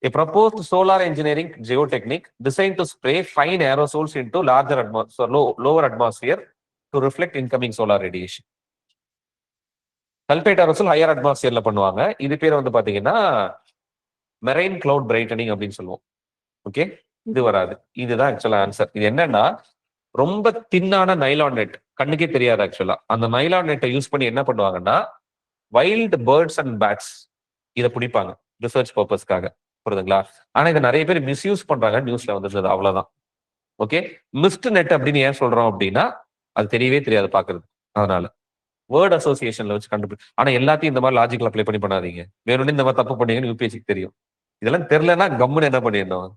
A proposed solar engineering geotechnique designed to spray fine aerosols into larger atmosphere, lower atmosphere to reflect incoming solar radiation. Sulphate aerosol higher அட்மாஸ்பியர்ல பண்ணுவாங்க. இது பேர் வந்து பாத்தீங்கன்னா மெரைன் கிளவுட் பிரைட்டனிங் அப்படின்னு சொல்லுவோம். ஓகே, இது வராது. இதுதான் ஆக்சுவலா ஆன்சர். இது என்னன்னா ரொம்ப தின்னான நைலான் நெட், கண்ணுக்கே தெரியாது ஆக்சுவலா. அந்த நைலான் நெட்டை யூஸ் பண்ணி என்ன பண்ணுவாங்கன்னா வைல்டு பேர்ட்ஸ் அண்ட் பேட்ஸ் இதை பிடிப்பாங்க ரிசர்ச் பர்பஸ்க்காக. புரியுதுங்களா? ஆனா இதை நிறைய பேர் மிஸ்யூஸ் பண்றாங்க, நியூஸ்ல வந்துருந்தது. அவ்வளவுதான். ஓகே, மிஸ்ட் நெட் அப்படின்னு ஏன் சொல்றோம் அப்படின்னா அது தெரியவே தெரியாது பாக்குறது. அதனால வேர்ட் அசோசியேஷன்ல வச்சு கண்டுபிடி. ஆனா எல்லாத்தையும் இந்த மாதிரி லாஜிக்கல் அப்ளை பண்ணி பண்ணாதீங்க. வேணும்னு இந்த மாதிரி தப்பு பண்ணீங்கன்னு யூபிஎஸ்சிக்கு தெரியும். இதெல்லாம் தெரியலன்னா கம்முன்னு என்ன பண்ணிடணும்?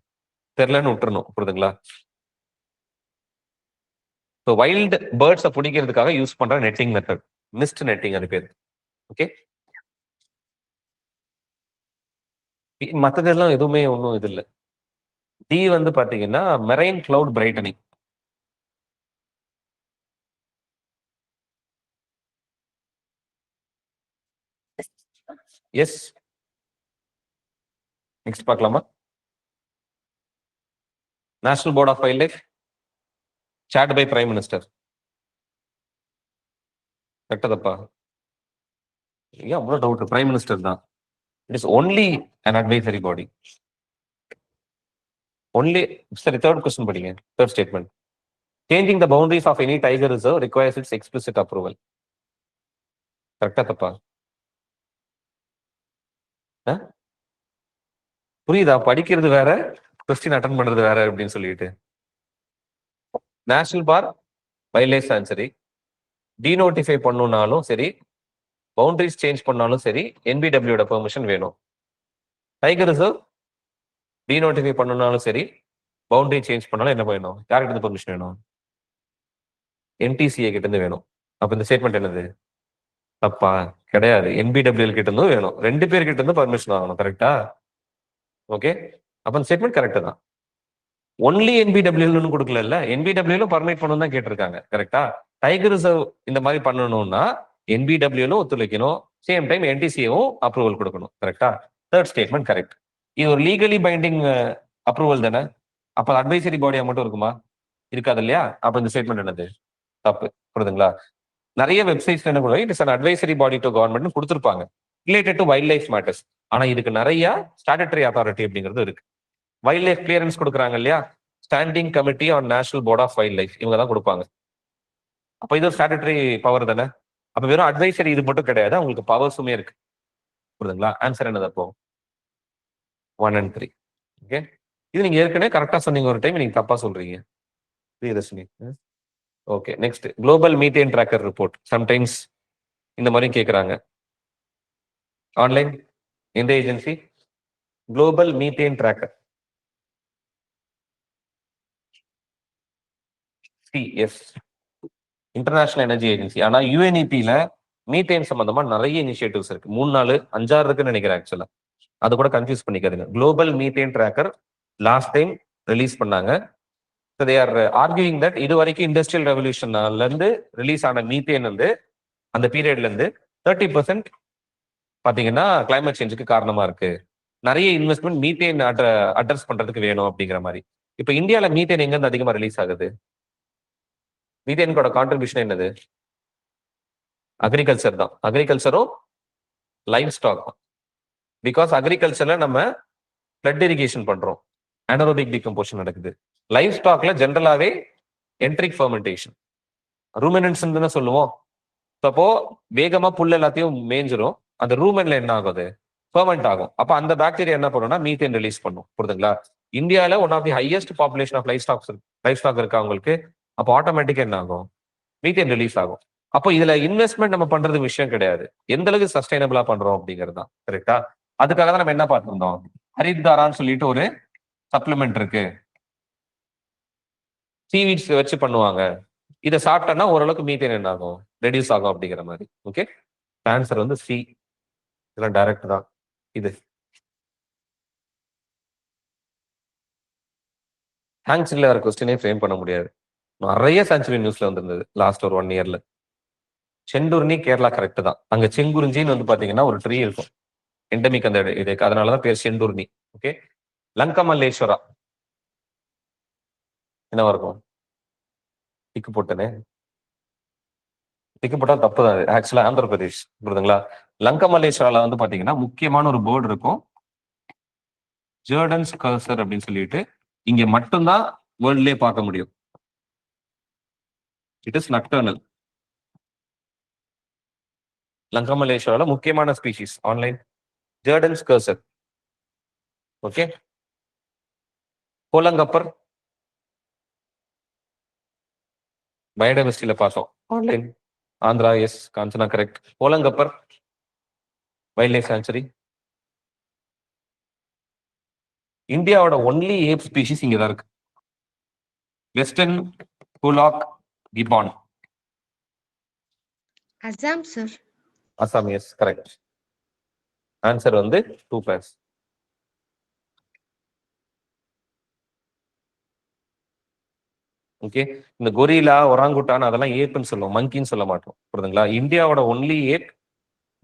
தெரியலன்னு விட்டுறணும். புரியுதுங்களா? ஸோ வைல்டு பேர்ட்ஸை பிடிக்கிறதுக்காக யூஸ் பண்ற நெட்டிங் மெத்தட் மிஸ்ட் நெட்டிங், அது பேர். ஓகே, மற்றதெல்லாம் எதுவுமே ஒன்றும் இது இல்லை. டி வந்து பாத்தீங்கன்னா marine cloud brightening. Yes. Next பார்க்கலாமா? National board of wild life chaired by prime minister. கரெக்டா தப்பா? ஏன் அவ்வளோ டவுட்? பிரைம் மினிஸ்டர் தான். It is only an advisory body. Only. சரி, தேர்ட் கொஸ்டின் படிங்க. Third statement. Changing the boundaries of any tiger reserve requires its explicit approval. கரெக்டா தப்பா? புரியுதா? படிக்கிறது வேற, கொஸ்டின் அட்டன் பண்றது வேற அப்படின்னு சொல்லிட்டு. National park wild life sanctuary denotify பண்ணணும்னாலும் சரி, பவுண்டரிஸ் சேஞ்ச் பண்ணாலும் சரி, என்பிடபிள்யூட பெர்மிஷன் வேணும். டைகர் ரிசர்வ் டீநோட்டிஃபை பண்ணணும்னாலும் சரி, பவுண்டரி சேஞ்ச் பண்ணாலும் என்ன வேணும்? யார்கிட்ட இருந்து பெர்மிஷன் வேணும்? என்டிசிஏ கிட்ட இருந்து வேணும். அப்ப இந்த ஸ்டேட்மெண்ட் என்னது? தப்பா? கிடையாது. என்பிடபிள்யூ கிட்ட இருந்தும் வேணும். 2 பேர்கிட்ட இருந்து பர்மிஷன் வாங்கணும். கரெக்டா? ஓகே, அப்ப இந்த ஸ்டேட்மெண்ட் கரெக்ட் தான். ஒன்லி என்பிடபிள்யூன்னு கொடுக்கல, என்பிடபிள்யூல பர்மிட் பண்ணணும் தான் கேட்டிருக்காங்க. கரெக்டா? டைகர் ரிசர்வ் இந்த மாதிரி பண்ணணும்னா என்பிடபிள்யூல ஒத்துழைக்கணும், சேம் டைம் என்டிசிஏவும் அப்ரூவல் கொடுக்கணும். கரெக்டா? Third statement correct. இது ஒரு லீகலி பைண்டிங் அப்ரூவல் தானே? அப்ப அட்வைசரி பாடியா மட்டும் இருக்குமா? இருக்காது இல்லையா? அப்ப இந்த ஸ்டேட்மெண்ட் என்னது? தப்பு. புரியுதுங்களா? நிறைய வெப்சைட்ஸ் என்ன பண்ணுவாங்க, it is an advisory body to government கொடுத்திருப்பாங்க related to wild life matters. ஆனா இதுக்கு நிறைய ஸ்டாட்டுட்டரி அத்தாரிட்டி அப்படிங்கிறது இருக்கு. வைல்ட் லைஃப் கிளியரன்ஸ் கொடுக்குறாங்க இல்லையா? Standing committee on national board of wild life, இவங்க தான் கொடுப்பாங்க. அப்ப இது ஒரு ஸ்டாட்டுட்டரி பவர் தானே? அப்ப வெறும் அட்வைசரி இது மட்டும் கிடையாது, உங்களுக்கு பவர்ஸுமே இருக்கு. புரியுதுங்களா? ஆன்சர் என்னது அப்போ? 1 and 3. ஓகே. இது நீங்க ஏற்கனவே கரெக்டா சொன்னீங்க ஒரு டைம், நீங்க தப்பா சொல்றீங்க. Priyadarshini. Okay. Next global methane tracker report. Sometimes இந்த மாதிரி கேக்குறாங்க. ஆன்லைன் எந்த ஏஜென்சி? Global methane tracker. சிஎஸ் இன்டர்நேஷனல் எனர்ஜி ஏஜென்சி. ஆனா யூஎன்இபில மீத்தேன் சம்பந்தமா நிறைய இனிஷியேட்டிவ்ஸ் இருக்கு. 3 4 5 6 இருக்குன்னு நினைக்கிறேன் ஆக்சுவலா. அது கூட கன்ஃபியூஸ் பண்ணிக்காதீங்க. Global methane tracker last time release பண்ணாங்க. So they are arguing that இது வரைக்கும் இண்டஸ்ட்ரியல் ரெவல்யூஷன்ல இருந்து ரிலீஸ் ஆன மீத்தேன் வந்து அந்த பீரியட்ல இருந்து 30% பாத்தீங்கன்னா கிளைமேட் சேஞ்சுக்கு காரணமா இருக்கு. நிறைய இன்வெஸ்ட்மெண்ட் மீத்தேன் அட்ரஸ் பண்றதுக்கு வேணும் அப்படிங்கிற மாதிரி. இப்ப இந்தியால மீத்தேன் எங்க இருந்து அதிகமா ரிலீஸ் ஆகுது? மீத்தேனோட கான்ட்ரிபியூஷன் என்னது? அக்ரிகல்ச்சர் தான். அக்ரிகல்ச்சரும் லைவ் ஸ்டாக் தான். பிகாஸ் அக்ரிகல்ச்சர்ல நம்ம ஃப்ளட் இரிகேஷன் பண்றோம், அனரோபிக் டிகம்போசிஷன் நடக்குது. லைவ் ஸ்டாக்ல ஜென்ரலாவே என்ட்ரிக் ஃபெர்மெண்டேஷன், ரூமினன்ஸ் தானே சொல்லுவோம். அப்போ வேகமா புல் எல்லாத்தையும் மேய்ஞ்சிரும். அந்த ரூமன்ல என்ன ஆகுது? ஃபெர்மெண்ட் ஆகும். அப்ப அந்த பாக்டீரியா என்ன பண்ணும்னா மீத்தேன் ரிலீஸ் பண்ணும். புரியுதுங்களா? இந்தியால one of the highest population of livestock இருக்கா உங்களுக்கு. அப்போ ஆட்டோமேட்டிக்கா என்ன ஆகும்? மீத்தேன் ரிலீஸ் ஆகும். அப்போ இதுல இன்வெஸ்ட்மெண்ட் நம்ம பண்றது விஷயம் கிடையாது, எந்த அளவுக்கு சஸ்டைனபிளா பண்றோம் அப்படிங்கிறது தான். கரெக்டா? அதுக்காக தான் நம்ம என்ன பார்த்திருந்தோம், ஹரித்வாரான்னு சொல்லிட்டு ஒரு சப்ளிமெண்ட் இருக்கு, சீவீட்ஸ் வச்சு பண்ணுவாங்க. இதை சாப்பிட்டோம்னா ஓரளவுக்கு மீத்தேன் என்ன ஆகும்? ரெடியூஸ் ஆகும் அப்படிங்கிற மாதிரி. ஓகே. ஆன்சர் வந்து சி. இதெல்லாம் டைரக்ட் தான். இது தேங்க்ஸ் இல்ல வேற கொஸ்டினே ஃப்ரேம் பண்ண முடியாது. நிறைய செஞ்சுரி நியூஸ்ல வந்திருந்தது லாஸ்ட் ஒரு 1 இயர்ல. செண்டூர்னி கேரளா கரெக்ட் தான். அங்க செங்குறிஞ்சின்னு வந்து பாத்தீங்கன்னா ஒரு ட்ரீ இருக்கும், எண்டமிக் அந்த இதுக்கு, அதனாலதான் பேர் செண்டூர்னி. ஓகே. லங்கமல்லேஸ்வரா என்னவா இருக்கும்? டிக்கு போட்டனே, டிக்கு போட்டா தப்பு தான். ஆக்சுவலா ஆந்திர பிரதேஷ். புரியுதுங்களா? லங்கமல்லேஸ்வரால வந்து பாத்தீங்கன்னா முக்கியமான ஒரு பேர்டு இருக்கும், ஜேர்டன்ஸ் கர்சர் அப்படின்னு சொல்லிட்டு. இங்க மட்டும்தான் வேர்ல்ட்லயே பார்க்க முடியும். It is nocturnal. லங்கமல்லேஸ்வரால முக்கியமான species online Jerdon's courser. Okay. Hollongapar பயோடைவர்சிட்டியில பார்த்தோம். Online Andhra. Yes, Kanchana correct. Hollongapar wild life sanctuary. இந்தியாவோட ஒன்லி ஏப் ஸ்பீஷிஸ் இங்க தான் இருக்கு, western hoolock gibbon. Assam sir. Assam. Yes, correct. Answer வந்து 2 பேர்ஸ். ஓகே. இந்த கொரிலா, ஒராங்குட்டான் அதெல்லாம் ஏப்னு சொல்லுவோம், மங்கின்னு சொல்ல மாட்டோம். புரியுதுங்களா? இந்தியாவோட ஒன்லி ஏப்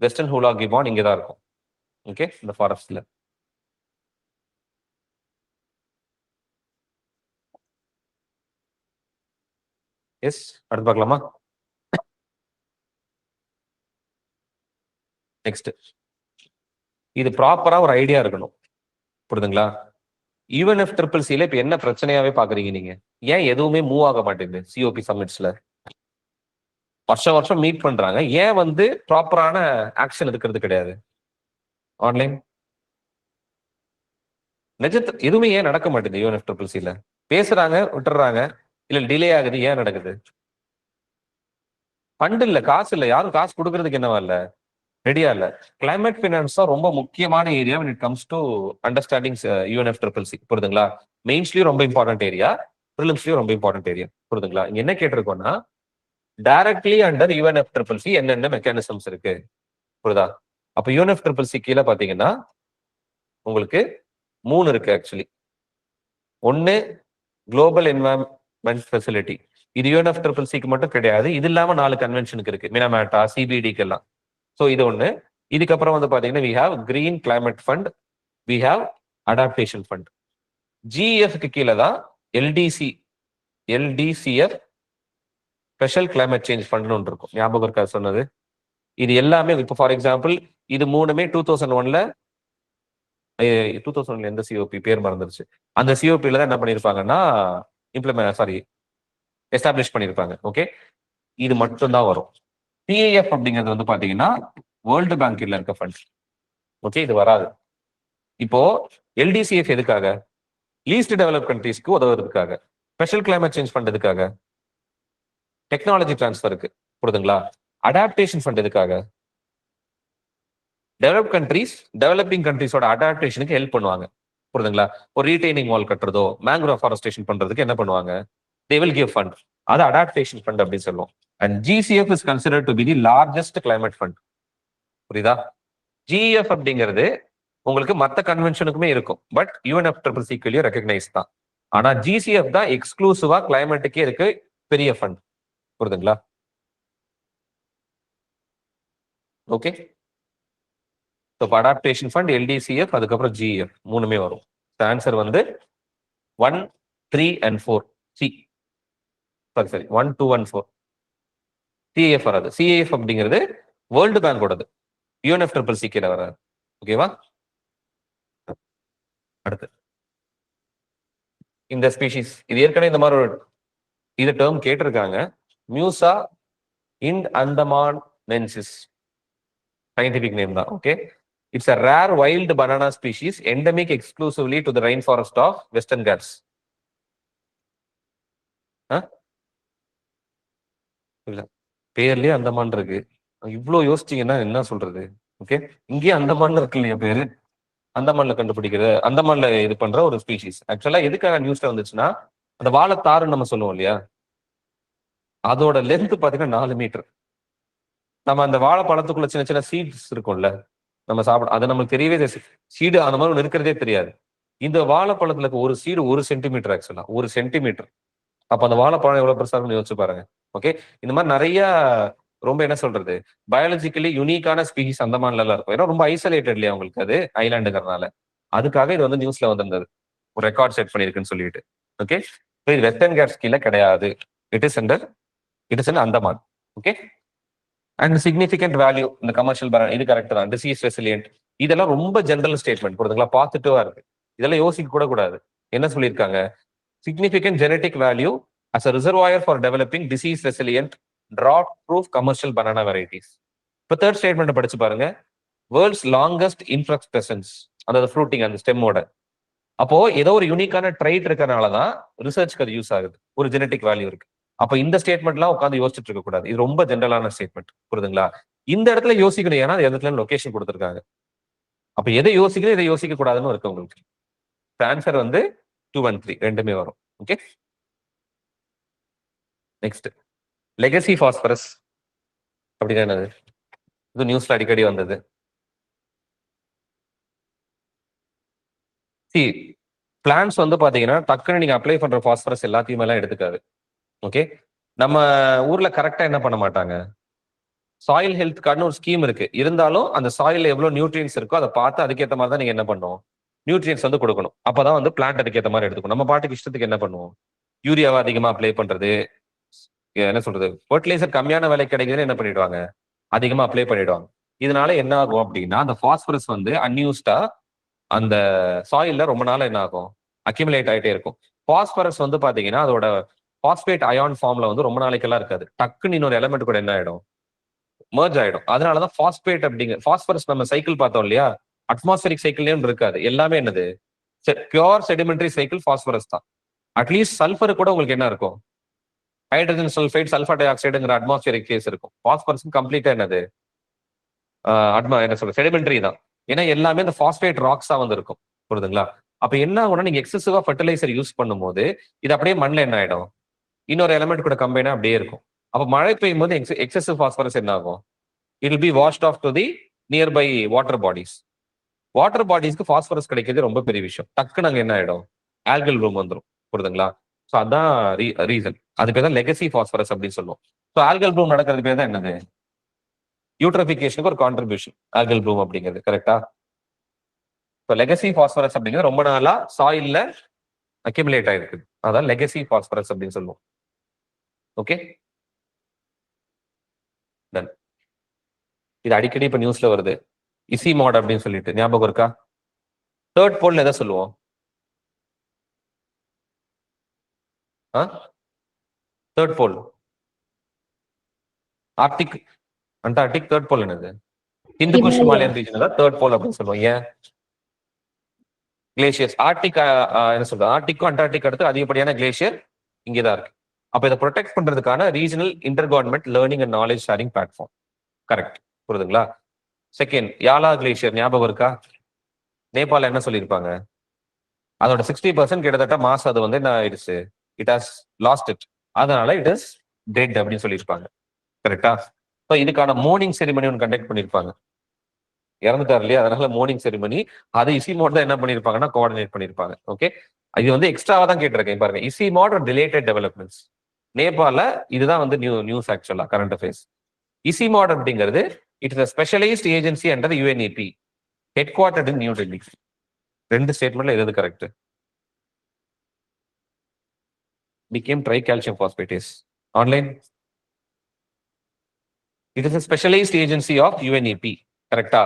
வெஸ்டர்ன் ஹூலாக் கிபான் இங்க தான் இருக்கும். ஓகே. இந்த ஃபாரஸ்ட்ல. எஸ், அடுத்து பார்க்கலாமா? நெக்ஸ்ட், இது ப்ராப்பரா ஒரு ஐடியா இருக்கணும். புரியுதுங்களா? UNFCCC இப்ப என்ன பிரச்சனையாவே பாக்குறீங்க நீங்க? ஏன் எதுவுமே மூவ் ஆக மாட்டேங்குது? COP சமிட்ஸ்ல வருஷம் வருஷம் மீட் பண்றாங்க, ஏன் வந்து ப்ராப்பரான ஆக்ஷன் எடுக்கிறது கிடையாது? ஆன்லைன் நிஜத்து எதுவுமே ஏன் நடக்க மாட்டேங்குது? UNFCCC பேசுறாங்க, விட்டுறாங்க, இல்ல டிலே ஆகுது. ஏன் நடக்குது? ஃபண்ட் இல்ல, காசு இல்ல, யாரும் காசு கொடுக்கறதுக்கு என்னவா இல்ல, ரெடியா இல்ல. கிளைமேட் ஃபினான்ஸ் தான் ரொம்ப முக்கியமான area when it comes to understanding UNFCCC. புரியுதுங்களா? மெயின்ஸ்லயும் ரொம்ப இம்பார்ட்டன்ட் ஏரியா, ப்ரிலிம்ஸ்லயும் ரொம்ப இம்பார்ட்டன்ட் ஏரியா. புரியுதுங்களா? இங்க என்ன கேட்டிருக்கோம்னா, டைரக்ட்லி அண்டர் UNFCCC என்னென்ன மெக்கானிசம்ஸ் இருக்கு? புரியுதா? அப்ப UNFCCC கீழே பாத்தீங்கன்னா உங்களுக்கு 3 இருக்கு ஆக்சுவலி. ஒன்னு குளோபல் என்வாயன்மெண்ட் ஃபெசிலிட்டி. இது UNFCCC மட்டும் கிடையாது, இது இல்லாம 4 கன்வென்ஷனுக்கு இருக்கு, மினாமேட்டா, CBDக்கு எல்லாம். ஸோ இது ஒண்ணு. இதுக்கப்புறம் வந்து பாத்தீங்கன்னா we have green climate fund, we have adaptation fund. GEFக்கு கீழே தான் LDCF ஸ்பெஷல் கிளைமேட் சேஞ்ச் ஃபண்ட்னு ஒன்று இருக்கும். ஞாபகம் இருக்கா சொன்னது? இது எல்லாமே இப்போ ஃபார் எக்ஸாம்பிள் இது 3மே 2001ல 2001ல எந்த COP பேர் மறந்துருச்சு, அந்த COPல தான் என்ன பண்ணிருப்பாங்கன்னா எஸ்டாப்ளிஷ் பண்ணிருப்பாங்க. ஓகே. இது மட்டும் தான் வரும். சிஏஎஃப் அப்படிங்கிறது வந்து பாத்தீங்கன்னா வேர்ல்டு பேங்க்ல இருக்க ஃபண்ட். ஓகே, இது வராது. இப்போ எல்டிசிஎஃப் எதுக்காக? லீஸ்ட் டெவலப் கண்ட்ரீஸ்க்கு உதவுறதுக்காக. ஸ்பெஷல் கிளைமேட் சேஞ்ச் ஃபண்ட் எதுக்காக? டெக்னாலஜி டிரான்ஸ்ஃபருக்கு. புரியுதுங்களா? அடாப்டேஷன் ஃபண்ட் எதுக்காக? டெவலப் கண்ட்ரீஸ் டெவலப்பிங் கண்ட்ரீஸோட அடாப்டேஷனுக்கு ஹெல்ப் பண்ணுவாங்க. புரியுதுங்களா? ஒரு ரீடைனிங் வால் கட்டுறதோ மேங்க்ரோவ் ஃபாரஸ்டேஷன் பண்றதுக்கு என்ன பண்ணுவாங்க? They will give fund. அது அடாப்டேஷன் ஃபண்ட் அப்படின்னு சொல்லுவோம். And GCF is considered to be the largest climate fund. புரியுதா? ஜிஎஃப் அப்படிங்கிறது உங்களுக்கு மற்ற கன்வென்ஷனுக்குமே இருக்கும், பட் யூஎன்எஃப்சிசிக்கு ரெகக்னைஸ் தான். ஆனா ஜிசிஎஃப் தான் எக்ஸ்க்ளூசிவா கிளைமேட்டுக்கே இருக்கு பெரிய ஃபண்ட். புரியுதுங்களா? ஓகே, அடாப்டேஷன் ஃபண்ட், எல்டிசிஎஃப், அதுக்கப்புறம் ஜிஎஃப் மூணுமே வரும். ஆன்சர் வந்து 1, 3 and 4 சி. சரி 1, 2 and 4. சிஏஎஃப் வராது. சிஏஎஃப் அப்படிங்கிறது வேர்ல்டு பேங்கோடது, யூஎன்எஃப்சிசி கீழே வராது. ஓகேவா? அடுத்து இந்த ஸ்பீஷிஸ், இது ஏற்கனவே இந்த மாதிரி ஒரு இது டேர்ம் கேட்டிருக்காங்க. மியூசா இண்ட் அந்தமான் நென்சிஸ் சயின்டிபிக் நேம் தான். Okay, it's a rare wild banana species endemic exclusively to the rainforest of Western Ghats. இல்ல, பேர்லயே அந்தமான் இருக்கு. இவ்வளவு யோசிச்சீங்கன்னா என்ன சொல்றது? ஓகே, இங்கேயே அந்தமான்ல இருக்கு இல்லையா பேரு? அந்தமான்ல கண்டுபிடிக்கிறது, அந்தமான்ல இது பண்ற ஒரு ஸ்பீஷிஸ். ஆக்சுவலா எதுக்காக நியூஸ்ல வந்துச்சுன்னா, அந்த வாழைத்தாருன்னு நம்ம சொல்லுவோம் இல்லையா, அதோட லென்த் பாத்தீங்கன்னா 4 மீட்டர். நம்ம அந்த வாழைப்பழத்துக்குள்ள சின்ன சின்ன சீட்ஸ் இருக்கும்ல, நம்ம சாப்பிட, அது நமக்கு தெரியவே சீடு அந்த மாதிரி ஒன்று இருக்கிறதே தெரியாது. இந்த வாழைப்பழத்துல இருக்க ஒரு சீடு 1 சென்டிமீட்டர், ஆக்சுவலா 1 சென்டிமீட்டர். அப்ப அந்த வாழைப்பழம் எவ்வளவு பெருசா இருக்குன்னு யோசிச்சு பாருங்க. ஓகே, இந்த மாதிரி நிறைய ரொம்ப என்ன சொல்றது, பயாலஜிக்கலி யூனிக்கான ஸ்பீஷிஸ் அந்தமான்ல எல்லாம் இருக்கும். ஏன்னா ரொம்ப ஐசோலேட்டட் இல்லையா உங்களுக்கு, அது ஐலாண்டுங்கிறதுனால. அதுக்காக இது வந்து நியூஸ்ல வந்திருந்தது, ஒரு ரெக்கார்ட் செட் பண்ணிருக்குன்னு சொல்லிட்டு. ஓகே, இது வெஸ்டர்ன் கேட்ஸ் கீழே கிடையாது. It is in Andaman. Okay, and significant value இந்த கமர்ஷியல் இது கரெக்ட் தான். டிசீஸ் ரெசிலியன்ட், இதெல்லாம் ரொம்ப ஜெனரல் ஸ்டேட்மெண்ட். புரியுதுங்களா? பாசிட்டிவா இருக்கு. இதெல்லாம் யோசிக்க கூட கூடாது. என்ன சொல்லியிருக்காங்க? Significant genetic value as a reservoir for developing disease resilient drought proof commercial banana varieties. இப்போ தேர்ட் ஸ்டேட்மெண்ட் படிச்சு பாருங்க. வேர்ல்ட்ஸ் லாங்கஸ்ட் இன்ஃப்ளக்ஸ்பெசன்ஸ், அதாவது ஃப்ரூட்டிங் அந்த ஸ்டெம்மோட. அப்போ ஏதோ ஒரு யூனிக்கான ட்ரைட் இருக்கறனால தான் ரிசர்ச்க்கு அது யூஸ் ஆகுது. ஒரு ஜெனடிக் வேல்யூ இருக்கு. அப்ப இந்த ஸ்டேட்மெண்ட்லாம் உட்காந்து யோசிச்சுட்டு இருக்க கூடாது. இது ரொம்ப ஜென்ரலான ஸ்டேட்மெண்ட். புரியுதுங்களா? இந்த இடத்துல யோசிக்கணும், ஏன்னா அந்த இடத்துல லொகேஷன் கொடுத்துருக்காங்க. அப்ப எதை யோசிக்கணும், இதை யோசிக்க கூடாதுன்னு இருக்கு உங்களுக்கு. ஆன்சர் வந்து 2 and 3 ரெண்டுமே வரும். ஓகே, நெக்ஸ்ட் லெகசி பாஸ்பரஸ் அப்படின்னா என்னது? இது நியூஸ்ல அடிக்கடி வந்தது. சி, பிளான்ஸ் வந்து பாத்தீங்கன்னா டக்குன்னு நீங்க அப்ளை பண்ற பாஸ்பரஸ் எல்லாத்தையுமே எல்லாம் எடுத்துக்காது. ஓகே, நம்ம ஊர்ல கரெக்டா என்ன பண்ண மாட்டாங்க, சாயில் ஹெல்த் கார்டுன்னு ஒரு ஸ்கீம் இருக்கு. இருந்தாலும் அந்த சாயில்ல எவ்வளவு நியூட்ரியன்ஸ் இருக்கோ அதை பார்த்து அதுக்கேற்ற மாதிரி தான் நீங்க என்ன பண்ணணும், நியூட்ரியன்ஸ் வந்து கொடுக்கணும். அப்பதான் வந்து பிளான்ட் அதுக்கேற்ற மாதிரி எடுத்துக்கணும். நம்ம பாட்டுக்கு இஷ்டத்துக்கு என்ன பண்ணுவோம், யூரியாவை அதிகமா அப்ளை பண்றது, என்ன சொல்றது, ஃபர்டிலைசர் கம்மியான விலை கிடைக்குதுன்னு என்ன பண்ணிடுவாங்க, அதிகமா அப்ளை பண்ணிடுவாங்க. இதனால என்ன ஆகும் அப்படின்னா, அந்த பாஸ்பரஸ் வந்து அன்யூஸ்டா அந்த சாயில்ல ரொம்ப நாள் என்ன ஆகும், அக்யூமுலேட் ஆயிட்டே இருக்கும். பாஸ்பரஸ் வந்து பாத்தீங்கன்னா அதோட பாஸ்பேட் அயான் ஃபார்ம்ல வந்து ரொம்ப நாளைக்கெல்லாம் இருக்காது. டக்குன்னு இன்னொரு எலமெண்ட் கூட என்ன ஆயிடும், மர்ஜ் ஆயிடும். அதனாலதான் பாஸ்பேட் அப்படிங்கிற பாஸ்பரஸ் நம்ம சைக்கிள் பார்த்தோம் இல்லையா, அட்மாஸ்பரிக் சைக்கிள்லயும் இருக்காது. எல்லாமே என்னது, பியூர் செடிமெண்டரி சைக்கிள் பாஸ்பரஸ் தான். அட்லீஸ்ட் சல்ஃபர் கூட உங்களுக்கு என்ன இருக்கும், ஹைட்ரஜன் சல்ஃபைட், சல்ஃபர் டை ஆக்சைடுங்கிற அட்மாஸ்பரிக் கேஸ் இருக்கும். பாஸ்பரஸ் கம்ப்ளீட்டா என்னது, என்ன சொல்றது, செடிமெண்டரி தான். ஏன்னா எல்லாமே இந்த பாஸ்பேட் ராக்ஸா வந்து இருக்கும். புரியுதுங்களா? அப்ப என்ன ஆகும்னா, நீங்க எக்ஸசிவா ஃபர்டிலைசர் யூஸ் பண்ணும்போது இது அப்படியே மண்ணில் என்ன ஆயிடும், இன்னொரு எலமெண்ட் கூட கம்பைனா அப்படியே இருக்கும். அப்ப மழை பெய்யும் போது எக்ஸசிவ் பாஸ்பரஸ் என்ன ஆகும், it will be washed off to the nearby water bodies. Water பாடிஸ்க்கு பாஸ்பரஸ் கிடைக்கிறது ரொம்ப பெரிய விஷயம். டக்குன்னு அங்க என்ன ஆயிடும், ஆல்கல் ப்ளூம் வந்துடும். புரியுதுங்களா? ஸோ அதான் ரீசன். அது பேர் தான் லெகசி பாஸ்பரஸ் அப்படின்னு சொல்லுவோம். ஸோ ஆல்கல் ப்ளூம் நடக்கிறது பேர் தான் என்னது, யூட்ரோபிகேஷனுக்கு ஒரு கான்ட்ரிபியூஷன் ஆல்கல் ப்ளூம் அப்படிங்கிறது. கரெக்டா? இப்போ லெகசி பாஸ்பரஸ் அப்படிங்கிறது ரொம்ப நாளா சாயில்ல அக்யூமுலேட் ஆயிருக்கு. அதான் லெகசி பாஸ்பரஸ் அப்படின்னு சொல்லுவோம். Okay, done. இது அடிக்கடி இப்ப நியூஸ்ல வருது, இசி மாட் அப்படின்னு சொல்லிட்டு, ஞாபகம் இருக்கா? தேர்ட் போல் எதை சொல்லுவோம், தேர்ட் போல் ஆர்டிக் அண்டார்டிக் தேர்ட் போல் என்னது? ஹிந்து குஷ் ஹிமாலயன் ரீஜன் தான் தேர்ட் போல் அப்படின்னு சொல்லுவோம். ஏன்? கிளேஷியர்ஸ். ஆர்டிக் என்ன சொல்றது, ஆர்டிக்கும் அண்டார்டிக் அடுத்து அதிகப்படியான கிளேஷியர் இங்கேதான் இருக்கு. அப்ப இதை ப்ரொடெக்ட் பண்றதுக்கான regional inter government learning and knowledge sharing platform. Correct, புரியுதுங்களா? செகண்ட், யாலா கிளேஷியர் ஞாபகம் இருக்கா? நேபாள் என்ன சொல்லியிருப்பாங்க? அதோட 60% கிட்டத்தட்ட மாஸ் அது வந்து என்ன ஆயிடுச்சு, இட் ஹாஸ் லாஸ்ட் இட், அதனால இட் இஸ் டெட் அப்படின்னு சொல்லியிருப்பாங்க. கரெக்டா? ஸோ இதுக்கான மோர்னிங் செரிமனி ஒன்று கண்டக்ட் பண்ணியிருப்பாங்க. இறந்துட்டார் இல்லையா, அதனால மோர்னிங் செரிமனி அது இசிமோட் தான் என்ன பண்ணியிருப்பாங்கன்னா கோஆர்டினேட் பண்ணியிருப்பாங்க. ஓகே, இது வந்து எக்ஸ்ட்ராவா தான் கேட்டிருக்கேன் பாருங்க. இசிமோட் ரிலேட்டட் டெவலப்மெண்ட்ஸ் நேபாள இதுதான் வந்து நியூஸ் ஆக்சுவலா கரண்ட் அஃபேர்ஸ். இசிமோட் அப்படிங்கிறது it is specialised agency under UNEP headquartered in New Delhi. ரெண்டு ஸ்டேட்மெண்ட்ல எது correct? became tricalcium phosphatase. Online. It is a specialized agency of UNEP. கரெக்டா?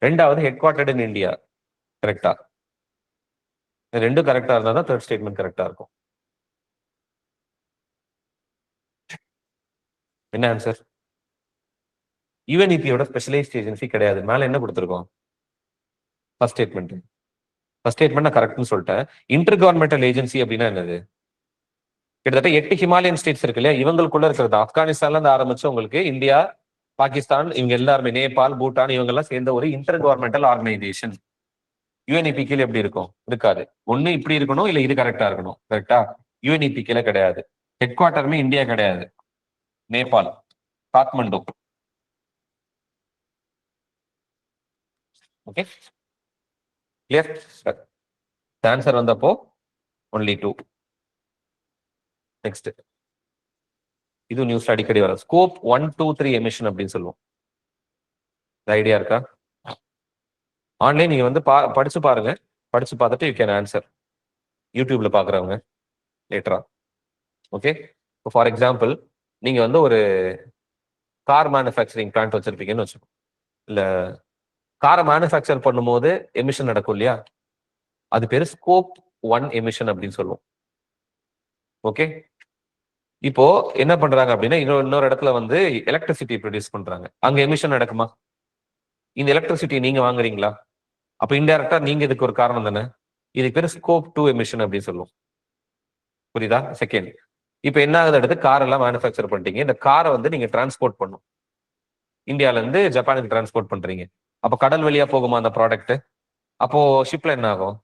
ரெண்டாவது ஹெட் குவார்டர்ட் இன் இந்தியா. கரெக்டா? ரெண்டு கரெக்டா இருந்தா தான் தேர்ட் ஸ்டேட்மெண்ட் கரெக்டா இருக்கும். என்ன ஆன்சர்? யுஎன்இபியோட ஸ்பெஷலைஸ்ட் ஏஜென்சி கிடையாது. மேல என்ன கொடுத்துருக்கோம்? First statement. ஃபர்ஸ்ட் ஸ்டேட்மெண்ட் நான் கரெக்ட்னு சொல்லிட்டேன். இன்டர் கவர்மெண்டல் ஏஜென்சி அப்படின்னா என்னது? கிட்டத்தட்ட 8 ஹிமாலயன் ஸ்டேட்ஸ் இருக்கு இல்லையா, இவங்களுக்குள்ள இருக்கிறது. ஆப்கானிஸ்தான்ல இருந்து ஆரம்பிச்சு உங்களுக்கு இந்தியா, பாகிஸ்தான், இவங்க எல்லாருமே நேபாள், பூட்டான் இவங்க எல்லாம் சேர்ந்த ஒரு இன்டர் கவர்மெண்டல் ஆர்கனைசேஷன். யுஎன்இபி கீழே எப்படி இருக்கும்? இருக்காது. ஒண்ணு இப்படி இருக்கணும், இல்ல இது கரெக்டா இருக்கணும். கரெக்டா? யுஎன்இபி கீழே கிடையாது. ஹெட் குவார்டருமே இந்தியா கிடையாது, Nepal, Kathmandu. Okay, clear? Answer வந்தப்போ ஒன்லி 2. நெக்ஸ்ட், இது நியூஸ்ல அடிக்கடி வரும். ஸ்கோப் 1, 2, 3 எமிஷன் அப்படின்னு சொல்லுவோம். ஐடியா இருக்கா? ஆன்லைன் நீங்க வந்து படிச்சு பாருங்க. படிச்சு பார்த்துட்டு யூ கேன் ஆன்சர். யூடியூப்ல பாக்குறவங்க லேட்டரா. ஓகே, ஃபார் எக்ஸாம்பிள் நீங்க வந்து ஒரு கார் மேனுஃபேக்சரிங் பிளான்ட் வச்சிருப்பீங்கன்னு வச்சுக்கோங்க. இல்ல காரை மேனுஃபேக்சர் பண்ணும்போது எமிஷன் நடக்கும் இல்லையா, அது பேரு ஸ்கோப் 1 எமிஷன் அப்படின்னு சொல்லுவோம். ஓகே, இப்போ என்ன பண்றாங்க அப்படின்னா இன்னொரு இடத்துல வந்து எலக்ட்ரிசிட்டி ப்ரொடியூஸ் பண்றாங்க. அங்க எமிஷன் நடக்குமா? இந்த எலக்ட்ரிசிட்டி நீங்க வாங்குறீங்களா? அப்ப இன்டைரக்டா நீங்க இதுக்கு ஒரு காரணம் தானே. இதுக்கு பேரு ஸ்கோப் 2 எமிஷன் அப்படின்னு சொல்லுவோம். புரியுதா? செகண்ட், இப்ப என்ன ஆகுது, அடுத்து கார் எல்லாம் மேனுஃபேக்சர் பண்ணிட்டீங்க. இந்த காரை வந்து நீங்க டிரான்ஸ்போர்ட் பண்ணும். இந்தியால இருந்து ஜப்பானுக்கு டிரான்ஸ்போர்ட் பண்றீங்க. அப்ப கடல் வழியா போகுமா அந்த ப்ராடக்ட்? அப்போ ஷிப்ல என்ன ஆகும்?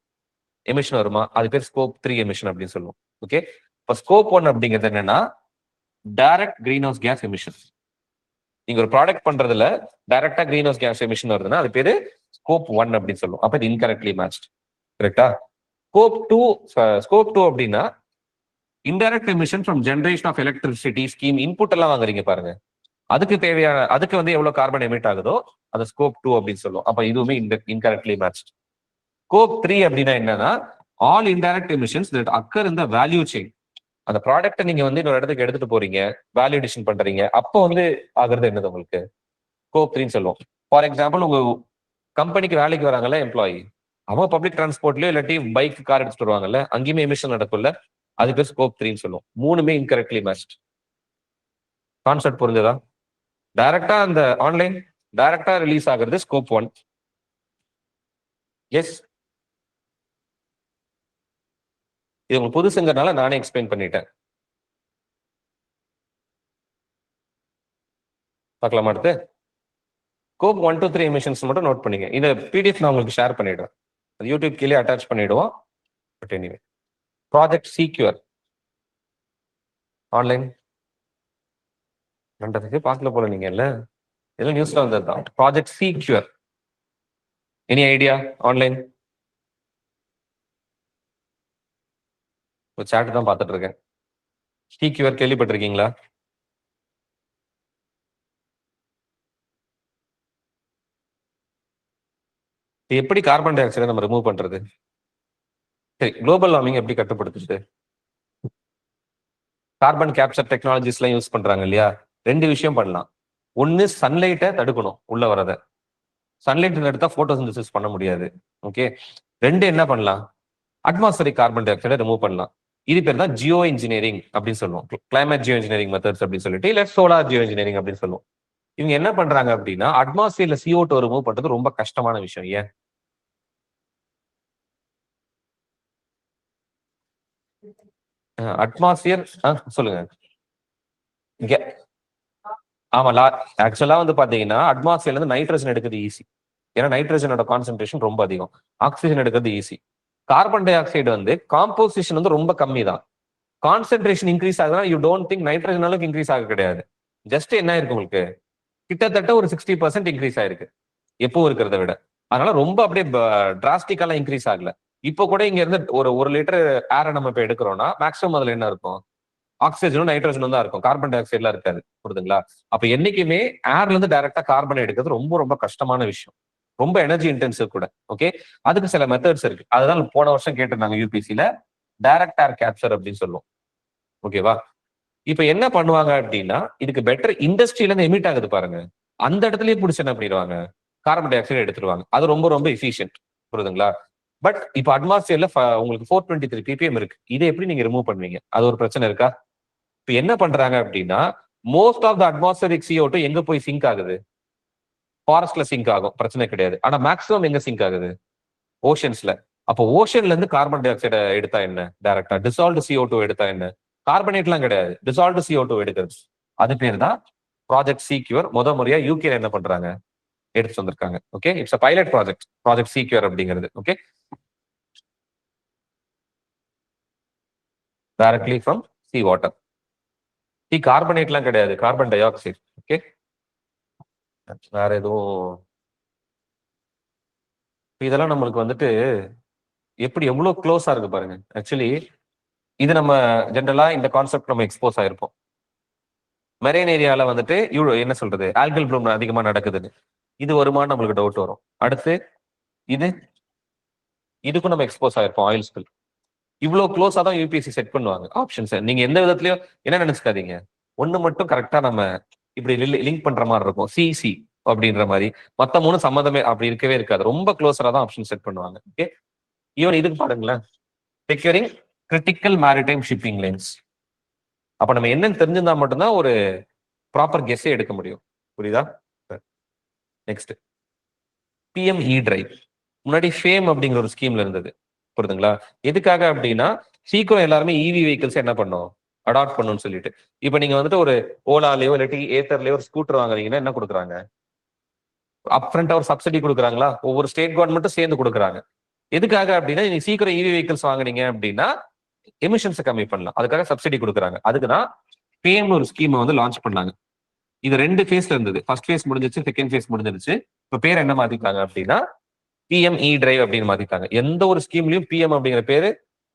எமிஷன் வருமா? அது பேர் ஸ்கோப் 3 எமிஷன் அப்படின்னு சொல்லுவோம். ஓகே, இப்ப ஸ்கோப் 1 அப்படிங்கிறது என்னன்னா direct green house gas emission. நீங்க ஒரு ப்ராடக்ட் பண்றதுல டைரக்டா கிரீன் ஹவுஸ் கேஸ் எமிஷன் வருதுன்னா அது பேரு ஸ்கோப் 1 அப்படின்னு சொல்லுவோம். அப்ப இது இன்கரெக்ட்லி மேட்ச்ட். கரெக்டா? ஸ்கோப் 2 அப்படின்னா indirect emission from generation of electricity scheme input எல்லாம் வாங்குறீங்க பாருங்க, அதுக்கு தேவையான அதுக்கு வந்து எவ்வளவு கார்பன் எமிட் ஆகுதோ அது ஸ்கோப் 2 அப்படின்னு சொல்லுவோம். அப்ப இதுவுமே இன்கரெக்ட்லி மேட்ச்ட். ஸ்கோப் 3 அப்படின்னா என்னன்னா all indirect emissions that occur in the value chain. அந்த ப்ராடக்ட்டை நீங்க வந்து இன்னொரு இடத்துக்கு எடுத்துட்டு போறீங்க, வேல்யூடேஷன் பண்றீங்க, அப்போ வந்து ஆகுறது என்னது உங்களுக்கு? ஸ்கோப் 3 சொல்லுவோம். ஃபார் எக்ஸாம்பிள் உங்க கம்பெனிக்கு வேலைக்கு வராங்கல்ல எம்ப்ளாயி, அவங்க பப்ளிக் டிரான்ஸ்போர்ட்லயோ இல்லாட்டி பைக், கார் எடுத்துட்டு வருவாங்கல்ல, அங்கேயுமே எமிஷன் நடக்கும்ல, அது பேர் ஸ்கோப் 3 சொல்லுவோம். மூணுமே இன்கரெக்ட்லி மேட்ச்ட். கான்செப்ட் புரிஞ்சதா? டைரக்டா அந்த ஆன்லைன் டைரக்டா ரிலீஸ் ஆகுறது ஸ்கோப் 1. எஸ், இது உங்களுக்கு புதுசுங்கிறதுனால நானே எக்ஸ்பிளைன் பண்ணிட்டேன். பார்க்கலாமா? அடுத்து ஸ்கோப் 1, 2, 3 எமிஷன்ஸ் மட்டும் நோட் பண்ணிங்க. இந்த பிடிஎஃப் நான் உங்களுக்கு ஷேர் பண்ணிடுறேன். அது யூடியூப் கீழே அட்டாச் பண்ணிடுவோம். But anyway, project SeaCURE online பண்றதுக்கு பார்க்கல போல நீங்க இல்ல, இதெல்லாம் நியூஸ்ல வந்ததுதான். Project SeaCURE, any idea? Online chat தான் பார்த்துட்டு இருக்கேன். சீக்யூர் கேள்விப்பட்டிருக்கீங்களா? எப்படி கார்பன் டை ஆக்சைடை நம்ம ரிமூவ் பண்றது? சரி, குளோபல் வார்மிங் எப்படி கட்டுப்படுத்துது? கார்பன் கேப்சர் டெக்னாலஜிஸ் எல்லாம் யூஸ் பண்றாங்க இல்லையா, ரெண்டு விஷயம் பண்ணலாம். ஒன்னு சன்லைட்டை தடுக்கணும் உள்ள வரத. சன்லைட் எடுத்தா போட்டோசிந்தசிஸ் பண்ண முடியாது. ஓகே, ரெண்டு என்ன பண்ணலாம், அட்மாஸ்பரிக் கார்பன் டை ஆக்சைடை ரிமூவ் பண்ணலாம். இது பேர் தான் ஜியோ இன்ஜினியரிங் அப்படின்னு சொல்லுவோம். கிளைமேட் ஜியோ இன்ஜினியரிங் மெத்தட்ஸ் அப்படின்னு சொல்லிட்டு, இல்ல சோலார் ஜியோ இன்ஜினியரிங் அப்படின்னு சொல்லுவோம். இவங்க என்ன பண்றாங்க அப்படின்னா அட்மாஸ்பியர்ல CO2 ரிமூவ் பண்றது ரொம்ப கஷ்டமான விஷயம். ஏன்? அட்மாஸ்பியர் சொல்லுங்க. இங்க ஆமா ஆக்சுவலா வந்து பாத்தீங்கன்னா அட்மாஸ்பியர்ல இருந்து நைட்ரஜன் எடுக்கிறது ஈஸி. ஏன்னா நைட்ரஜனோட கான்சென்ட்ரேஷன் ரொம்ப அதிகம். ஆக்சிஜன் எடுக்கிறது ஈஸி. கார்பன் டை ஆக்சைடு வந்து காம்போசிஷன் வந்து ரொம்ப கம்மி தான். கான்சென்ட்ரேஷன் இன்க்ரீஸ் ஆகுதுன்னா யூ டோன்ட் திங்க் நைட்ரஜன் அளவுக்கு இன்க்ரீஸ் ஆக கிடையாது. ஜஸ்ட் என்ன இருக்கு உங்களுக்கு கிட்டத்தட்ட ஒரு 60% இன்க்ரீஸ் ஆயிருக்கு எப்போ இருக்கிறத விட. அதனால ரொம்ப அப்படியே டிராஸ்டிக்கெல்லாம் இன்க்ரீஸ் ஆகல. இப்போ கூட இங்க இருந்து ஒரு லிட்டர் ஏரை நம்ம இப்ப எடுக்கிறோம்னா மேக்ஸிமம் அதுல என்ன இருக்கும்? ஆக்சிஜனும் நைட்ரஜனும் தான் இருக்கும். கார்பன் டை ஆக்சைட்லாம் இருக்காது. புரியுதுங்களா? அப்ப என்னைக்குமே ஏர்ல இருந்து டைரக்டா கார்பன் எடுக்கிறது ரொம்ப ரொம்ப கஷ்டமான விஷயம். ரொம்ப எனர்ஜி இன்டென்சிவ் கூட. ஓகே, அதுக்கு சில மெத்தட்ஸ் இருக்கு. அதுதான் போன வருஷம் கேட்டிருந்தாங்க யூபிசில. டைரக்ட் ஏர் கேப்சர் அப்படின்னு சொல்லுவோம். ஓகேவா? இப்ப என்ன பண்ணுவாங்க அப்படின்னா இதுக்கு பெட்டர் இண்டஸ்ட்ரியில இருந்து எமிட் ஆகுது பாருங்க, அந்த இடத்துலயே பிடிச்சி என்ன பண்ணிடுவாங்க, கார்பன் டை ஆக்சைடு எடுத்துருவாங்க. அது ரொம்ப ரொம்ப எஃபிஷியன்ட். புரியுதுங்களா? பட் இப்ப அட்மாஸ்பியர்ல உங்களுக்கு 423 ppm இருக்கு. இதை எப்படி நீங்க ரிமூவ் பண்ணுவீங்க? அது ஒரு பிரச்சனை இருக்கா? இப்ப என்ன பண்றாங்க அப்படின்னா most of the atmospheric CO2 எங்க போய் சிங்க் ஆகுது? ஃபாரஸ்ட்ல சிங்க் ஆகும், பிரச்சனை கிடையாது. ஆனா மேக்ஸிமம் எங்க சிங்க் ஆகுது? ஓஷன்ஸ்ல. அப்போ ஓஷன்ல இருந்து கார்பன் டை ஆக்சைடை எடுத்தா என்ன? டைரக்டா டிசால்வ்டு CO2 எடுத்தா என்ன? கார்பனேட்லாம் கிடையாது, டிசால்வ்டு CO2 எடுக்கிறது. அது பேர் தான் ப்ராஜெக்ட் சீக்யூர். முறையா யூகேல என்ன பண்றாங்க, எடுத்து வந்திருக்காங்க. Okay, it's a pilot project SeaCURE அப்படிங்கிறது. Okay, directly from sea water. கார்பனேட்லாம் கிடையாது, கார்பன் டை ஆக்சைடு. ஓகே, வேற எதுவும் இதெல்லாம் நம்மளுக்கு வந்துட்டு எப்படி எவ்வளவு க்ளோஸா இருக்கு பாருங்க. ஆக்சுவலி இது நம்ம ஜென்ரலா இந்த கான்செப்ட் நம்ம எக்ஸ்போஸ் ஆயிருப்போம். மெரைன் ஏரியால வந்துட்டு என்ன சொல்றது, ஆல்கல் ப்ளூம் அதிகமா நடக்குதுன்னு. இது வருமானு நம்மளுக்கு டவுட் வரும். அடுத்து இது இதுக்கும் நம்ம எக்ஸ்போஸ் ஆயிருப்போம், ஆயில் ஸ்பில். இவ்வளவு க்ளோஸா தான் யூபிஎஸ்சி செட் பண்ணுவாங்க ஆப்ஷன்ஸ். நீங்க எந்த விதத்துலயும் என்ன நினைச்சுக்காதீங்க, ஒண்ணு மட்டும் கரெக்டா நம்ம இப்படி லிங்க் பண்ற மாதிரி இருக்கும், சிசி அப்படின்ற மாதிரி. மத்த மூணு சம்மந்தமே அப்படி இருக்கவே இருக்காது. ரொம்ப க்ளோஸரா தான் ஆப்ஷன் செட் பண்ணுவாங்க. ஓகே, ஈவன் இதுக்கு பாருங்களேன், securing critical maritime shipping lines. அப்ப நம்ம என்னன்னு தெரிஞ்சிருந்தா மட்டும்தான் ஒரு ப்ராப்பர் கெஸ்ஸே எடுக்க முடியும். புரியுதா? Next PME drive. முன்னாடி ஃபேம் அப்படிங்கிற ஒரு ஸ்கீம்ல இருந்தது. புரியுதுங்களா? எதுக்காக அப்படின்னா சீக்கிரம் எல்லாருமே இவி வெஹிக்கிள்ஸ் என்ன பண்ணும், அடாப்ட் பண்ணணும்னு சொல்லிட்டு. இப்ப நீங்க வந்துட்டு ஒரு ஓலாலயோ இல்லாட்டி ஏத்தர்லயோ ஒரு ஸ்கூட்டர் வாங்குறீங்கன்னா என்ன கொடுக்குறாங்க, அப்ஃப்ரண்டா ஒரு சப்சிடி கொடுக்குறாங்களா? ஒவ்வொரு ஸ்டேட் கவர்மெண்ட்டும் சேர்ந்து கொடுக்குறாங்க. எதுக்காக அப்படின்னா நீங்க சீக்கிரம் இவி வெஹிக்கிள்ஸ் வாங்குனீங்க அப்படின்னா எமிஷன்ஸை கம்மி பண்ணலாம், அதுக்காக சப்சிடி கொடுக்குறாங்க. அதுக்குதான் ஃபேம்னு ஒரு ஸ்கீமை வந்து லான்ச் பண்ணாங்க. இது 2 ஃபேஸ்ல இருந்தது. ஃபர்ஸ்ட் ஃபேஸ் முடிஞ்சிச்சு, செகண்ட் ஃபேஸ் முடிஞ்சிருச்சு. இப்ப பேர் என்ன மாத்திட்டாங்க அப்படின்னா PME டிரைவ் அப்படின்னு மாத்திட்டாங்க. எந்த ஒரு ஸ்கீம்லயும் PM அப்படிங்கிற பேரு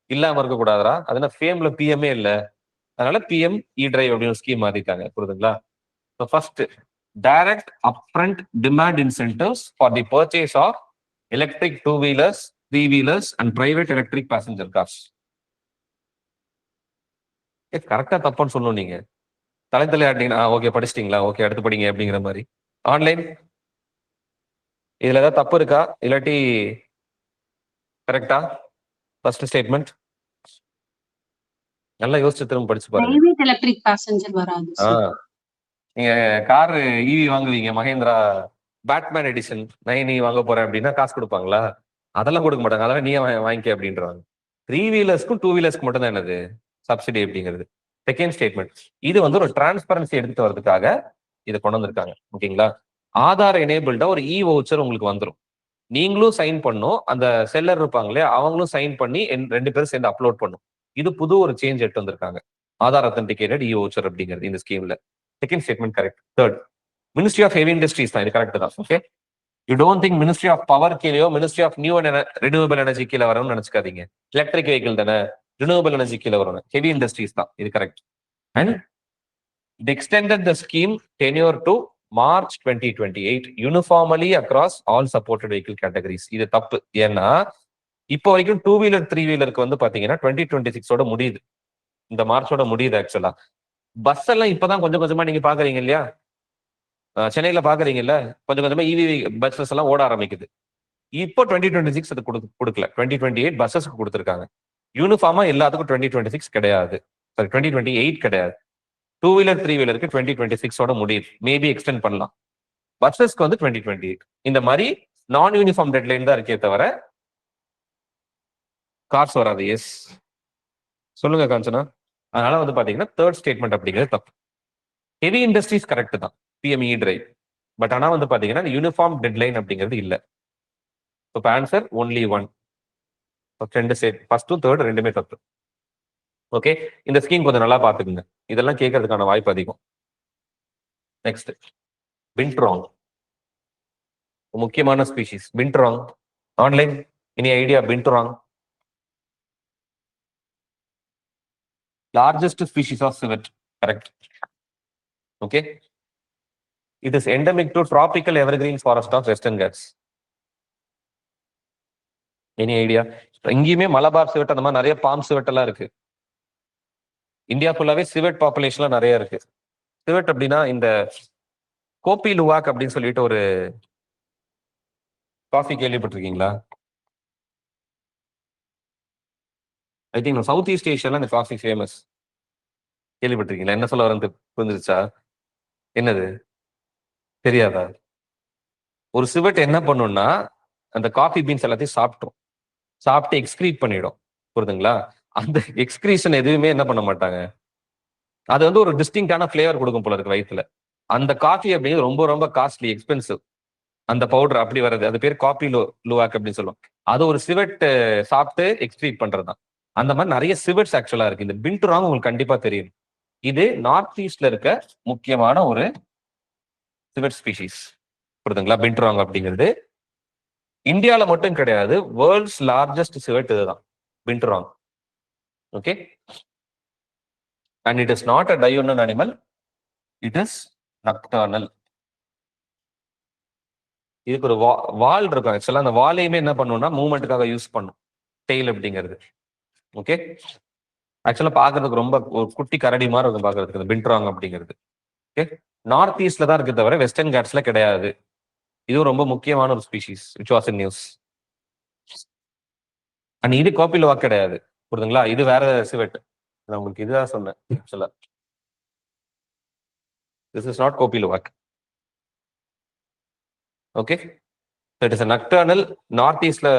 இல்லாம இருக்க கூடாதா? அதனால ஃபேம்ல PMஏ இல்ல, அதனால PME டிரைவ் அப்படின்னு ஸ்கீம் மாத்திட்டாங்க. புரியுதுங்களா? First direct upfront demand incentives for the purchase of electric 2 wheelers 3 wheelers and private electric passenger cars. கரெக்டா தப்பான்னு சொல்லணும் நீங்க. தலை ஆட்டிங்கன்னா ஓகே படிச்சிட்டீங்களா, ஓகே அடுத்து படிங்க அப்படிங்கிற மாதிரி. ஆன்லைன் இதுல ஏதாவது தப்பு இருக்கா, இல்லாட்டி கரெக்டா? ஃபர்ஸ்ட் ஸ்டேட்மெண்ட் நல்லா யோசிச்சு திரும்ப படிச்சு பாருங்க. பிரைவேட் எலக்ட்ரிக் பேசஞ்சர் வராது. நீங்க கார் EV வாங்குவீங்க, மகேந்திரா பேட்மேன் எடிஷன் 9E வாங்க போறேன் அப்படின்னா காசு கொடுப்பாங்களா? அதெல்லாம் கொடுக்க மாட்டாங்க. அதெல்லாம் நீயே வாங்கிக்க அப்படின்றாங்க. 3 வீலர்ஸ்க்கும் 2 வீலர்ஸ்க்கு மட்டும் தான் என்னது சப்சிடி அப்படிங்கிறது. செகண்ட் ஸ்டேட்மெண்ட் இது வந்து ஒரு டிரான்ஸ்பரன்சி எடுத்துட்டு வரதுக்காக இதை கொண்டு வந்திருக்காங்க. ஓகேங்களா? ஆதார் எனேபிள்டா ஒரு வவுச்சர் உங்களுக்கு வந்துடும். நீங்களும் சைன் பண்ணும், அந்த செல்லர் இருப்பாங்களே அவங்களும் சைன் பண்ணி 2 பேரும் சேர்ந்து அப்லோட் பண்ணும். இது புது ஒரு சேஞ்ச் எடுத்து வந்திருக்காங்க. ஆதார் அத்தன்டிகேட்டட் வவுச்சர் அப்படிங்கிறது இந்த ஸ்கீம்ல. Second statement correct. Third ministry of heavy industries தான், இது கரெக்ட் தான். Okay, you don't think ministry of power கீழேயோ ministry of new and renewable energy கீழே வரும்னு நினைச்சுக்காதீங்க. எலக்ட்ரிக் வெஹிக்கிள் தானே, ரினியூவபிள் எனர்ஜி கீழே வரும். ஹெவி இண்டஸ்ட்ரீஸ் தான், இது correct. And it extended the scheme tenure to March 2028 uniformly across all supported vehicle categories. இது தப்பு. ஏன்னா இப்போ வரைக்கும் 2 வீலர் 3 வீலருக்கு வந்து பாத்தீங்கன்னா 2026 முடியுது. இந்த மார்ச்சோட முடியுது. ஆக்சுவலா பஸ் எல்லாம் இப்பதான் கொஞ்சம் கொஞ்சமா நீங்க பாக்குறீங்க இல்லையா, சென்னையில பாக்குறீங்கல்ல, கொஞ்சம் கொஞ்சமா EV பஸ்ஸஸ் எல்லாம் ஓட ஆரம்பிக்குது. இப்போ 2026 அது கொடுக்கல, 2028 பஸ்ஸஸ்க்கு கொடுத்துருக்காங்க. யூனிஃபார்மா எல்லாத்துக்கும் 2026 கிடையாது, சாரி 2028 கிடையாது. டூ வீலர் 3 வீலருக்கு 2026 முடியுது, மேபி எக்ஸ்டெண்ட் பண்ணலாம். பஸ்ஸஸ்க்கு வந்து 2028. இந்த மாதிரி நான் யூனிஃபார்ம் டெட்லைன் தான் இருக்கே தவிர கார்ஸ் வராது. எஸ், சொல்லுங்க காஞ்சனா. அதனால வந்து பாத்தீங்கன்னா தேர்ட் ஸ்டேட்மெண்ட் அப்படிங்கிறது தப்பு. ஹெவி இண்டஸ்ட்ரீஸ் கரெக்ட் தான், பிஎம்இ டிரைவ். பட் ஆனா வந்து பாத்தீங்கன்னா யூனிஃபார்ம் டெட்லைன் அப்படிங்கிறது இல்ல. இப்போ ஆன்சர் ஒன்லி ஒன். ரெண்டு ஸ்டேட், ஃபர்ஸ்டும் தேர்ட் ரெண்டுமே தப்பு. ஓகே, இந்த ஸ்கீம் கொஞ்சம் நல்லா பாத்துக்குங்க, இதெல்லாம் கேட்கறதுக்கான வாய்ப்பு அதிகம். நெக்ஸ்ட், பின்ட்ராங், முக்கியமான species binturong. Online any idea? Binturong largest species of civet, correct. Okay, it is endemic to tropical evergreen forest of Western Ghats. Any idea? எங்கேயுமே மலபார் சிவெட் அந்த மாதிரி நிறைய பாம் சிவெட் எல்லாம் இருக்கு. இந்தியா ஃபுல்லாவே சிவெட் பாப்புலேஷன்லாம் நிறைய இருக்கு. சிவெட் அப்படின்னா இந்த கோபி லுவாக் அப்படின்னு சொல்லிட்டு ஒரு காஃபி கேள்விப்பட்டிருக்கீங்களா? ஐ திங்க் சவுத் ஈஸ்ட் ஏஷியால இந்த காஃபி ஃபேமஸ். கேள்விப்பட்டிருக்கீங்களா? என்ன சொல்ல வரது புரிஞ்சிருச்சா? என்னது தெரியாதா? ஒரு சிவெட் என்ன பண்ணும்னா அந்த காஃபி பீன்ஸ் எல்லாத்தையும் சாப்பிட்டு எக்ஸ்கிரீட் பண்ணிடும். புரியுதுங்களா? அந்த எக்ஸ்கிரீஷன் எதுவுமே என்ன பண்ண மாட்டாங்க, அது வந்து ஒரு டிஸ்டிங்டான ஃபிளேவர் கொடுக்கும் போல இருக்கு வயிற்றுல. அந்த காஃபி அப்படிங்கிறது ரொம்ப ரொம்ப காஸ்ட்லி, எக்ஸ்பென்சிவ். அந்த பவுடர் அப்படி வர்றது, அது பேர் காபி லுவாக் அப்படின்னு சொல்லுவோம். அது ஒரு சிவெட் சாப்பிட்டு எக்ஸ்கிரீட் பண்றதுதான். அந்த மாதிரி நிறைய சிவெட்ஸ் ஆக்சுவலா இருக்கு. இந்த பின்ட்ராங் உங்களுக்கு கண்டிப்பா தெரியும். இது நார்த் ஈஸ்ட்ல இருக்க முக்கியமான ஒரு சிவெட் ஸ்பீஷிஸ். புரியுதுங்களா? பின்ட்ராங் அப்படிங்கிறது இந்தியால மட்டும் கிடையாது, வேர்ல்ட்ஸ் லார்ஜஸ்ட் சிவெட் இதுதான், binturong. Okay, and it is not a diurnal animal, it is nocturnal. இதுக்கு ஒரு வால் இருக்கும். ஆக்சுவலா அந்த வாலையுமே என்ன பண்ணும்னா மூவ்மெண்ட்டுக்காக யூஸ் பண்ணும், டெய்ல் அப்படிங்கிறது. ஓகே, ஆக்சுவலா பாக்குறதுக்கு ரொம்ப ஒரு குட்டி கரடி மாதிரி இருக்கும் பாக்குறதுக்கு இந்த பின்ட்ராங் அப்படிங்கிறது. ஓகே, நார்த் ஈஸ்ட்ல தான் இருக்கு தவிர வெஸ்டர்ன் காட்ஸ்ல கிடையாது. இதுவும் ரொம்ப முக்கியமான ஒரு species which was in news. And இது கோபி லுவாக் கிடையாது, புரியுதுங்களா? இது வேற சிவெட். நான் உங்களுக்கு இதுதான் சொன்னேன் ஆக்சுவலா. This is not kopi luwak. Okay, it is nocturnal, north ஈஸ்ட்ல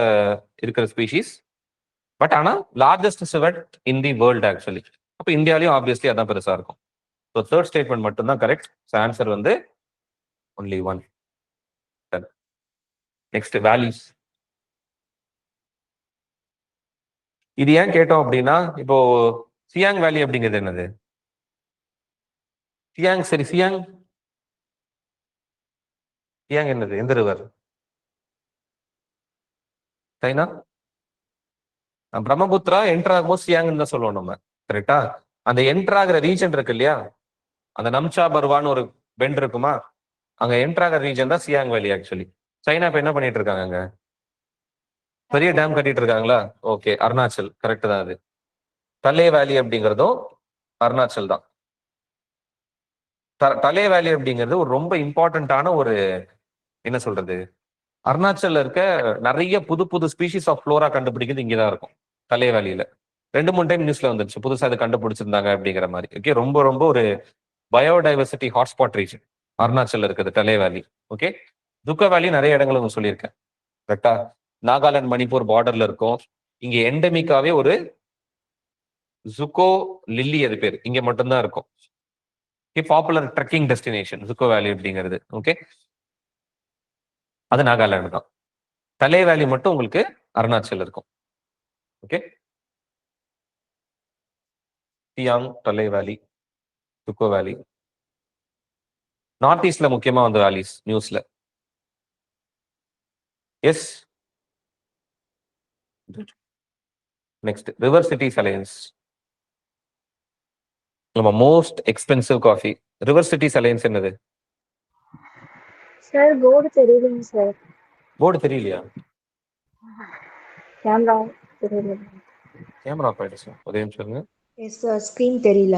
இருக்கிற ஸ்பீஷிஸ். பட் ஆனா largest civet in the world actually. அப்போ இந்தியாலையும் ஆப்வியஸ்லி அதான் பெருசா இருக்கும். ஸோ தேர்ட் ஸ்டேட்மெண்ட் மட்டும் தான் கரெக்ட். ஆன்சர் வந்து ஒன்லி ஒன். Next, values. இது ஏன் கேட்டோம் அப்படின்னா, இப்போ சியாங் வேலி அப்படிங்கிறது என்னது? சியாங், சரி சியாங் என்னது? எந்த ரிவர்? சைனா. பிரம்மபுத்திரா என்டர் ஆகும்போது சியாங்னு தான் சொல்லுவோம் நம்ம, கரெக்டா? அந்த என்டர் ஆகிற ரீஜன் இருக்கு இல்லையா, அந்த நம்சா பர்வான்னு ஒரு பெண்ட் இருக்குமா, அங்க என்டர் ஆகிற ரீஜன் தான் சியாங் வேலி ஆக்சுவலி. சைனா இப்ப என்ன பண்ணிட்டு இருக்காங்க? அங்க பெரிய டேம் கட்டிட்டு இருக்காங்களா? ஓகே, அருணாச்சல் கரெக்ட் தான். அது தலே வேலி அப்படிங்கிறதும் அருணாச்சல் தான். தலே வேலி அப்படிங்கிறது ஒரு ரொம்ப இம்பார்ட்டன்டான ஒரு, என்ன சொல்றது, அருணாச்சல்ல இருக்க நிறைய புது புது ஸ்பீஷிஸ் ஆஃப் ஃப்ளோரா கண்டுபிடிக்கிறது இங்கதான் இருக்கும், தலே வேலியில. 2-3 டைம் நியூஸ்ல வந்துருச்சு, புதுசா இது கண்டுபிடிச்சிருந்தாங்க அப்படிங்கிற மாதிரி. ஓகே, ரொம்ப ரொம்ப ஒரு பயோடைவர்சிட்டி ஹாட்ஸ்பாட் ரீஜன் அருணாச்சல்ல இருக்குது தலே வேலி. ஓகே, துக்க வேலி நிறைய இடங்கள் உங்களுக்கு சொல்லியிருக்கேன், கரெக்டா? நாகாலாந்து மணிப்பூர் பார்டர்ல இருக்கும். இங்க எண்டமிக்காவே ஒரு ஜுகோ லில்லி, அது பேர் இங்க மட்டும்தான் இருக்கும். பாப்புலர் ட்ரெக்கிங் டெஸ்டினேஷன் ஜுகோ வேலி அப்படிங்கிறது. ஓகே, அது நாகாலாந்து தான். தலே வேலி மட்டும் உங்களுக்கு அருணாச்சல் இருக்கும். ஓகே, சியாங், தலே வேலி, ஜுகோ வேலி, நார்த் ஈஸ்ட்ல முக்கியமா வந்து வேலிஸ் நியூஸ்ல. Yes, next, river cities alliance. நம்ம most expensive coffee. River cities alliance என்னது? சார் போர்டு தெரியலைங்க சார். போர்டு தெரியலையா? கேமரா தெரியல. கேமரா ஆஃப் ஆயிடுச்சு, ஒரே நிமிஷம் இருங்க. எஸ் சார், ஸ்கிரீன் தெரியல.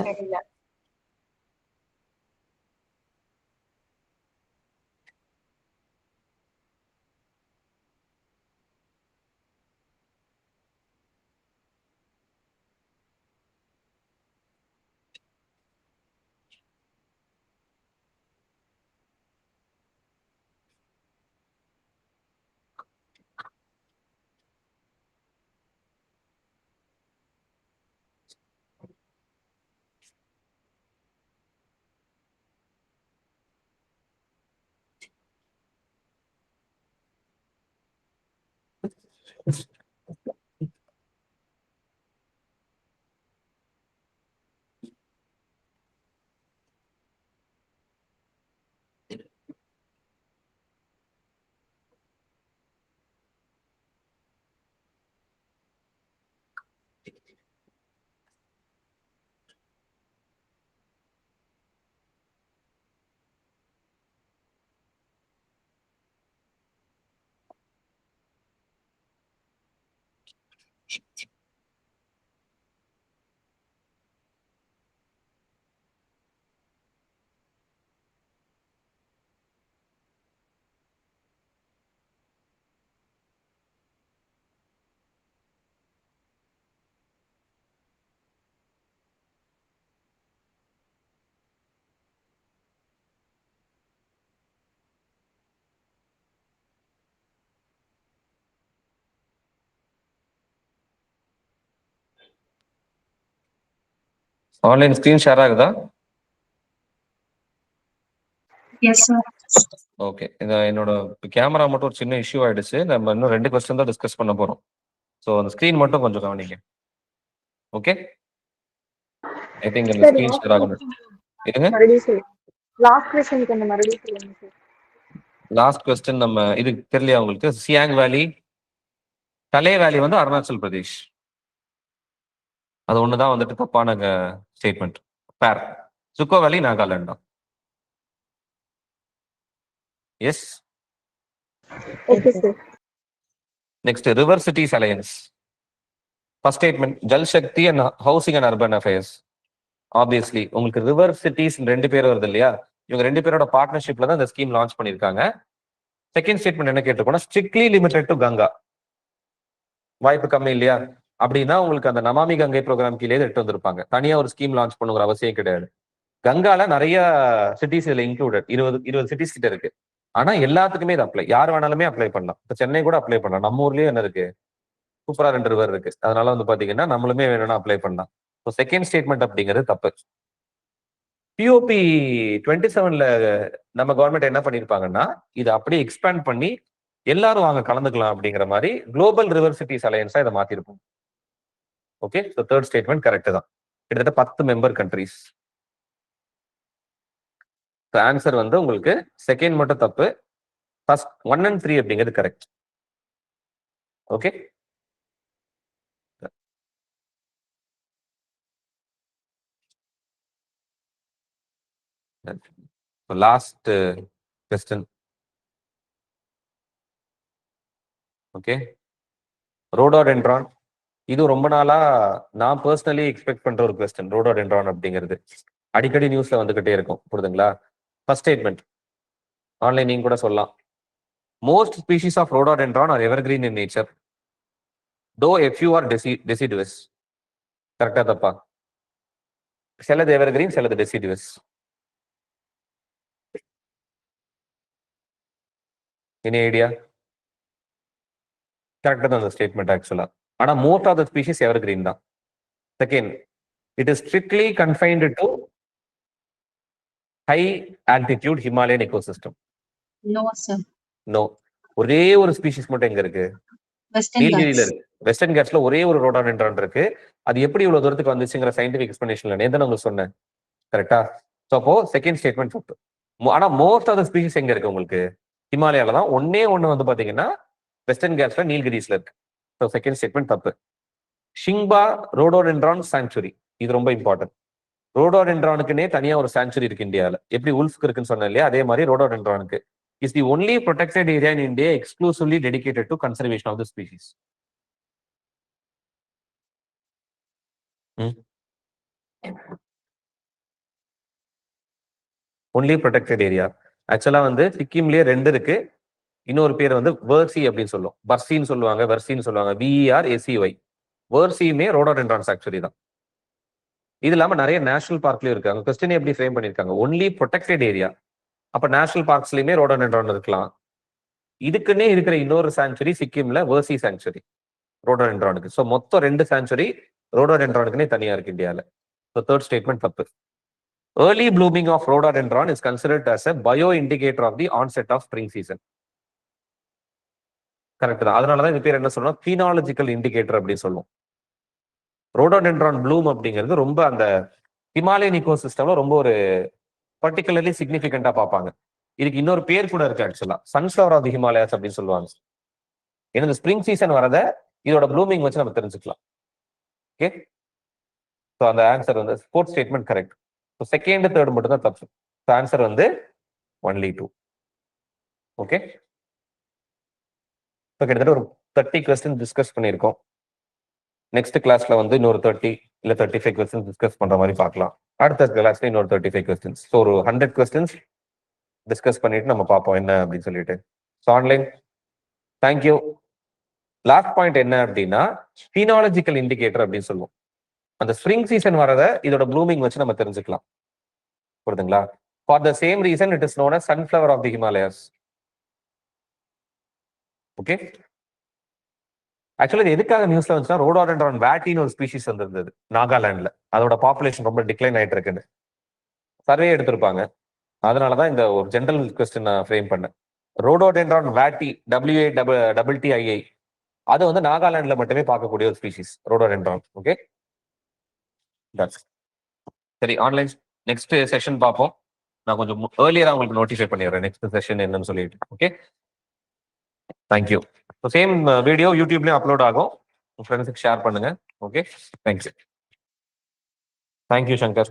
ஆன்லைன் ஸ்கிரீன் ஷேர் ஆகுதா? Yes sir. ஓகே. என்னோட கேமரா மட்டும் ஒரு சின்ன இஷ்யூ ஆயிடுச்சு. நம்ம இன்னும் 2 கொஸ்டின் தான் டிஸ்கஸ் பண்ண போறோம். ஸோ அந்த ஸ்கிரீன் மட்டும் கொஞ்சம் கவனிங்க. ஓகே. ஐ திங்க் இந்த சார் ஸ்கிரீன் ஷேர் ஆகணும். இருங்க. மறுபடியும் சொல்லுங்க. லாஸ்ட் கொஸ்டினுக்கு அந்த மறுபடியும் சொல்லுங்க சார். லாஸ்ட் கொஸ்டின் நம்ம இது தெரியலையா உங்களுக்கு? சியாங் வேலி, தலே வேலி வந்து அருணாச்சல் பிரதேஷ். அது ஒண்ணுதான் வந்துட்டு தப்பான ஸ்டேட்மெண்ட். பேர். சுக்கோ வேலி நாகாலாந்து தான். Yes. Okay sir. Next river cities alliance. First statement Jal Shakti and housing and urban affairs. Obviously உங்களுக்கு ரிவர் சிட்டிஸ் 2 பேர் வருது இல்லையா? இவங்க 2 பேரோட பார்ட்னர்ஷிப்ல தான் இந்த ஸ்கீம் லான்ச் பண்ணிருக்காங்க. செகண்ட் ஸ்டேட்மெண்ட் என்ன கேட்டிருக்கோம்னா ஸ்ட்ரிக்ட்லி லிமிடெட் டு கங்கா. வாய்ப்பு கம்மி இல்லையா? அப்படின்னா உங்களுக்கு அந்த நமாமி கங்கை ப்ரோக்ராம் கீழே எடுத்து வந்திருப்பாங்க. தனியா ஒரு ஸ்கீம் லான்ச் பண்ணுங்கிற அவசியம் கிடையாது. கங்கால நிறைய சிட்டிஸ் இதுல இன்க்ளூடட் 20 சிட்டிஸ் கிட்ட இருக்கு. ஆனா எல்லாத்துக்குமே இது அப்ளை. யார் வேணாலுமே அப்ளை பண்ணலாம். இப்ப சென்னை கூட அப்ளை பண்ணலாம். நம்ம ஊர்லயே என்ன இருக்கு? சூப்பரா 2 ரிவர் இருக்கு. அதனால வந்து பாத்தீங்கன்னா நம்மளுமே வேணும்னா அப்ளை பண்ணலாம். ஸோ செகண்ட் ஸ்டேட்மெண்ட் அப்படிங்கிறது தப்பு. பிஓபி 27ல நம்ம கவர்மெண்ட் என்ன பண்ணிருப்பாங்கன்னா இதை அப்படியே எக்ஸ்பேண்ட் பண்ணி எல்லாரும் வாங்க கலந்துக்கலாம் அப்படிங்கிற மாதிரி குளோபல் ரிவர் சிட்டிஸ் அலையன்ஸா இதை மாத்திருப்போம். Okay. So third statement correct தான். கிட்டத்தட்ட 10 மெம்பர் கண்ட்ரீஸ். ஆன்சர் வந்து உங்களுக்கு செகண்ட் மட்டும் தப்பு. ஃபர்ஸ்ட் 1 and 3 அப்படிங்கிறது correct. Okay. Last question. Okay. Rhododendron. இது ரொம்ப நாளா நான் பர்சனலி எக்ஸ்பெக்ட் பண்ற ஒரு கொஸ்டின். ரோடோடென்ட்ரான் அப்படிங்கிறது அடிக்கடி நியூஸ்ல வந்துகிட்டே இருக்கும். புரியுதுங்களா? ஃபர்ஸ்ட் ஸ்டேட்மெண்ட் ஆன்லைன் நீங்க கூட சொல்லலாம். Most species of rhododendron are evergreen in nature though a few are deciduous. கரெக்டா தப்பா? சிலது எவர்கிரீன், சிலது டெசிடுவஸ். Any idea? கரெக்டா தான் அந்த ஸ்டேட்மெண்ட் ஆக்சுவலா. ஆனா most of the species evergreen தான். Second, it is strictly confined to high altitude Himalayan ecosystem. No sir. No. ஒரே ஒரு ஸ்பீஷிஸ் மட்டும் எங்க இருக்கு? வெஸ்டர்ன் நீலகிரியில காட்ஸ். இருக்கு. வெஸ்டர்ன் காட்ஸ்ல ஒரே ஒரு ரோடோடென்ட்ரான் இருக்கு. அது எப்படி இவ்வளவு தூரத்துக்கு வந்துச்சுங்கிற சயின்டிபிக் எக்ஸ்பிளனேஷன்ல நேத்து உங்களுக்கு சொன்னேன். கரெக்டா? சோ அப்போ செகண்ட் ஸ்டேட்மெண்ட் தப்பு. ஆனா மோஸ்ட் ஆஃப் த ஸ்பீஷிஸ் எங்க இருக்கு உங்களுக்கு? ஹிமாலயால தான். ஒண்ணு வந்து பாத்தீங்கன்னா வெஸ்டர்ன் காட்ஸ்ல நீல்கிரிஸ்ல இருக்கு. ஸோ செகண்ட் ஸ்டேட்மெண்ட் தப்பு. ஷிங்பா ரோடோடென்ட்ரான் சாங்சுரி. இது ரொம்ப இம்பார்ட்டன்ட். ரோடோடென்ட்ரானுக்குன்னே தனியா ஒரு சாங்சுரி இருக்கு இந்தியாவில். எப்படி உல்ஃப்க்கு இருக்குன்னு சொன்னேன் இல்லையா? அதே மாதிரி ரோடோடென்ட்ரானுக்கு is the only protected area in India exclusively dedicated to conservation of the species. Only protected area. ஆக்சுவலா வந்து சிக்கிம்லயே 2 இருக்கு. இன்னொரு பேர் வந்து வர்சி அப்படின்னு சொல்லுவோம். பர்சின்னு சொல்லுவாங்க, வர்சின்னு சொல்லுவாங்க. VERACY. வர்சியுமே ரோடோடென்ட்ரான் சாங்சுரி தான். இது இல்லாம நிறைய நேஷனல் பார்க்லயும் இருக்கு. அங்க கொஸ்டின் எப்படி ஃப்ரேம் பண்ணிருக்காங்க? Only protected area. அப்ப நேஷனல் பார்க்ஸ்லயுமே ரோடோடென்ட்ரான் இருக்கலாம். இதுக்குன்னே இருக்கிற இன்னொரு சாங்சுரி சிக்கிம்ல வர்சி சாங்சுரி ரோடோடென்ட்ரானுக்கு. ஸோ மொத்தம் 2 சாங்சுரி ரோடோடென்ட்ரானுக்குன்னே தனியா இருக்கு இந்தியாவில். ஸோ தேர்ட் ஸ்டேட்மெண்ட் தப்பு. Early blooming of rhododendron is considered as a bio indicator of the onset of spring season. Correct தான். அதனாலதான் இது பேர் என்ன சொல்றோம், பீனாலஜிக்கல் இண்டிகேட்டர் அப்படின்னு சொல்லுவோம். ரோடோடென்ட்ரான் ப்ளூம் அப்படிங்கிறது ரொம்ப அந்த ஹிமாலயன் இக்கோசிஸ்டம்ல ரொம்ப ஒரு பர்டிகுலர்லி சிக்னிபிகண்டா பார்ப்பாங்க. இதுக்கு இன்னொரு பேர் கூட இருக்கு ஆக்சுவலா, சன்ஃபிளவர் ஆஃப் தி ஹிமாலயாஸ் அப்படின்னு சொல்லுவாங்க. ஏன்னா இந்த ஸ்ப்ரிங் சீசன் வரத இதோட ப்ளூமிங் வச்சு நம்ம தெரிஞ்சுக்கலாம். ஓகே, ஸோ அந்த ஆன்சர் வந்து fourth statement correct. So second third மட்டும் தான் தப்பு. ஸோ ஆன்சர் வந்து ஒன்லி 2. ஓகே, இப்போ கிட்டத்தட்ட ஒரு 30 கொஸ்டின் டிஸ்கஸ் பண்ணியிருக்கோம். நெக்ஸ்ட் கிளாஸ்ல வந்து இன்னொரு 30 இல்ல 35 கொஸ்டின் டிஸ்கஸ் பண்ற மாதிரி பார்க்கலாம். அடுத்த கிளாஸ்ல இன்னொரு 35 கொஸ்டின்ஸ். ஸோ ஒரு 100 கொஸ்டின்ஸ் டிஸ்கஸ் பண்ணிட்டு நம்ம பார்ப்போம் என்ன அப்படின்னு சொல்லிட்டு. So online thank you. Last point என்ன அப்படின்னா பீனாலஜிக்கல் இண்டிகேட்டர் அப்படின்னு சொல்லுவோம். அந்த ஸ்ப்ரிங் சீசன் வரத இதோட ப்ளூமிங் வச்சு நம்ம தெரிஞ்சுக்கலாம். புரியுதுங்களா? For the same reason it is known as sunflower of the Himalayas. Okay, actually இது எதுக்காக நியூஸ்ல வந்துச்சுன்னா ரோடோடென்ட்ரான் வேட்டின்னு ஒரு ஸ்பீஷிஸ் வந்திருந்தது நாகாலாந்துல. அதோட பாப்புலேஷன் ரொம்ப டிக்ளைன் ஆயிட்டு இருக்குன்னு சர்வே எடுத்திருப்பாங்க. அதனாலதான் இந்த ஒரு ஜென்ரல் கொஸ்டின் நான் ஃப்ரேம் பண்ணேன். ரோடோடென்ட்ரான் வேட்டி WATTII அது வந்து நாகாலாந்துல மட்டுமே பார்க்கக்கூடிய ஒரு ஸ்பீஷிஸ் ரோடோடென்ட்ரான். ஓகே, சரி ஆன்லைன் நெக்ஸ்ட் செஷன் பார்ப்போம். நான் கொஞ்சம் ஏர்லியரா உங்களுக்கு நோட்டிஃபை பண்ணிடுறேன் நெக்ஸ்ட் செஷன் என்னன்னு சொல்லிட்டு. Okay, thank you. சேம் வீடியோ யூடியூப்லயும் அப்லோட் ஆகும். உங்க ஃப்ரெண்ட்ஸுக்கு ஷேர் பண்ணுங்க. Okay, thank you. தேங்க்யூ சங்கர்.